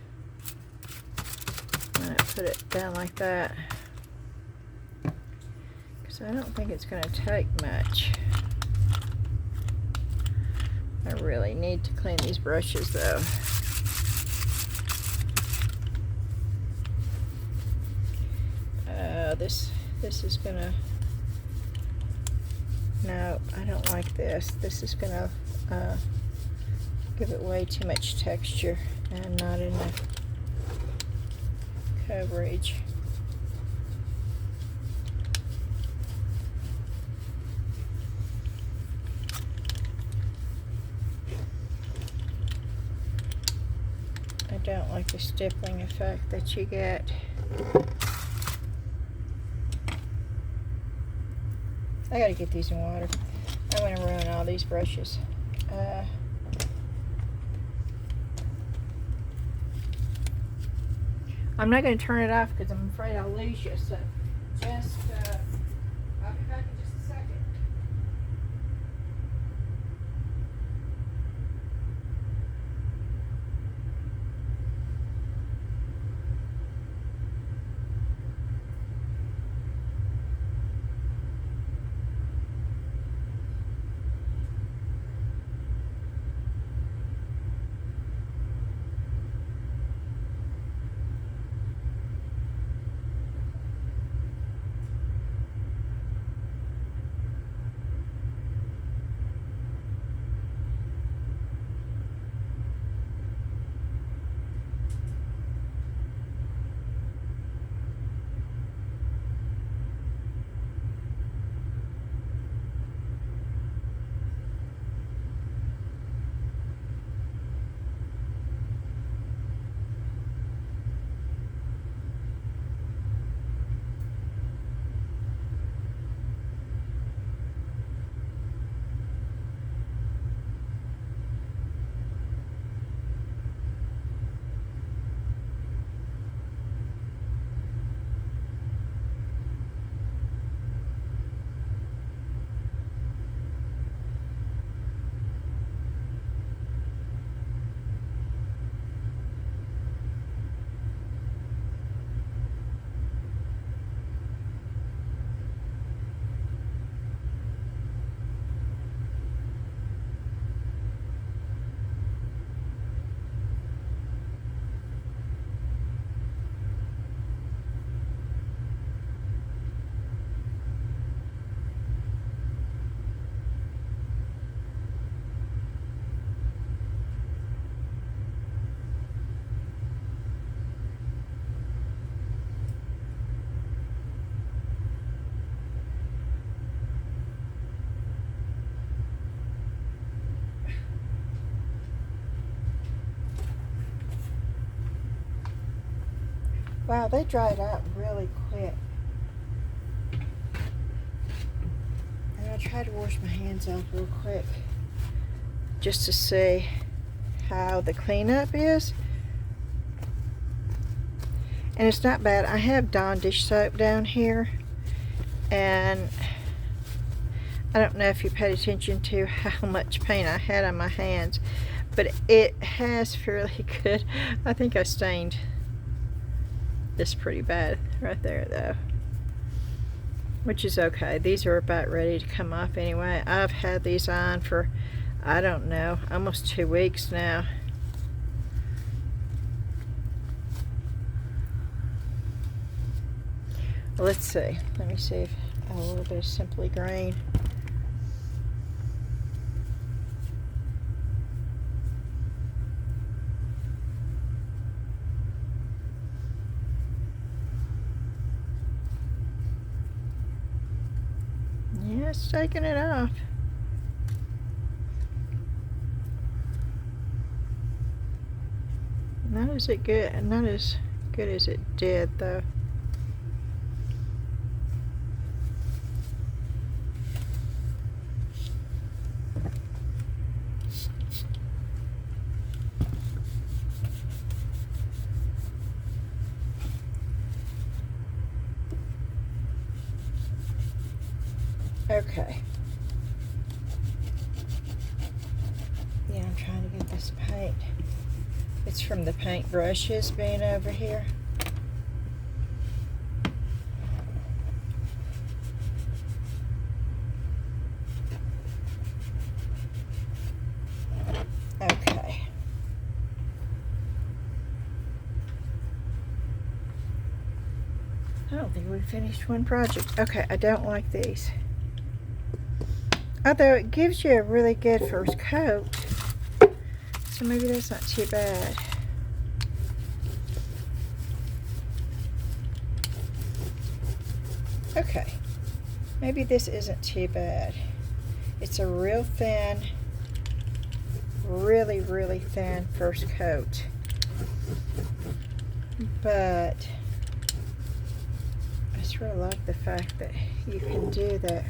I'm going to put it down like that, because I don't think it's going to take much. I really need to clean these brushes though. no, this is gonna, no, I don't like this. This is gonna give it way too much texture and not enough coverage. I don't like the stippling effect that you get. I gotta get these in water. I'm gonna ruin all these brushes. I'm not gonna turn it off because I'm afraid I'll lose you. So just, I'll be back in just a second. Wow, they dried out really quick. And I tried to wash my hands off real quick just to see how the cleanup is. And it's not bad. I have Dawn dish soap down here, and I don't know if you paid attention to how much paint I had on my hands, but it has fairly good. I think I stained this pretty bad right there though, which is okay. These are about ready to come off anyway. I've had these on for, I don't know, almost 2 weeks now. Well, let's see. Let me see if a little bit of Simply Green. Yeah, it's taking it off. Not as good, not as good as it did though. Okay. Yeah, I'm trying to get this paint. It's from the paint brushes being over here. Okay. I don't think we finished one project. Okay, I don't like these. Although it gives you a really good first coat. So maybe that's not too bad. Okay. Maybe this isn't too bad. It's a real thin, really, really thin first coat. But I just really like the fact that you can do that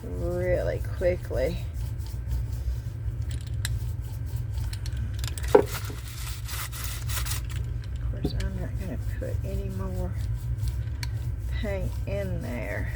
really quickly. Of course, I'm not going to put any more paint in there.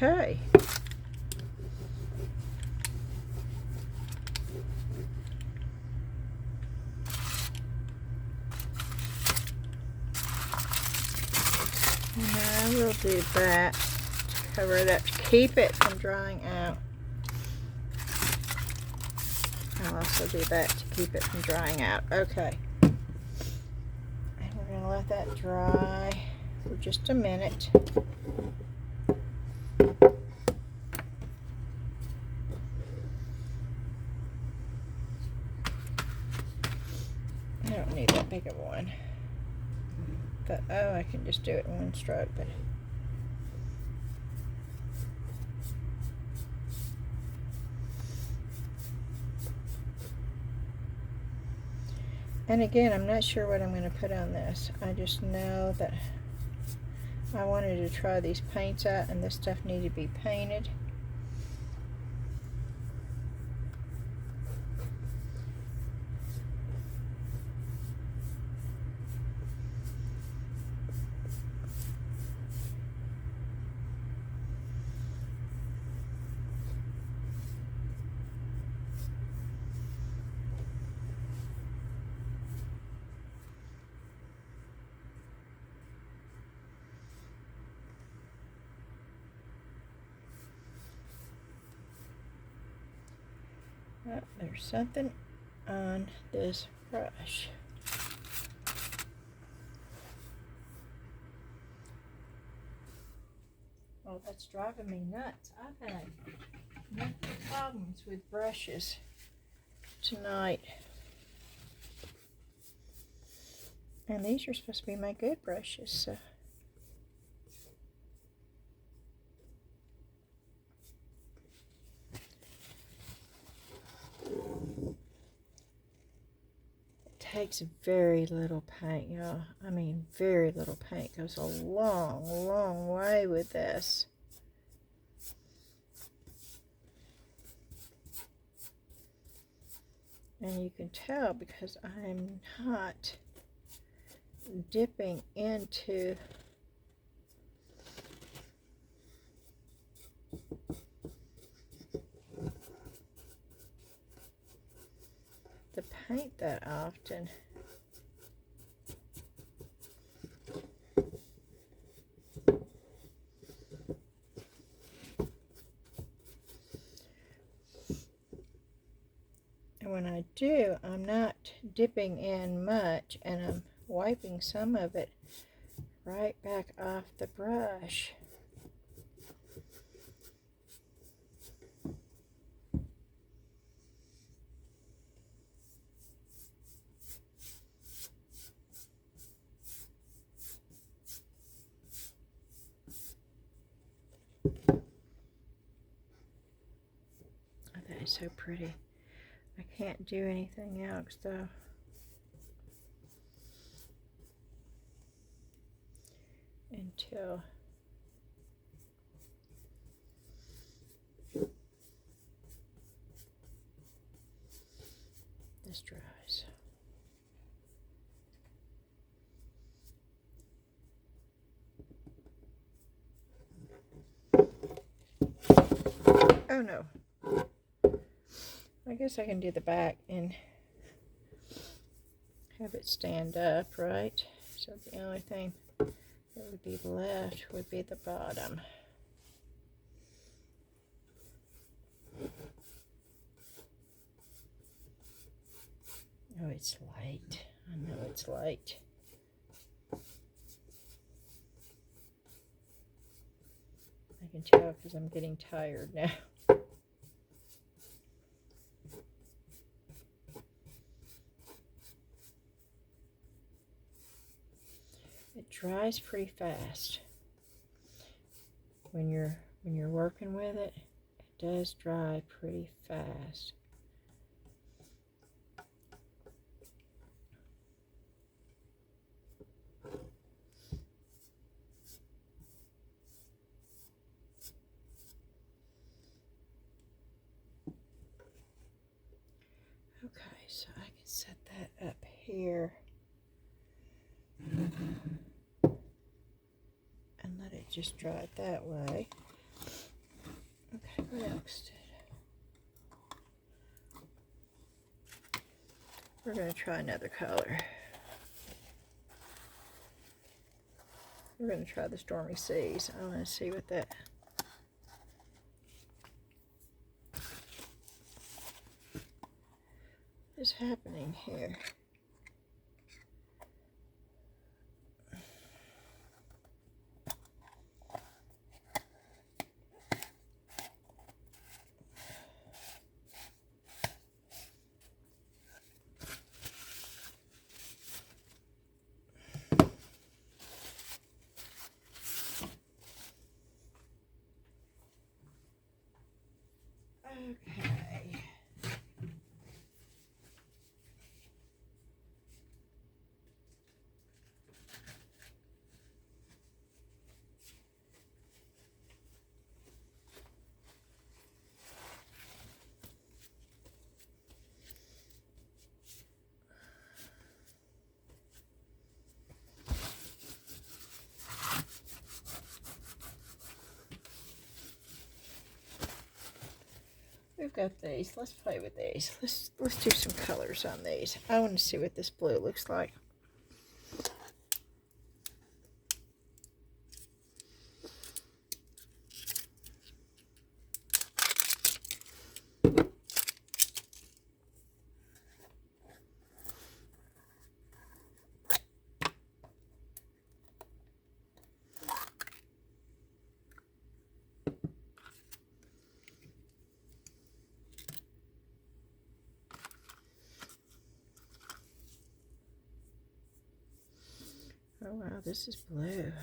Okay. Now we'll do that to cover it up, to keep it from drying out. I'll also do that to keep it from drying out. Okay. And we're going to let that dry for just a minute. I don't need that big of one. But, oh, I can just do it in one stroke. But and again, I'm not sure what I'm going to put on this. I just know that I wanted to try these paints out, and this stuff needed to be painted. Oh, there's something on this brush. Oh, that's driving me nuts. I've had nothing problems with brushes tonight. And these are supposed to be my good brushes, so. Takes very little paint, y'all. I mean, very little paint. Goes a long, long way with this. And you can tell because I'm not dipping into the paint that often. And when I do, I'm not dipping in much, and I'm wiping some of it right back off the brush. Oh, that is so pretty. I can't do anything else though. Until this dries. Oh no. I guess I can do the back and have it stand up, right? So the only thing that would be left would be the bottom. Oh, it's light. I know it's light. I can tell because I'm getting tired now. It dries pretty fast. When you're working with it, it does dry pretty fast. Okay, so I can set that up here and let it just dry that way. Okay, what else we're going to try another color. We're going to try the Stormy Seas. I want to see what that is happening here. Okay. We've got these. Let's play with these. Let's do some colors on these. I want to see what this blue looks like. Oh wow, this is blue.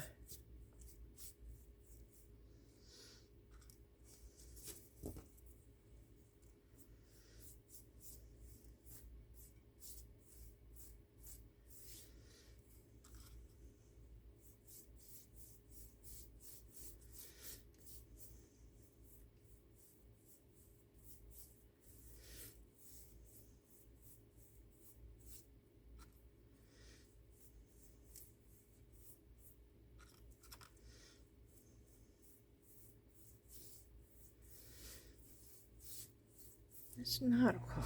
It's nautical.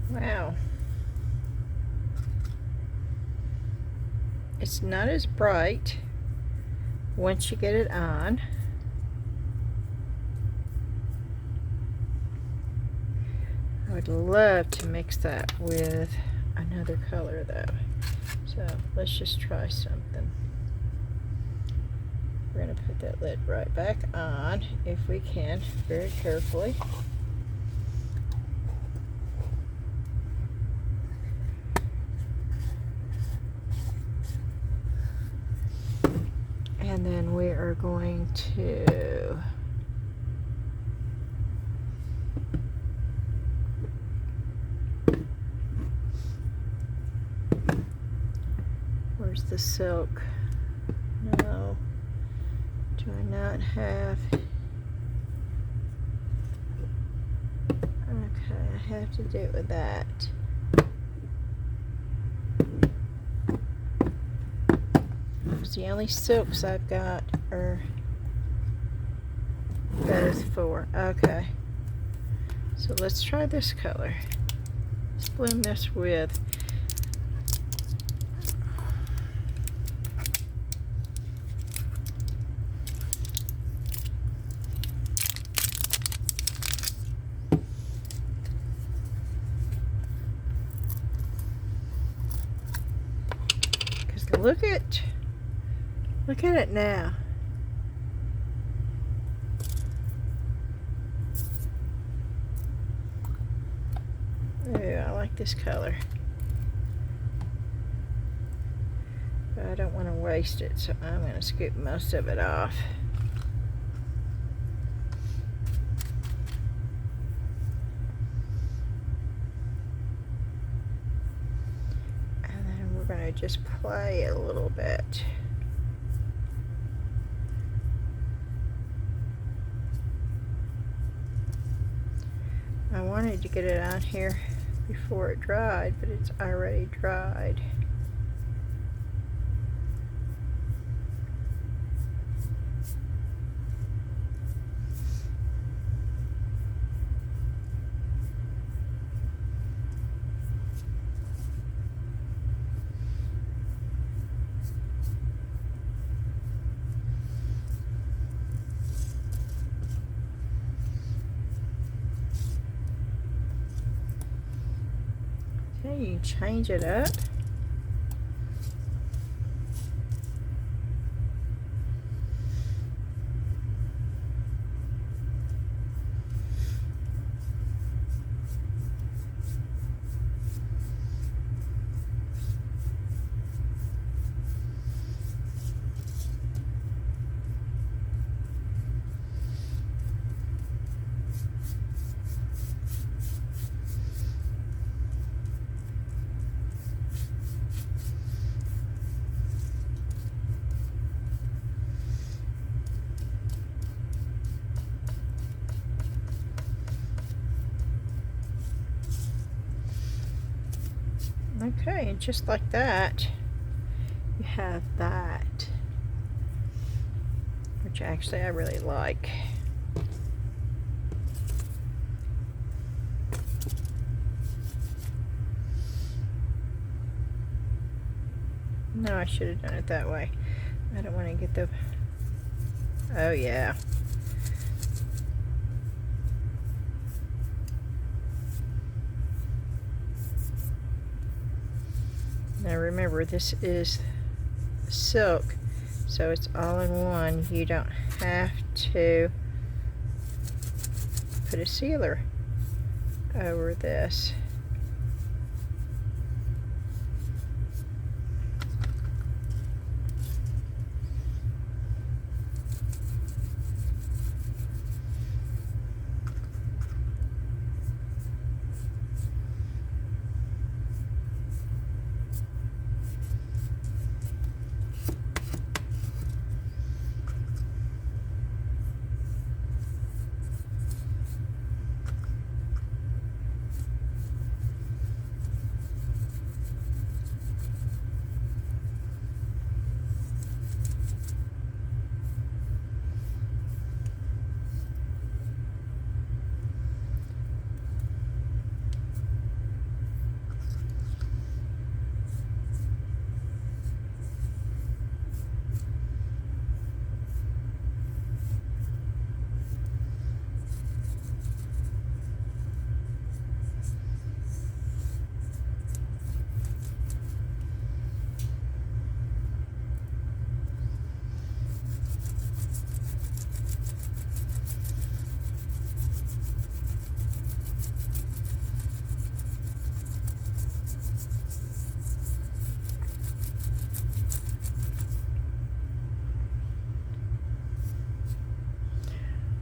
Wow. It's not as bright once you get it on. I would love to mix that with another color though. So let's just try something. We're going to put that lid right back on if we can, very carefully. And then we are going to where's the silk? No. Do I not have? Okay, I have to do it with that. The only silks I've got are those four. Okay, so let's try this color. Let's blend this with look at it now. Ooh, I like this color. But I don't want to waste it, so I'm going to scoop most of it off. And then we're going to just play a little bit. I wanted to get it on here before it dried, but it's already dried. You change it up. Okay, and just like that, you have that, which actually I really like. No, I should have done it that way. I don't want to get the, oh yeah. Now remember, this is silk, so it's all in one. You don't have to put a sealer over this.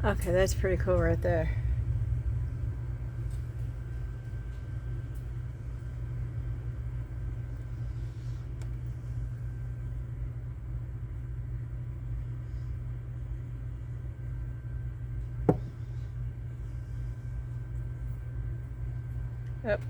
Okay, that's pretty cool right there. Yep.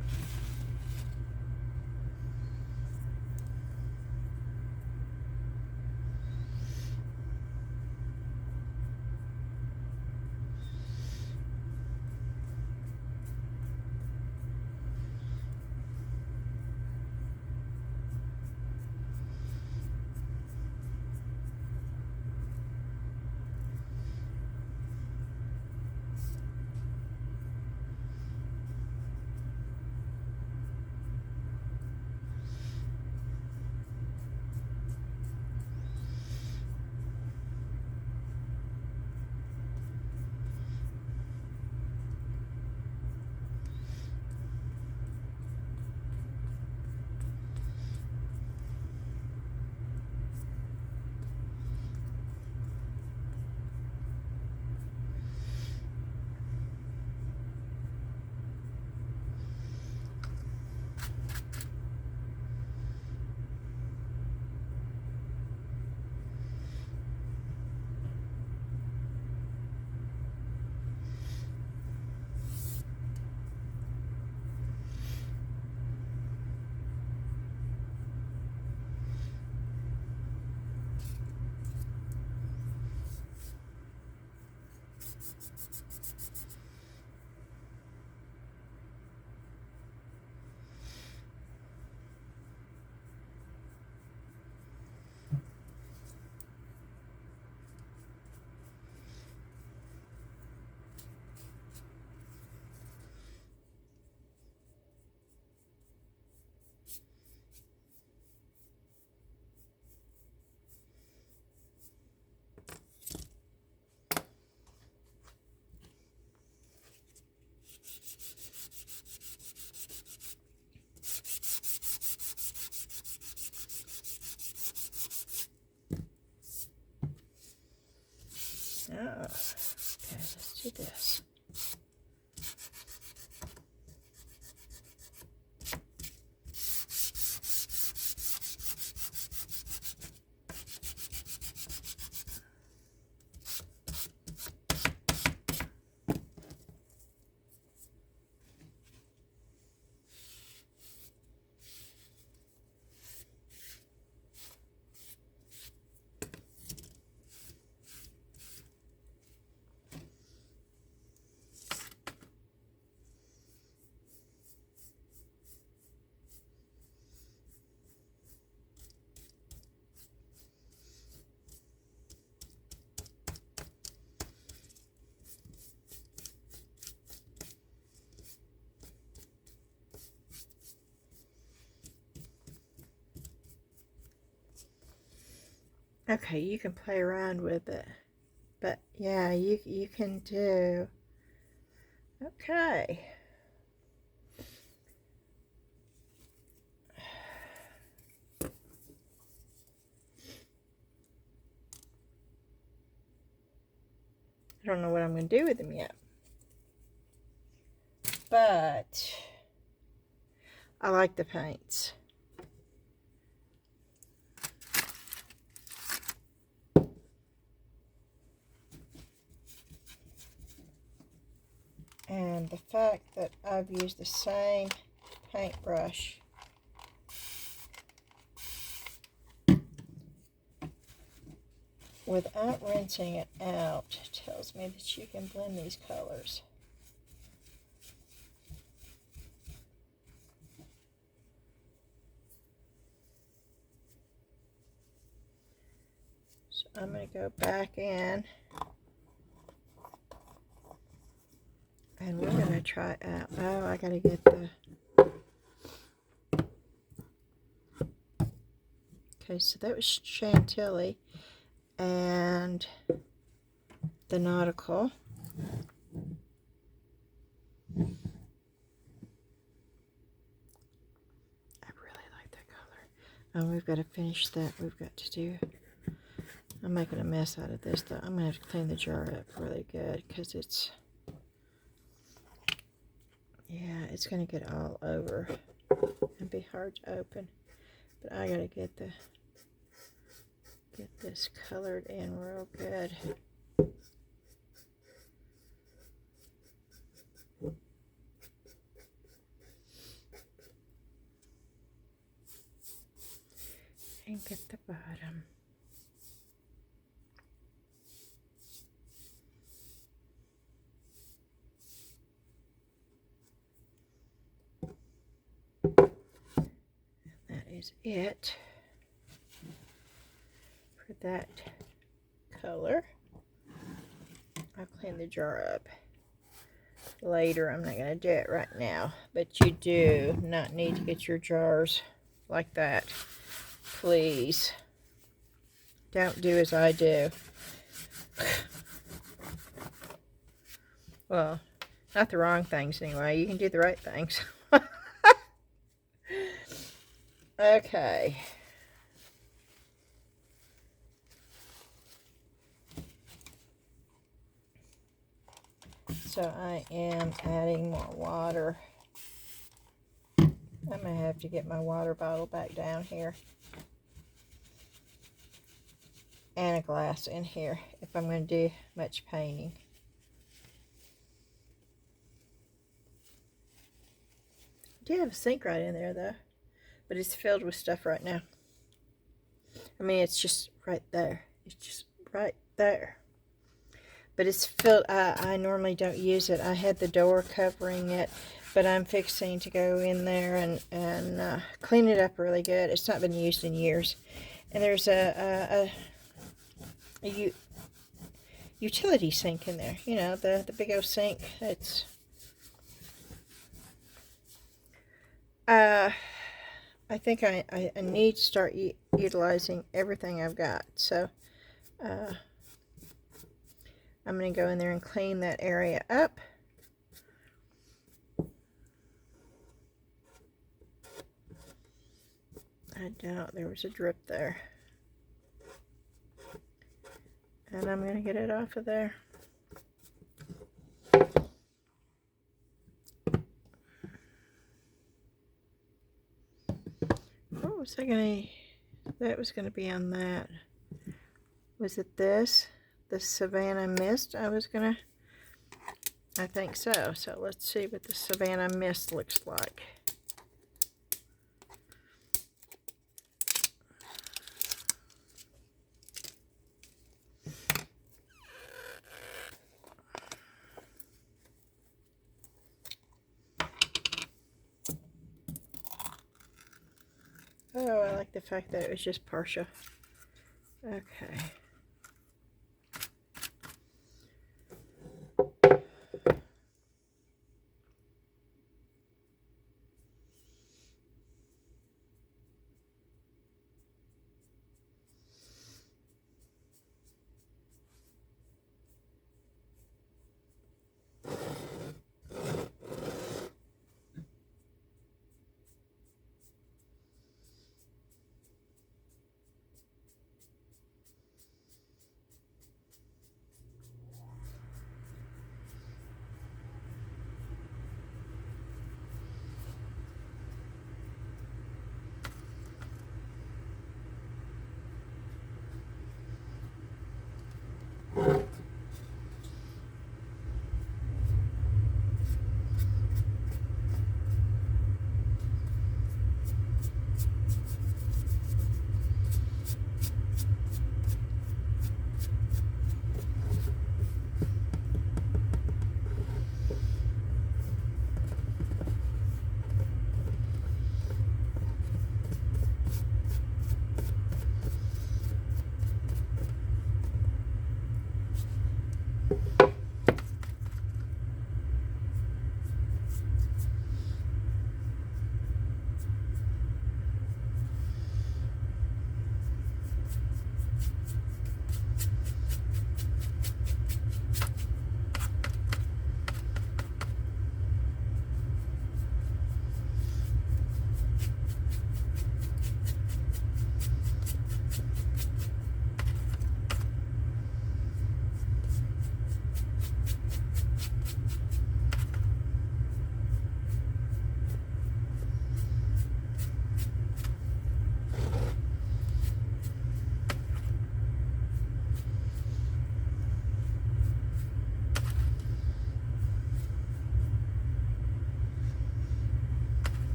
Oh, okay, let's do this. Okay, you can play around with it. But yeah, you can do. Okay. I don't know what I'm going to do with them yet. But I like the paints. And the fact that I've used the same paintbrush without rinsing it out tells me that you can blend these colors. So I'm going to go back in and we're going to try out. Oh, I got to get the. Okay, so that was Chantilly and the Nautical. I really like that color. Oh, we've got to finish that. We've got to do. I'm making a mess out of this though. I'm going to have to clean the jar up really good because it's, yeah, it's going to get all over and be hard to open. But I got to get this colored in real good. And get the bottom. That is it for that color. I'll clean the jar up later. I'm not going to do it right now, but you do not need to get your jars like that. Please don't do as I do. Well, not the wrong things anyway. You can do the right things. Okay. So I am adding more water. I'm going to have to get my water bottle back down here. And a glass in here if I'm going to do much painting. I do have a sink right in there though, but it's filled with stuff right now. I mean, it's just right there. It's just right there. But it's filled. I normally don't use it. I had the door covering it, but I'm fixing to go in there and clean it up really good. It's not been used in years. And there's a utility sink in there. You know, the big old sink. It's I think I need to start utilizing everything I've got. So I'm going to go in there and clean that area up. I doubt there was a drip there. And I'm going to get it off of there. What was I going to... That was going to be on that. Was it this? The Savannah Mist I was going to... I think so. So let's see what the Savannah Mist looks like. Oh, I like the fact that it was just partial. Okay.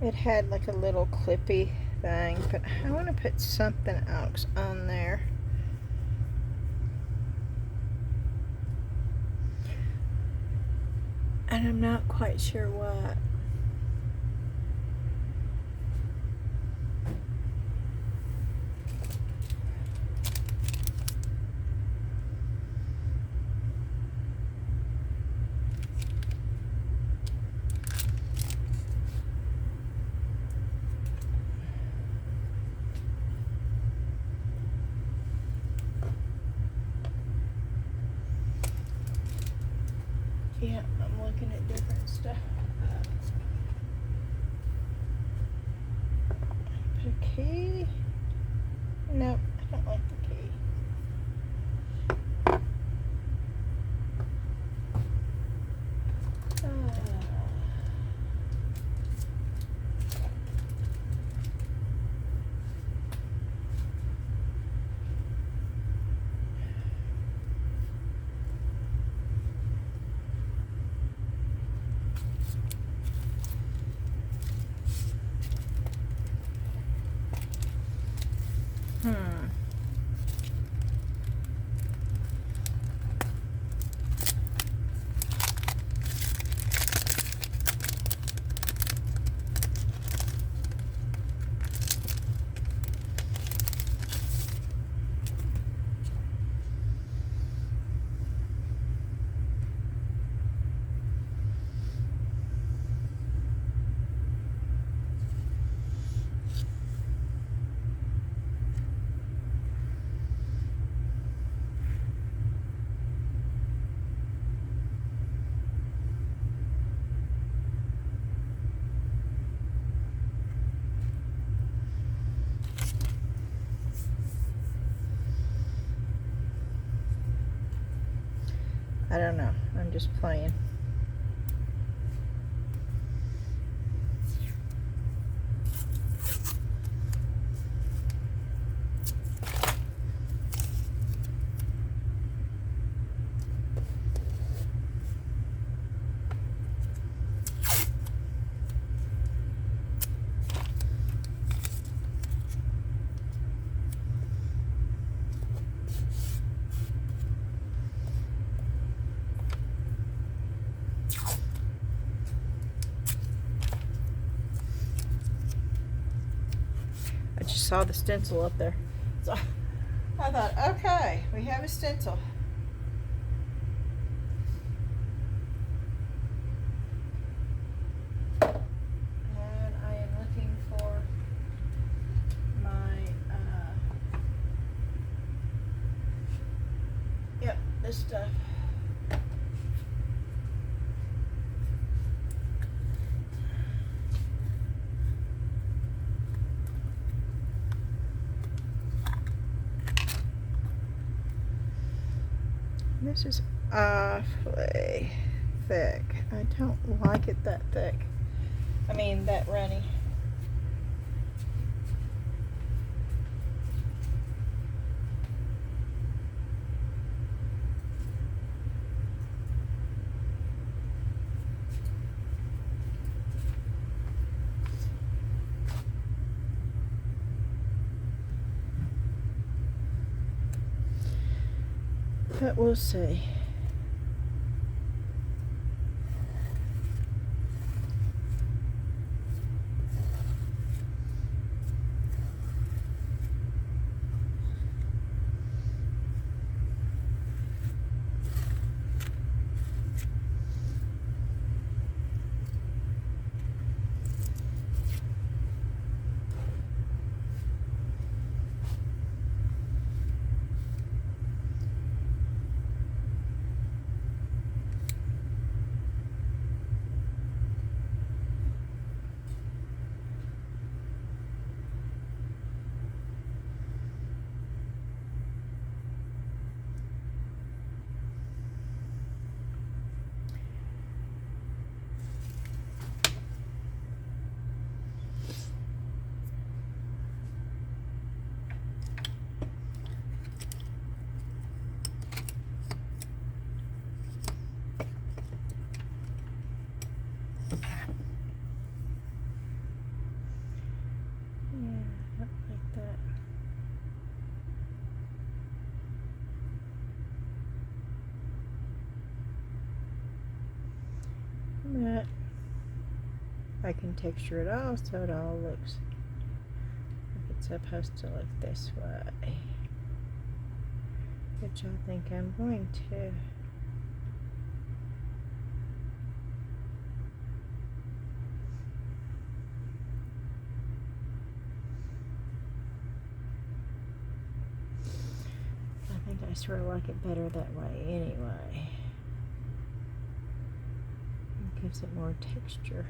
it had like a little clippy thing, but I want to put something else on there. And I'm not quite sure what. Yeah, I'm looking at different stuff. Put a key. Nope, I don't like the key. I don't know. I'm just playing. I just saw the stencil up there. So I thought, okay, we have a stencil. And I am looking for my, yep, this stuff. This is awfully thick. I don't like it that thick. I mean, that runny. But we'll see. I can texture it all so it all looks like it's supposed to look this way, which I think I'm going to. I think I sort of like it better that way anyway. It gives it more texture.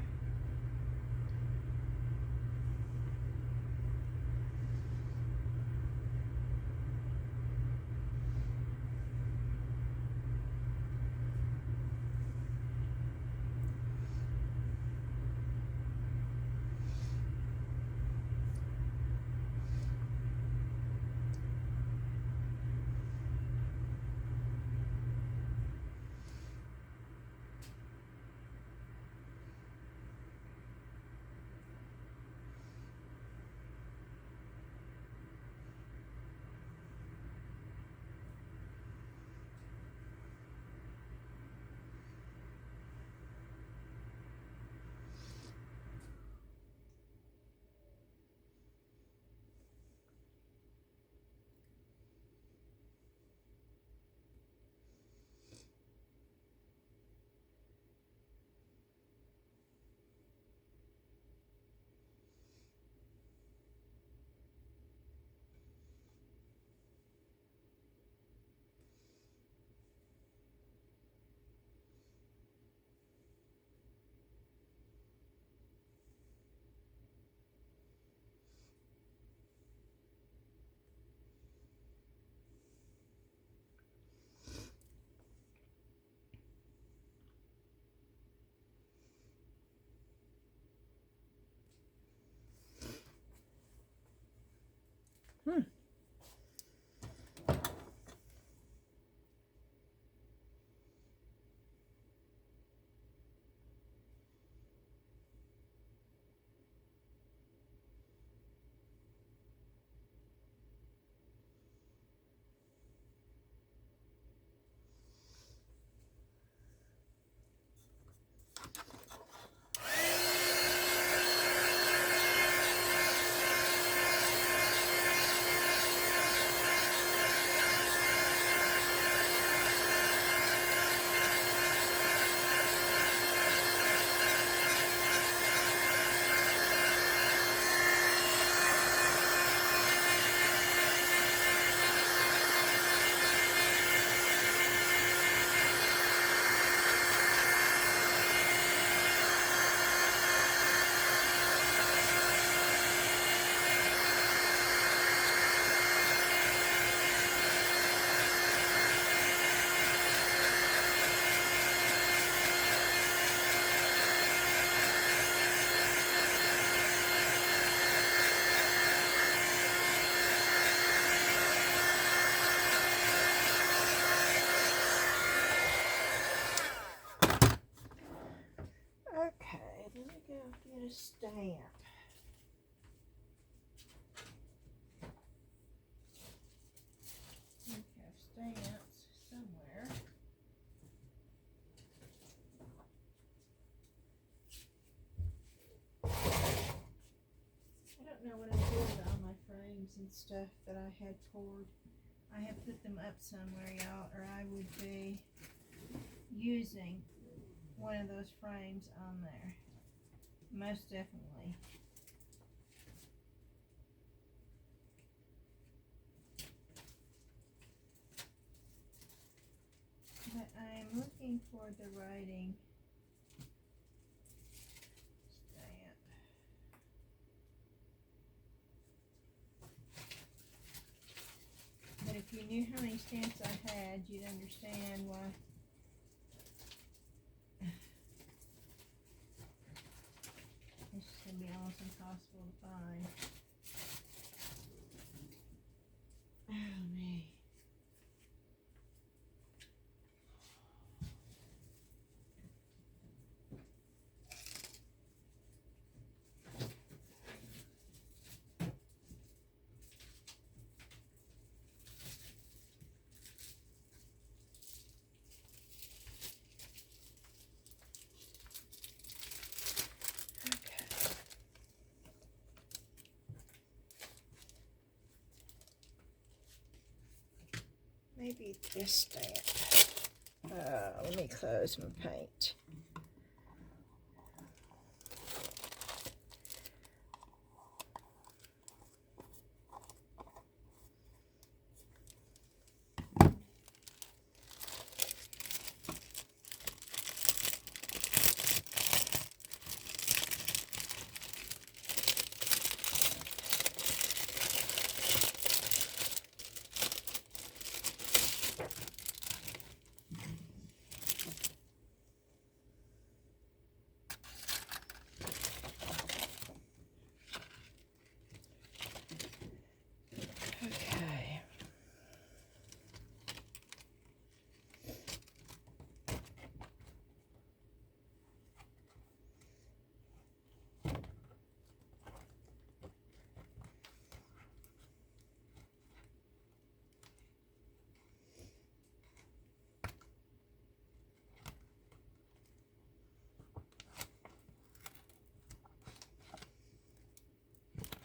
Okay, let me go get a stamp. We have stamps somewhere. I don't know what I'm doing with all my frames and stuff that I had poured. I have put them up somewhere, y'all, or I would be using one of those frames on there. Most definitely. But I'm looking for the writing stamp. But if you knew how many stamps I had, you'd understand why. It's just going to be almost impossible to find. Oh, me. Okay. maybe this stamp. Let me close my paint. Okay.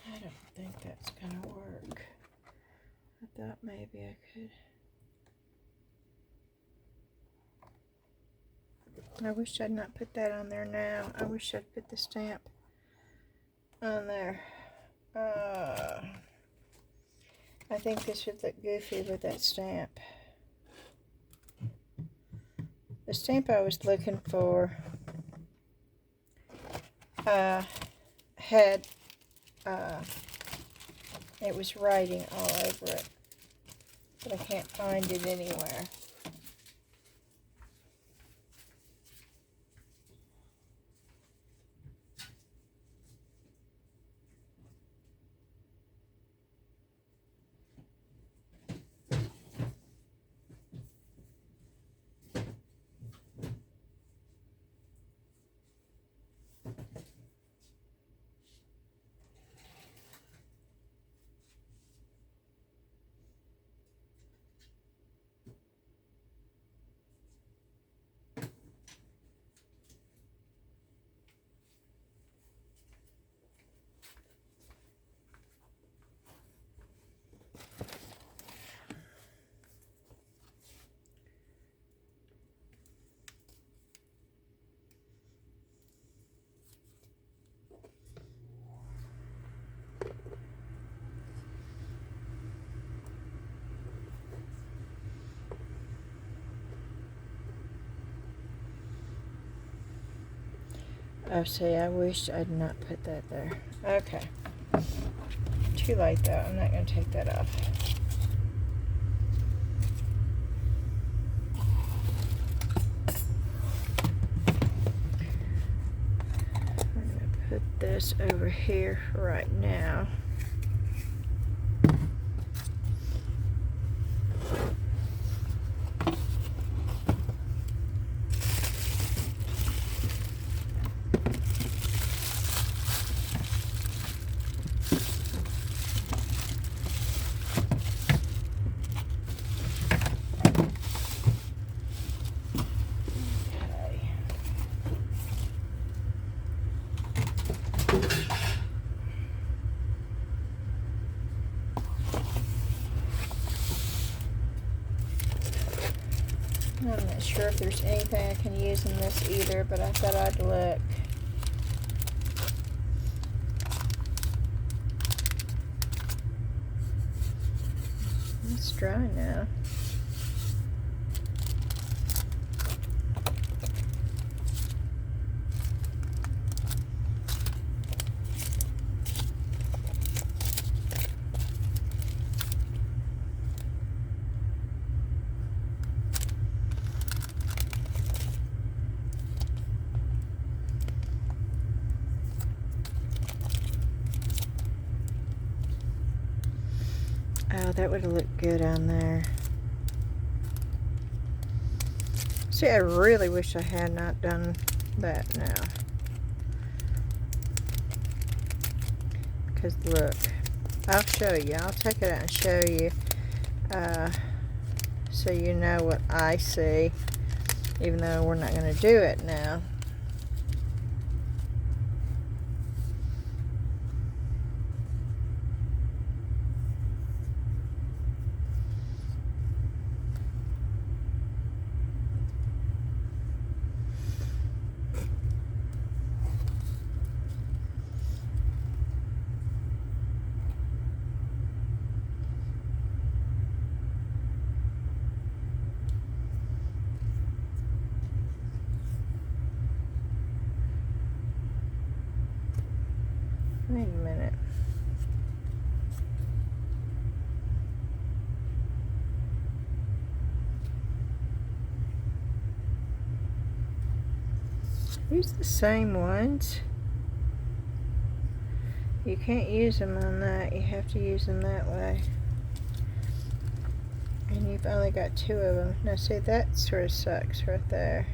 I don't think that's gonna work. I thought maybe I could. I wish I'd not put that on there now. I wish I'd put the stamp on there. I think this would look goofy with that stamp. The stamp I was looking for had it was writing all over it, but I can't find it anywhere. Oh, see, I wish I'd not put that there. Okay. Too late, though. I'm not going to take that off. I'm going to put this over here right now. I'm not sure if there's anything I can use in this either, but I thought I'd look. It's dry now. Oh, that would have looked good on there. See, I really wish I had not done that now. Because look, I'll show you. I'll take it out and show you. So you know what I see. Even though we're not going to do it now. Use the same ones. You can't use them on that. You have to use them that way. And you've only got 2 of them. Now see, that sort of sucks right there.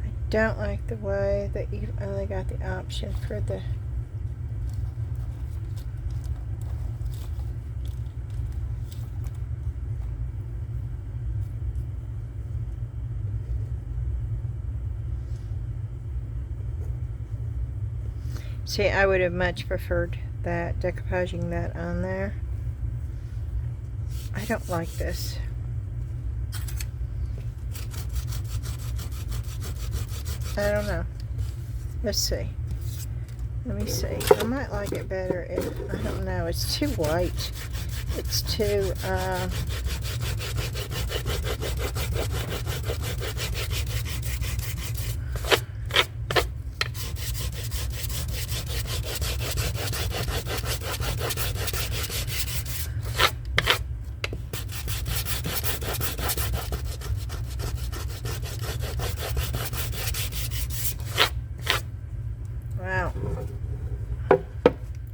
I don't like the way that you've only got the option for the See, I would have much preferred that, decoupaging that on there. I don't like this. I don't know. Let's see. Let me see. I might like it better if, I don't know, it's too white. It's too, wow.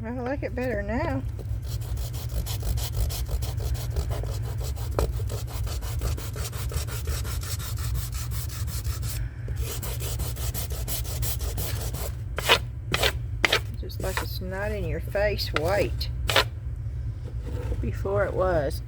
I like it better now. Just like it's not in your face white. Before it was.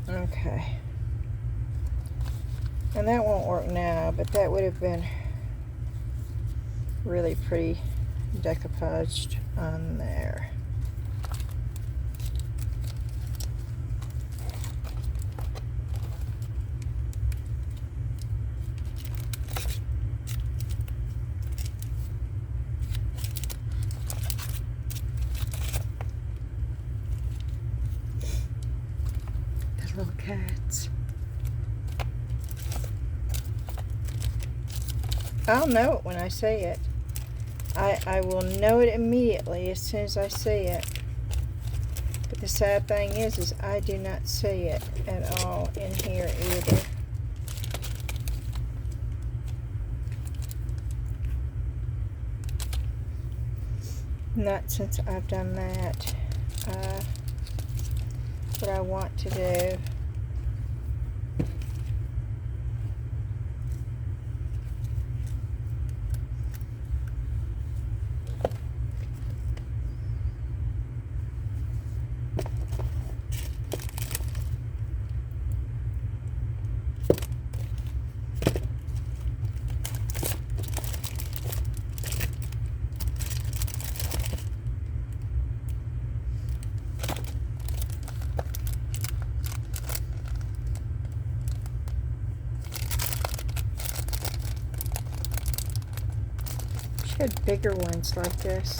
Okay. And that won't work now, but that would have been really pretty decoupaged on there. The little cats. I'll know it when I see it. I will know it immediately as soon as I see it. But the sad thing is I do not see it at all in here either. Not since I've done that. What I want to do. Had bigger ones like this.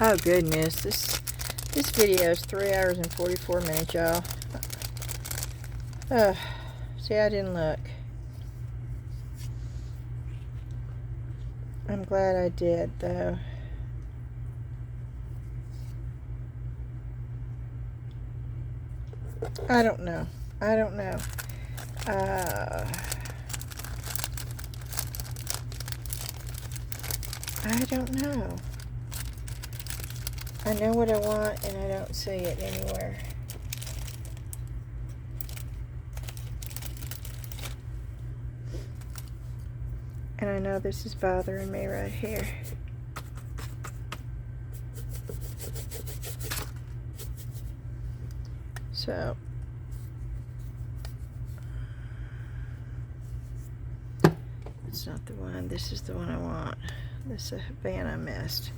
Oh goodness, this video is 3 hours and 44 minutes, y'all. See, I didn't look. I'm glad I did, though. I don't know. I don't know. I don't know. I know what I want and I don't see it anywhere. And I know this is bothering me right here. So It's not the one. This is the one I want. This van I missed.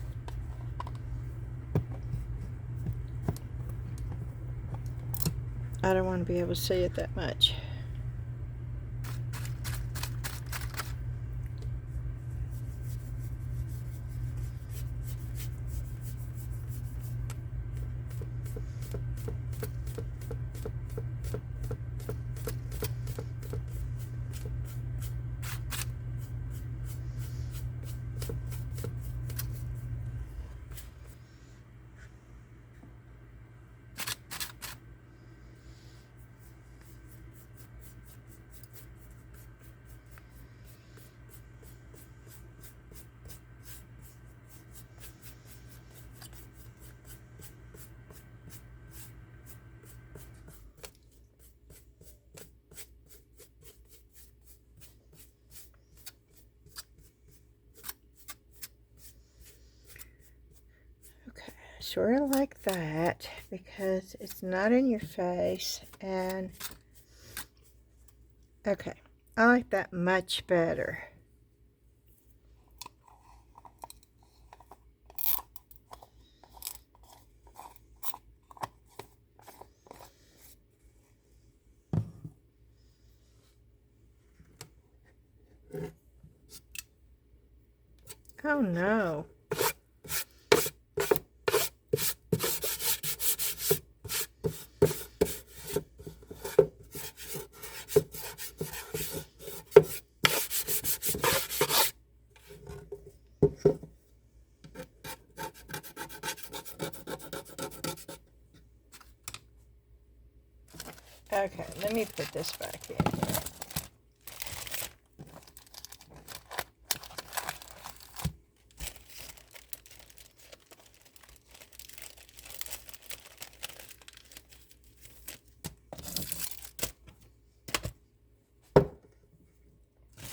I don't want to be able to see it that much. Sort of like that because it's not in your face, and okay, I like that much better. Oh no. Okay, let me put this back in here.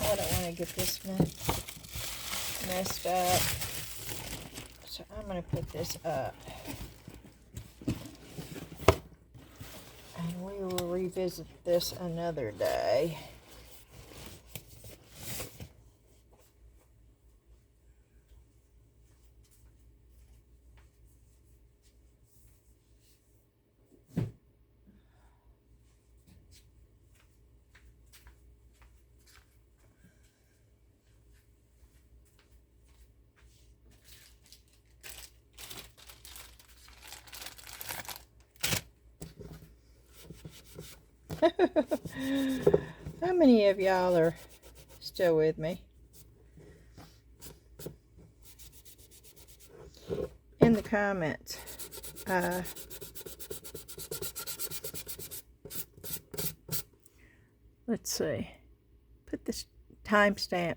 I don't want to get this messed up, so I'm going to put this up. And we will revisit this another day. How many of y'all are still with me? In the comments. Let's see. Put this timestamp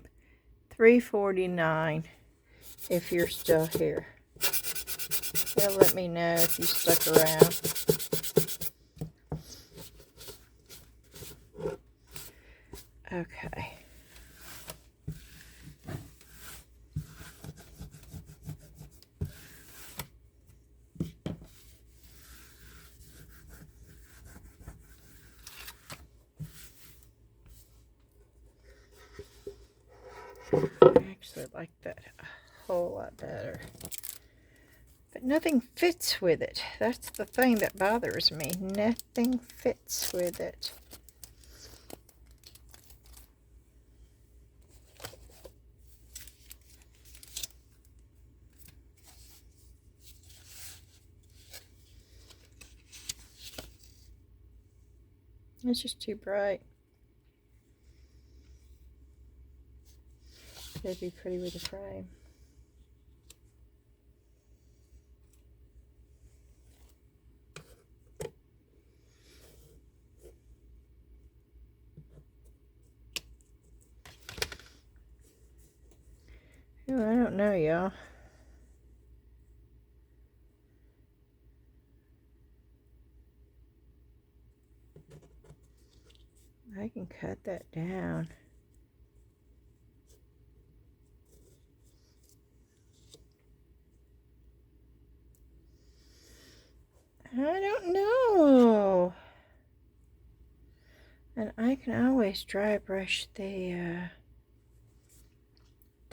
3:49 if you're still here. They'll let me know if you stuck around. Okay. I actually like that a whole lot better. But nothing fits with it. That's the thing that bothers me. Nothing fits with it. It's just too bright. It'd be pretty with the frame. Oh, I don't know, y'all. I can cut that down. I don't know. And I can always dry brush the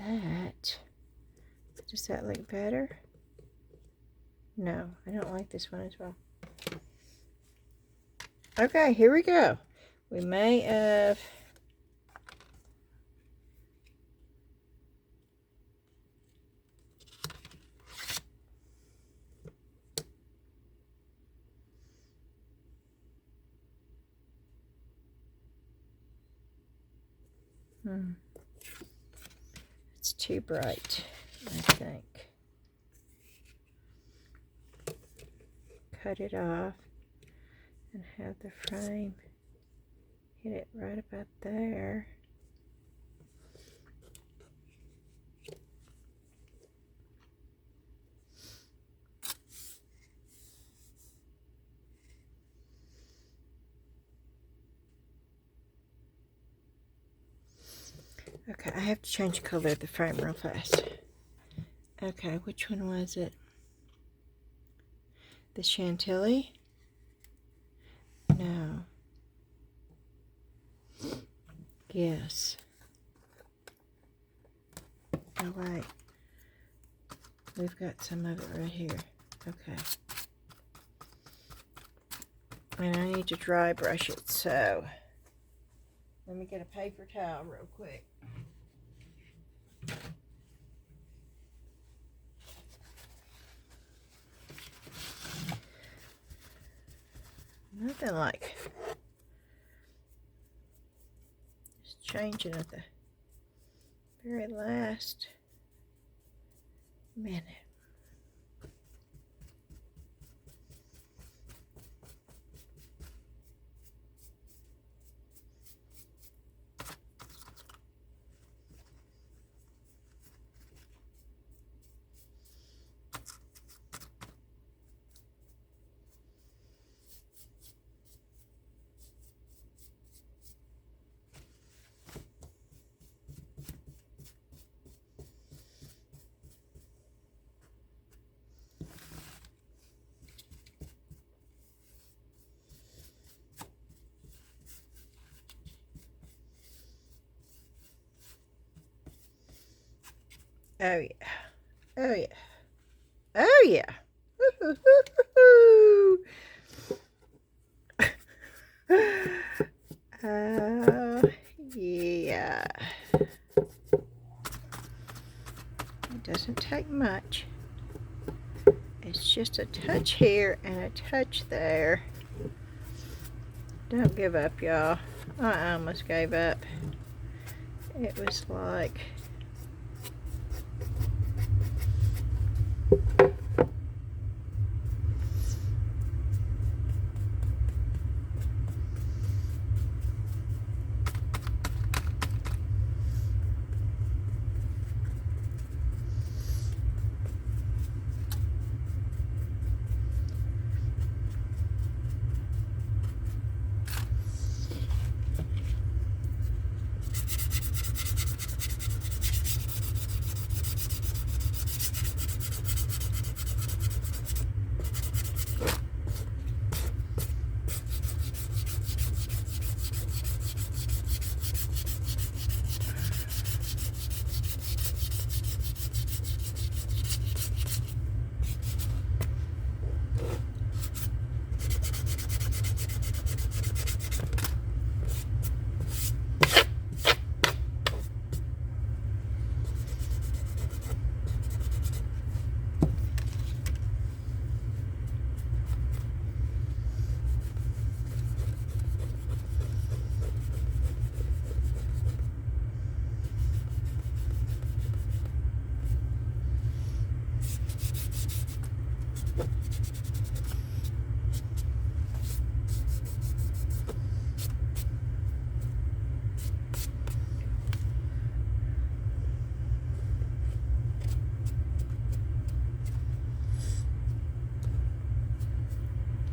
that. Does that look better? No, I don't like this one as well. Okay, here we go. We may have... It's too bright, I think. Cut it off and have the frame hit it right about there. Okay, I have to change the color of the frame real fast. Okay, which one was it? The Chantilly? No. Yes. Oh, wait. We've got some of it right here. Okay. And I need to dry brush it, so let me get a paper towel real quick. Nothing like just changing at the very last minute. Oh yeah, oh yeah, oh yeah. Yeah. It doesn't take much. It's just a touch here and a touch there. Don't give up, y'all. I almost gave up. It was like...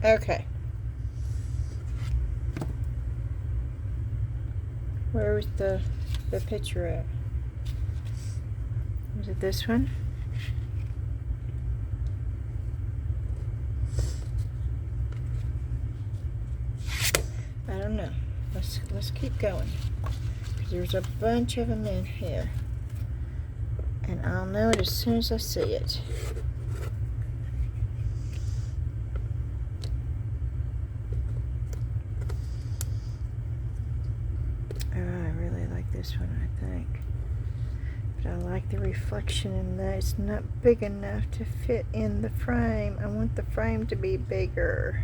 Okay. Where was the picture at? Was it this one? I don't know. Let's keep going. There's a bunch of them in here. And I'll know it as soon as I see it. Oh, I really like this one, I think. But I like the reflection in that. It's not big enough to fit in the frame. I want the frame to be bigger.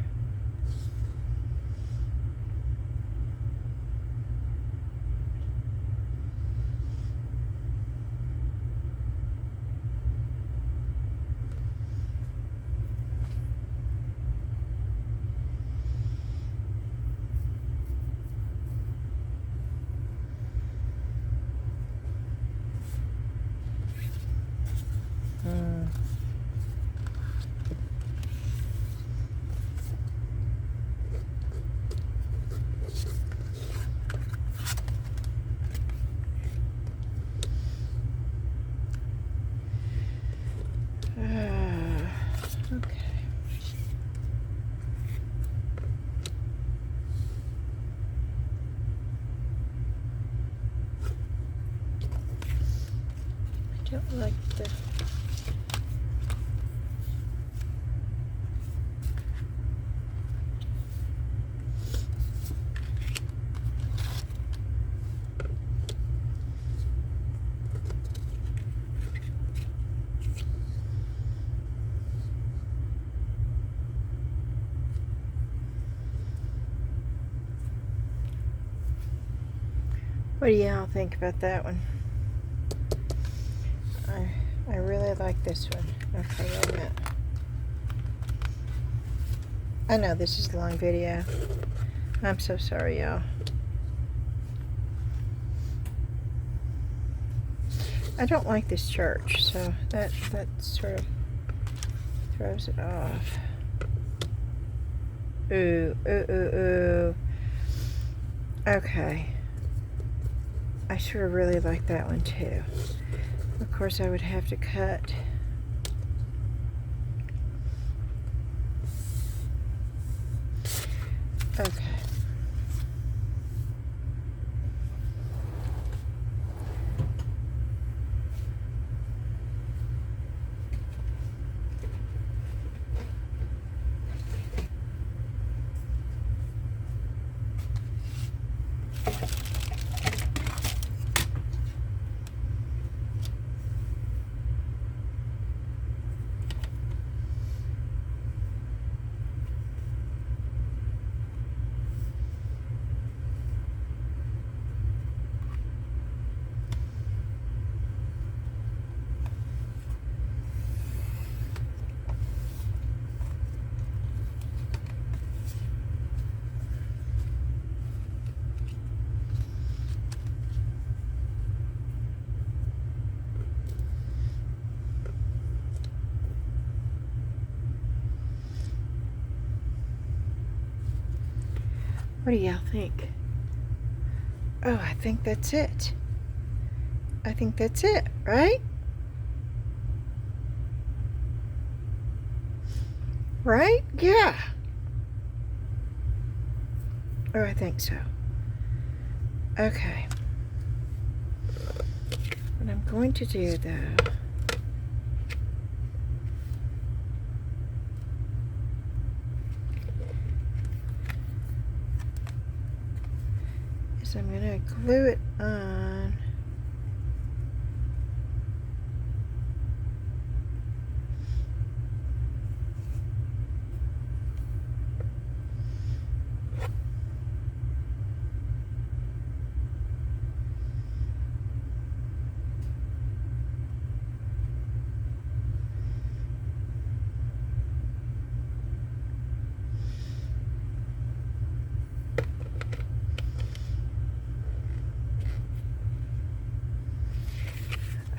Okay. I don't like the... What do y'all think about that one? I really like this one. Okay, wait a minute. I know this is a long video. I'm so sorry, y'all. I don't like this church, so that sort of throws it off. Ooh, ooh, ooh, ooh. Okay. I sort of really like that one too. Of course, I would have to cut. Okay. What do y'all think? Oh, I think that's it. I think that's it, right? Right? Yeah. Oh, I think so. Okay. What I'm going to do, though, is I'm going to glue it on.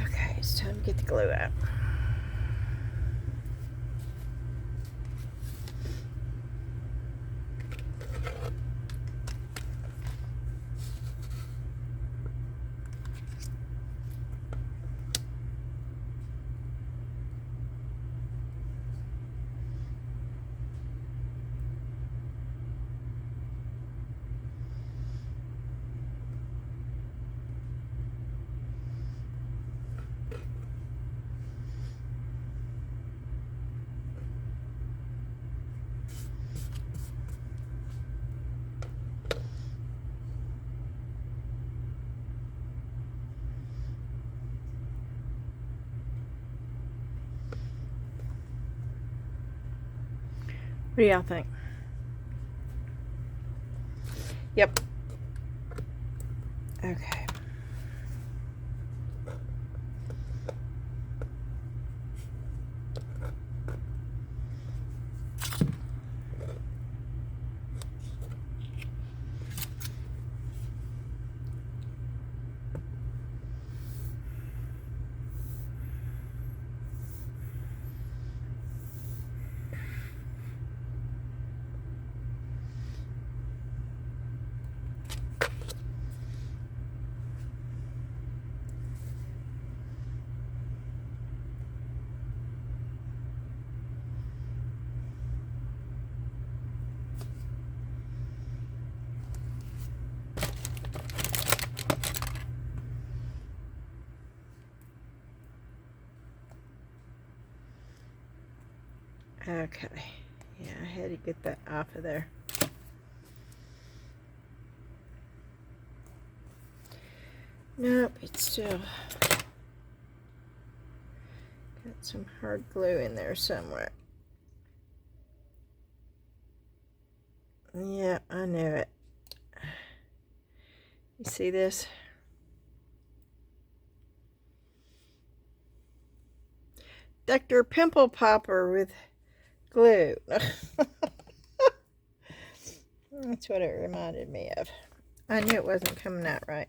Okay, it's time to get the glue out. What do y'all think? Yep. Okay. Okay, yeah, I had to get that off of there. Nope, it's still got some hard glue in there somewhere. Yeah, I knew it. You see this? Dr. Pimple Popper with glue. That's what it reminded me of. I knew it wasn't coming out right.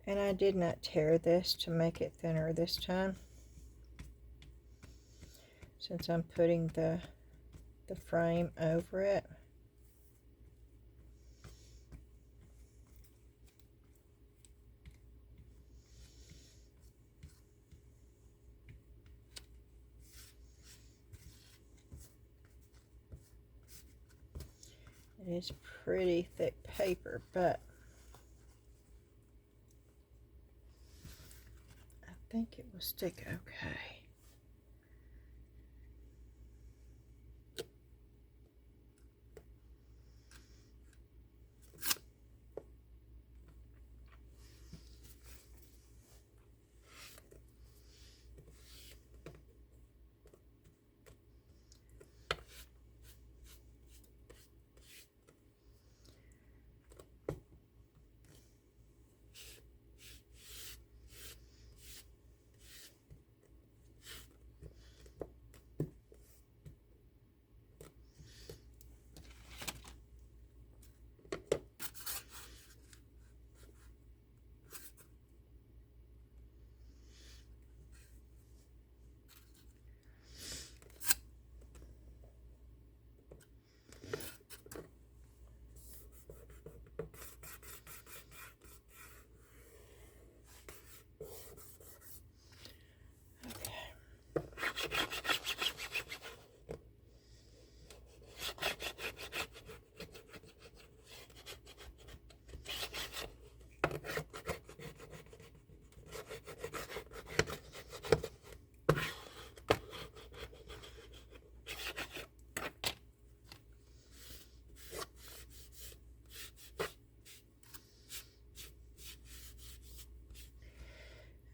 And I did not tear this to make it thinner this time, since I'm putting the frame over it. It is pretty thick paper, but I think it will stick okay.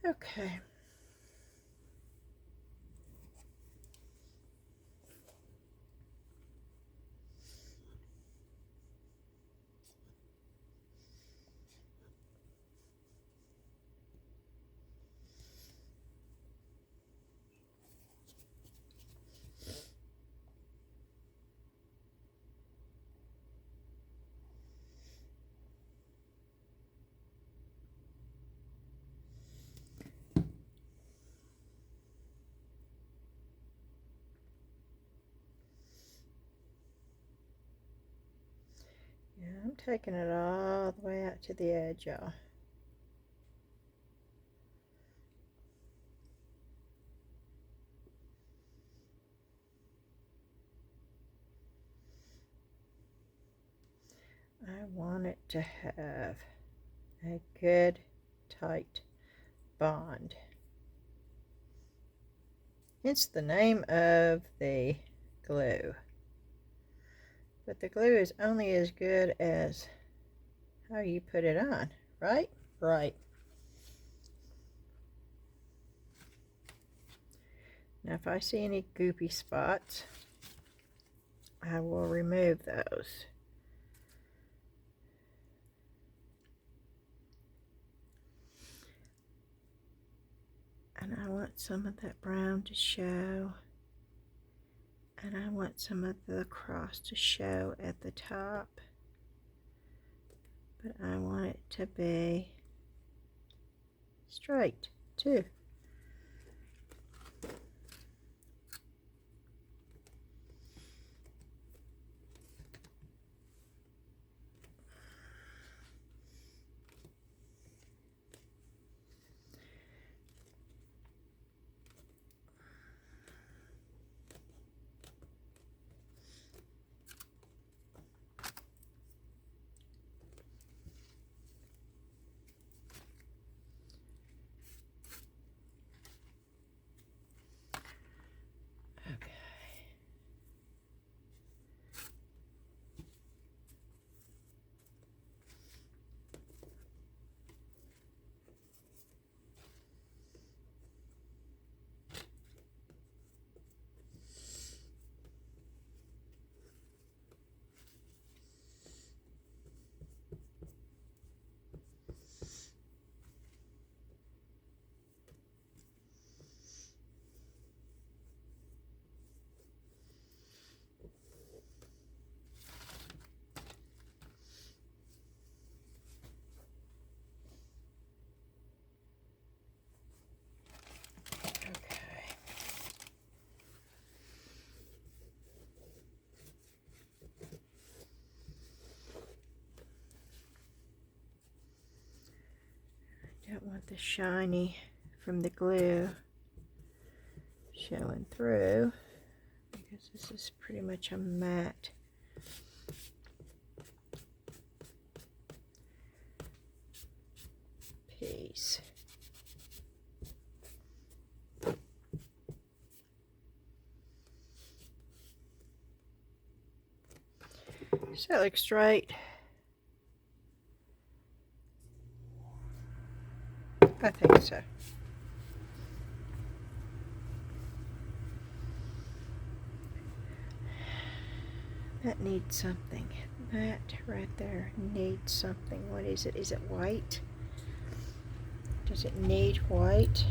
Okay. Yeah, I'm taking it all the way out to the edge, y'all. I want it to have a good tight bond. It's the name of the glue. But the glue is only as good as how you put it on, right? Right. Now if I see any goopy spots, I will remove those. And I want some of that brown to show. And I want some of the cross to show at the top. But I want it to be straight too. Don't want the shiny from the glue showing through, because this is pretty much a matte piece. Does that look straight? I think so. That needs something. That right there needs something. What is it? Is it white? Does it need white?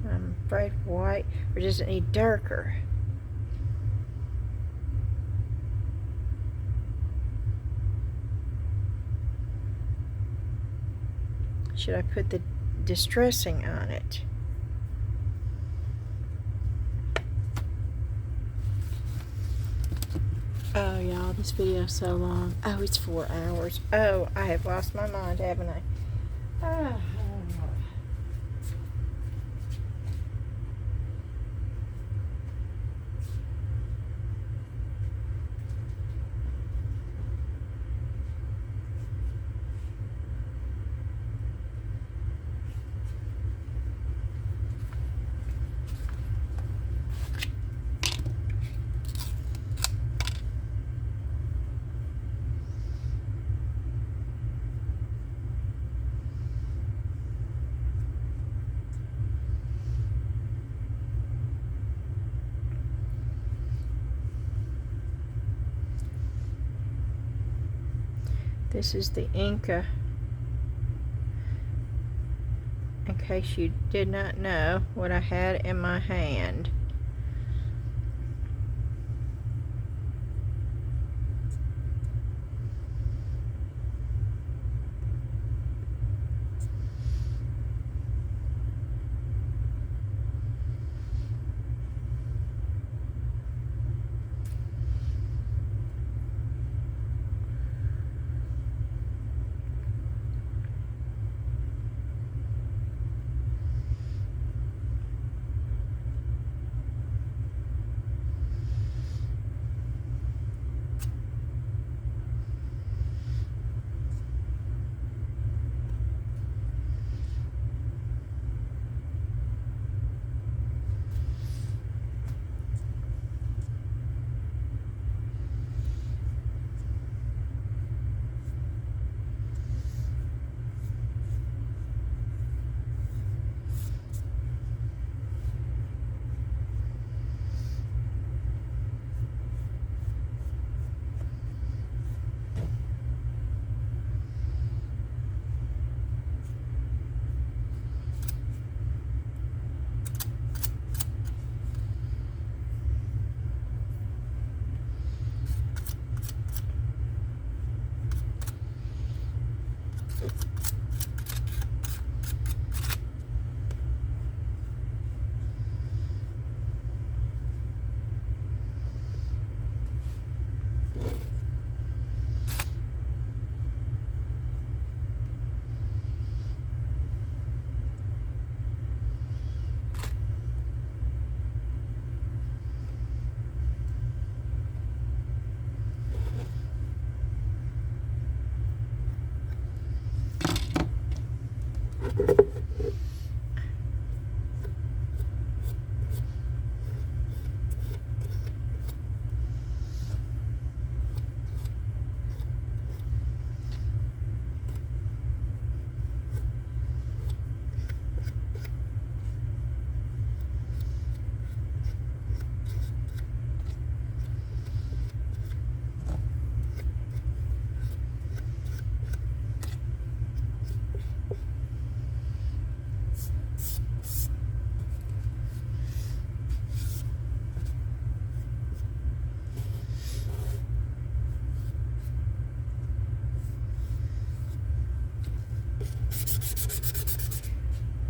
I'm afraid white. Or does it need darker? Should I put the distressing on it? Oh y'all, this video is so long. Oh, it's 4 hours. Oh, I have lost my mind, haven't I? Oh. This is the Inca, in case you did not know what I had in my hand.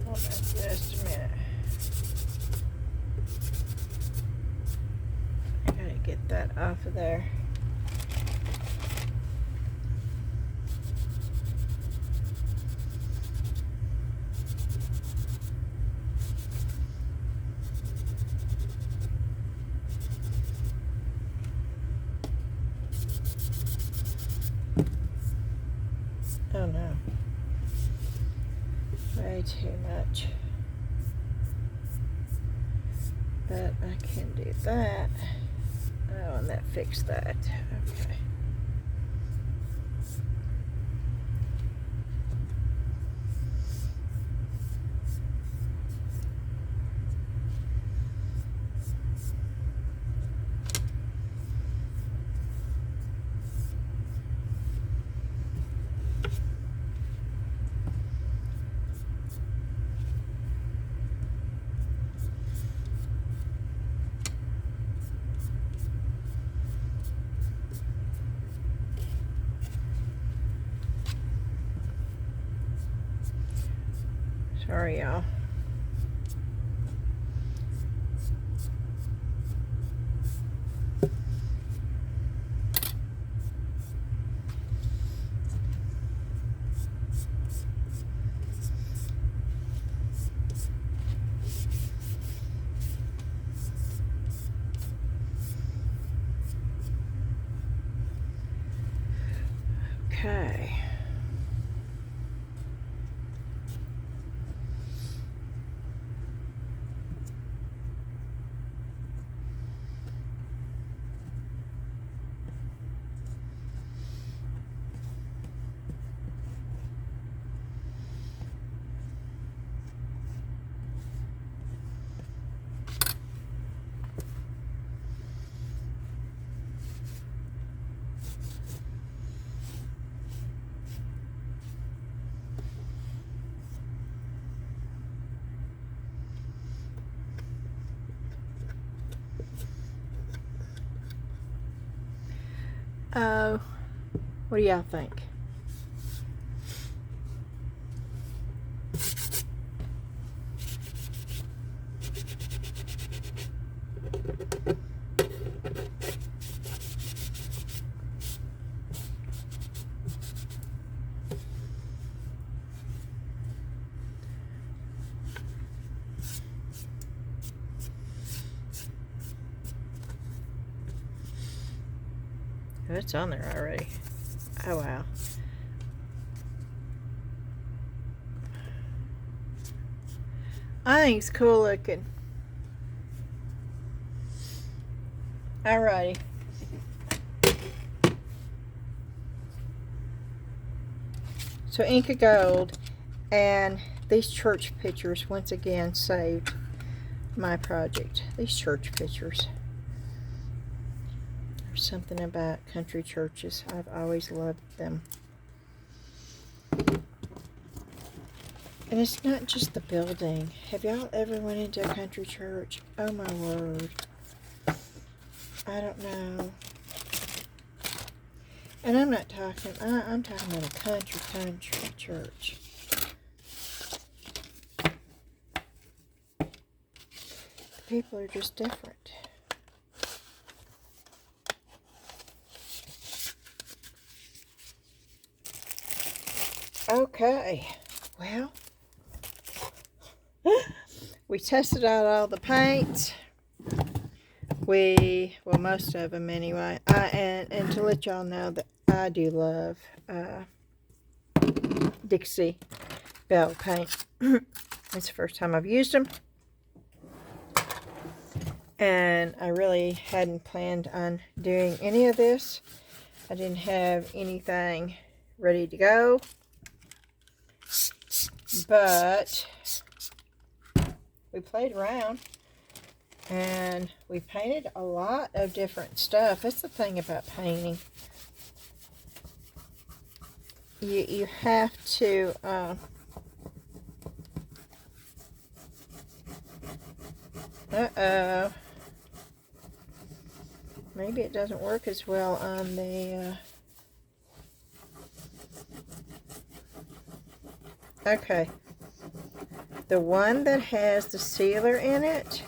Hold on just a minute. I gotta get that off of there. Oh no. Way too much. But I can do that. Oh, and that fixed that. Okay. Sorry, y'all. Okay. What do y'all think? Oh, it's on there already. Oh wow. I think it's cool looking. Alrighty. So ink of gold, and these church pictures once again saved my project. These church pictures. There's something about country churches. I've always loved them. And it's not just the building. Have y'all ever went into a country church? Oh my word. I don't know. And I'm not talking, I'm talking about a country church. People are just different. Okay, well, we tested out all the paints. Well, most of them anyway. And to let y'all know that I do love Dixie Belle Paint. It's the first time I've used them. And I really hadn't planned on doing any of this. I didn't have anything ready to go. But we played around. And we painted a lot of different stuff. That's the thing about painting. You have to uh-oh. Maybe it doesn't work as well on the okay. The one that has the sealer in it,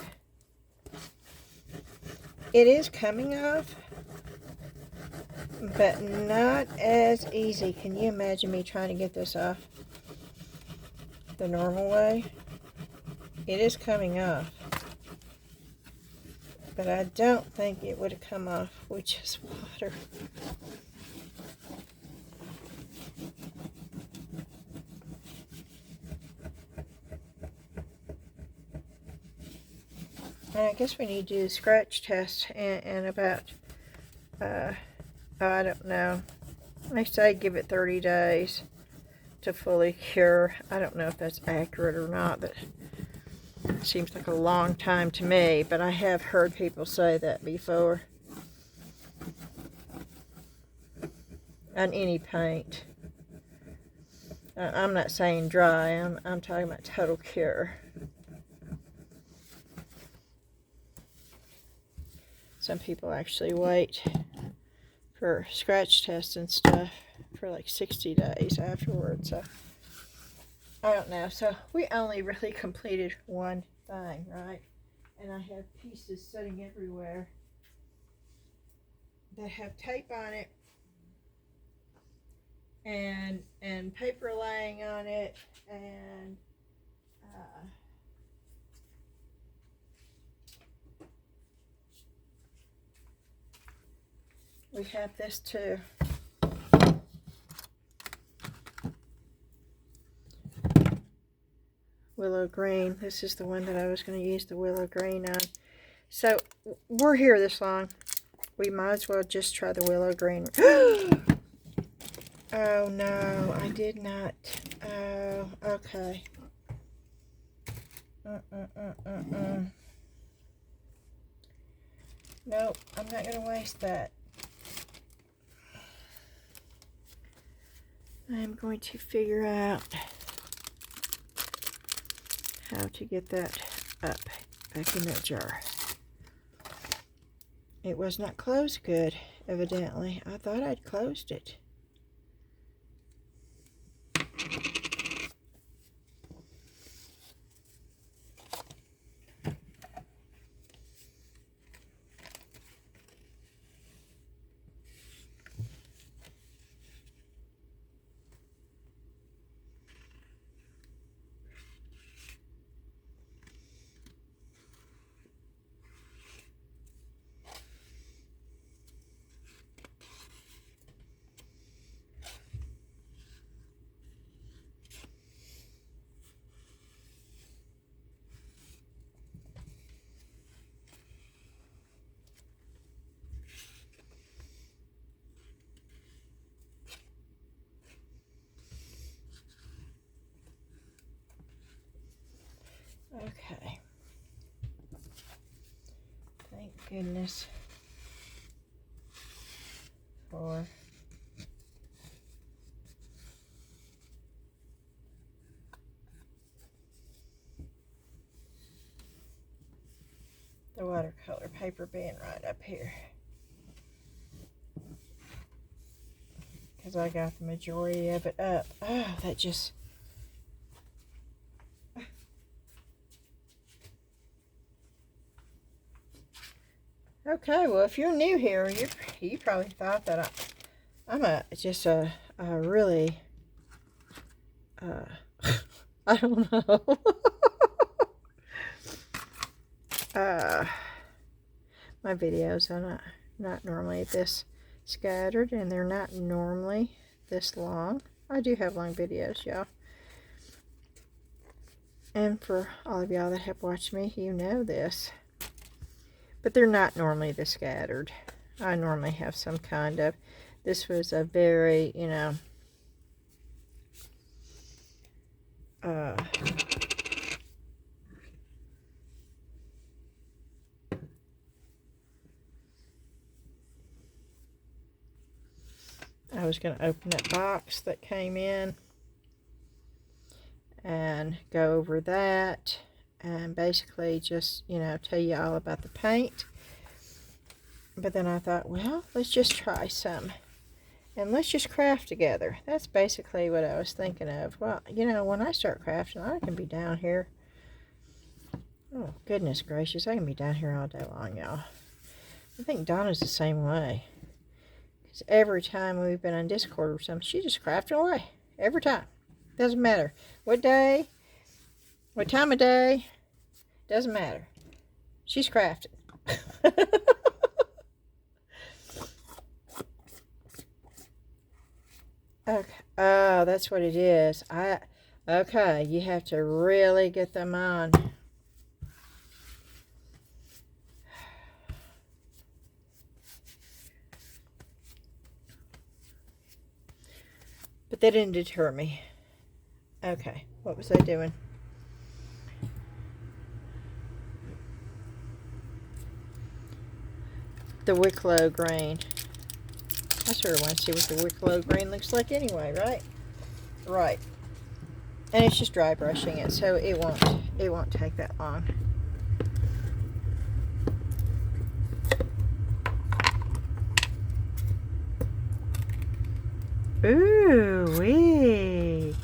it is coming off, but not as easy. Can you imagine me trying to get this off the normal way? It is coming off, but I don't think it would have come off with just water. And I guess we need to do a scratch test in about, I don't know, I say give it 30 days to fully cure. I don't know if that's accurate or not, but it seems like a long time to me, but I have heard people say that before. On any paint. I'm not saying dry, I'm talking about total cure. Some people actually wait for scratch tests and stuff for like 60 days afterwards. So I don't know. So we only really completed one thing, right? And I have pieces sitting everywhere that have tape on it and paper laying on it, and we have this too. Willow green. This is the one that I was going to use the willow green on. So we're here this long. We might as well just try the willow green. Oh no, I did not. Oh, okay. Nope, I'm not going to waste that. I'm going to figure out how to get that up back in that jar. It was not closed good, evidently. I thought I'd closed it. Okay. Thank goodness for the watercolor paper being right up here. because I got the majority of it up. Oh, that just... Okay, well, if you're new here, you probably thought that I'm just a really, I don't know. My videos are not normally this scattered, and they're not normally this long. I do have long videos, y'all. And for all of y'all that have watched me, you know this. But they're not normally this scattered. I normally have some kind of... This was a very, you know... I was going to open that box that came in and go over that and basically just, you know, tell you all about the paint. But then I thought, well, let's just try some and let's just craft together. That's basically what I was thinking of. Well, you know, when I start crafting, I can be down here. Oh, goodness gracious, I can be down here all day long, y'all. I think Donna's the same way. Every time we've been on Discord or something, she just crafting away. Every time. Doesn't matter what day, what time of day, doesn't matter. She's crafting. Okay. Oh, that's what it is. Okay, you have to really get them on. But that didn't deter me. Okay, what was I doing? The Wicklow grain. I sort of want to see what the Wicklow grain looks like anyway, right? Right. And it's just dry brushing it, so it won't take that long. Ooh-wee.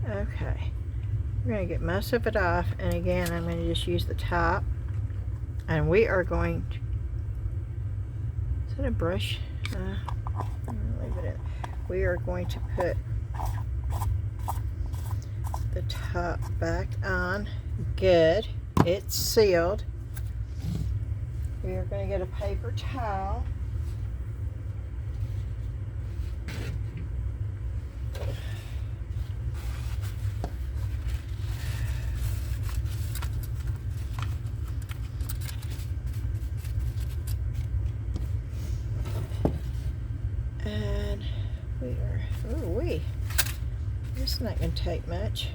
Okay. We're going to get most of it off, and again, I'm going to just use the top. And we are going to... Is that a brush? I'm going to leave it in. We are going to put the top back on. Good. It's sealed. We are going to get a paper towel. And we are, ooh-wee. This is not going to take much.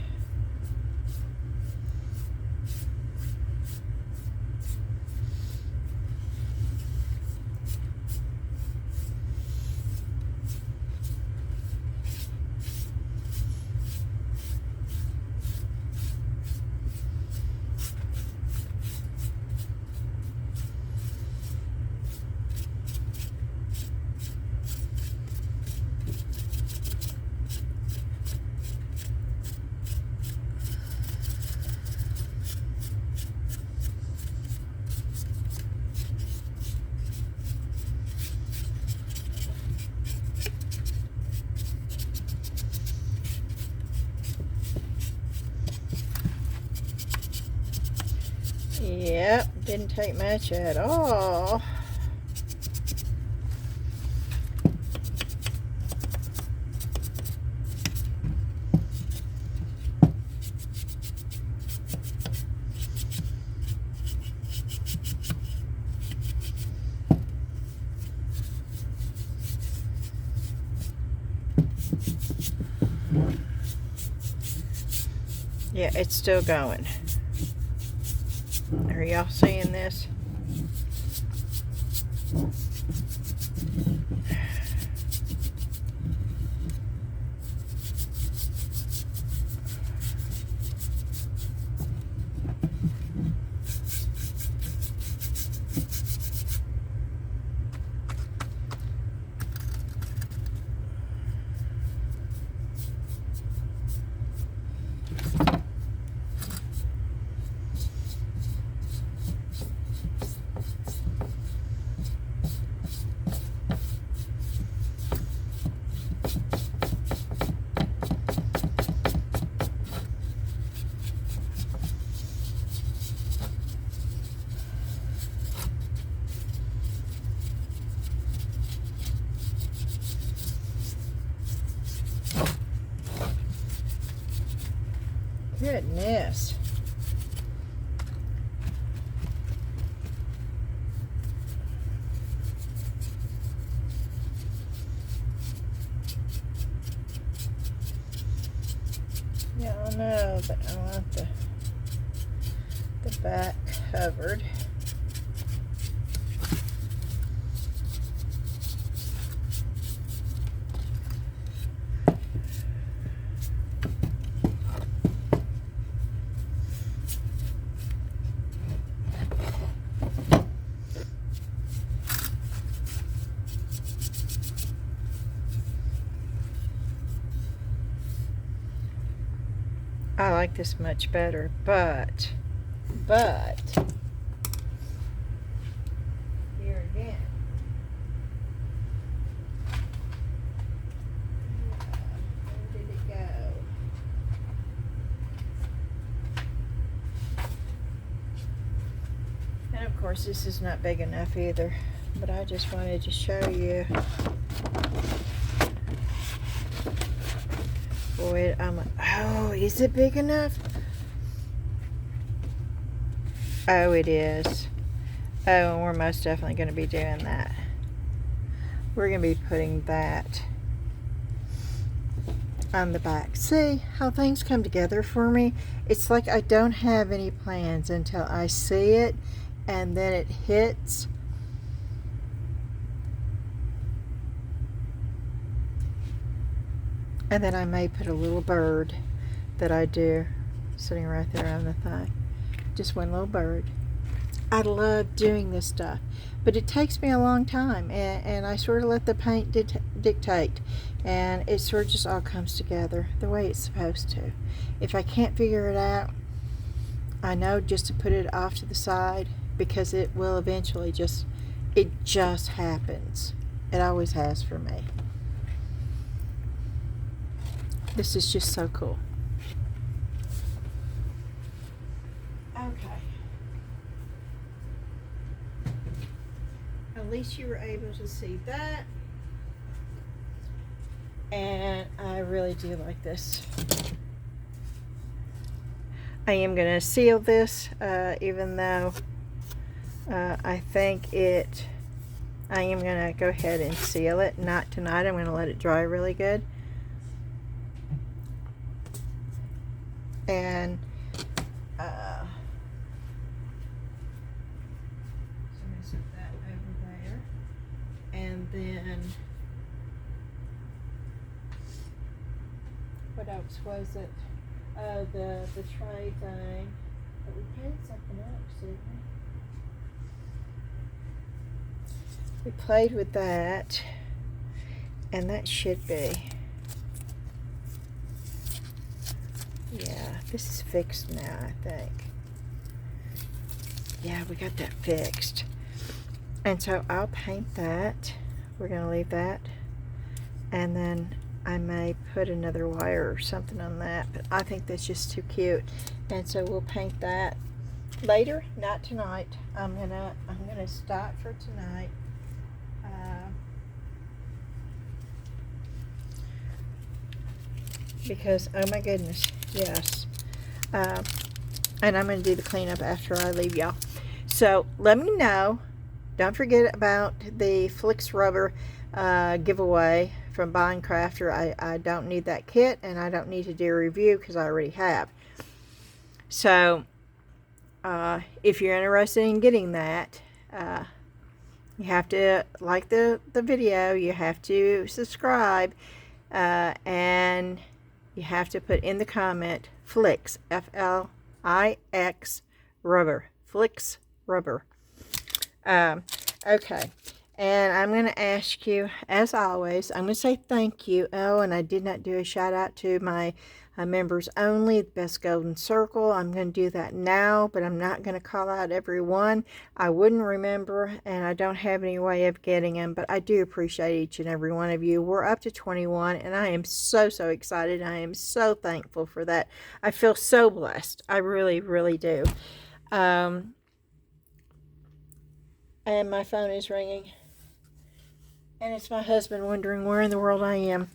Yep, didn't take much at all. Yeah, it's still going. Are y'all seeing this? Goodness. Yeah, I know, but I want the back covered. I like this much better, but here again, where did it go? And of course this is not big enough either, but I just wanted to show you. Boy, I'm like, oh, is it big enough? Oh, it is. Oh, and we're most definitely going to be doing that. We're going to be putting that on the back. See how things come together for me? It's like I don't have any plans until I see it, and then it hits. And then I may put a little bird that I do sitting right there on the thigh. Just one little bird. I love doing this stuff, but it takes me a long time, and I sort of let the paint dictate, and it sort of just all comes together the way it's supposed to. If I can't figure it out, I know just to put it off to the side, because it will eventually it just happens. It always has for me. This is just so cool. Okay. At least you were able to see that. And I really do like this. I am going to seal this, even though I think I am going to go ahead and seal it. Not tonight. I'm going to let it dry really good. And so I'm going to set that over there. And then what else was it? The tray thing. But we painted something else, didn't we? We played with that, and that should be. Yeah, this is fixed now, I think. Yeah, we got that fixed. And so I'll paint that. We're going to leave that. And then I may put another wire or something on that, but I think that's just too cute. And so we'll paint that later, not tonight. I'm gonna stop for tonight. Because, oh my goodness, yes. And I'm going to do the cleanup after I leave y'all. So let me know. Don't forget about the Flix rubber giveaway from Bond Crafter. I don't need that kit, and I don't need to do a review because I already have. So if you're interested in getting that, you have to like the video, you have to subscribe, and you have to put in the comment Flix, F-L-I-X rubber, Flix rubber. Okay, and I'm going to ask you, as always, I'm going to say thank you. Oh, and I did not do a shout out to my members only, Best Golden Circle. I'm going to do that now, but I'm not going to call out every one. I wouldn't remember, and I don't have any way of getting them, but I do appreciate each and every one of you. We're up to 21, and I am so, so excited. I am so thankful for that. I feel so blessed. I really, really do. And my phone is ringing. And it's my husband wondering where in the world I am.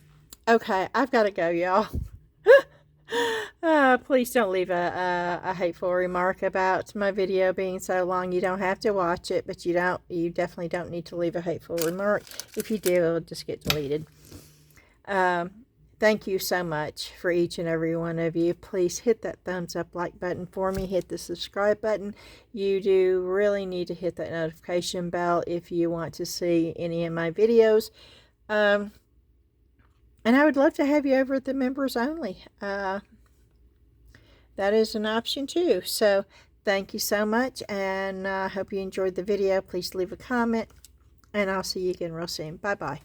Okay, I've got to go, y'all. Please don't leave a hateful remark about my video being so long. You don't have to watch it, but you definitely don't need to leave a hateful remark. If you do, it'll just get deleted. Thank you so much for each and every one of you. Please hit that thumbs up like button for me. Hit the subscribe button. You do really need to hit that notification bell if you want to see any of my videos. And I would love to have you over at the members only. That is an option too. So thank you so much, and I hope you enjoyed the video. Please leave a comment, and I'll see you again real soon. Bye-bye.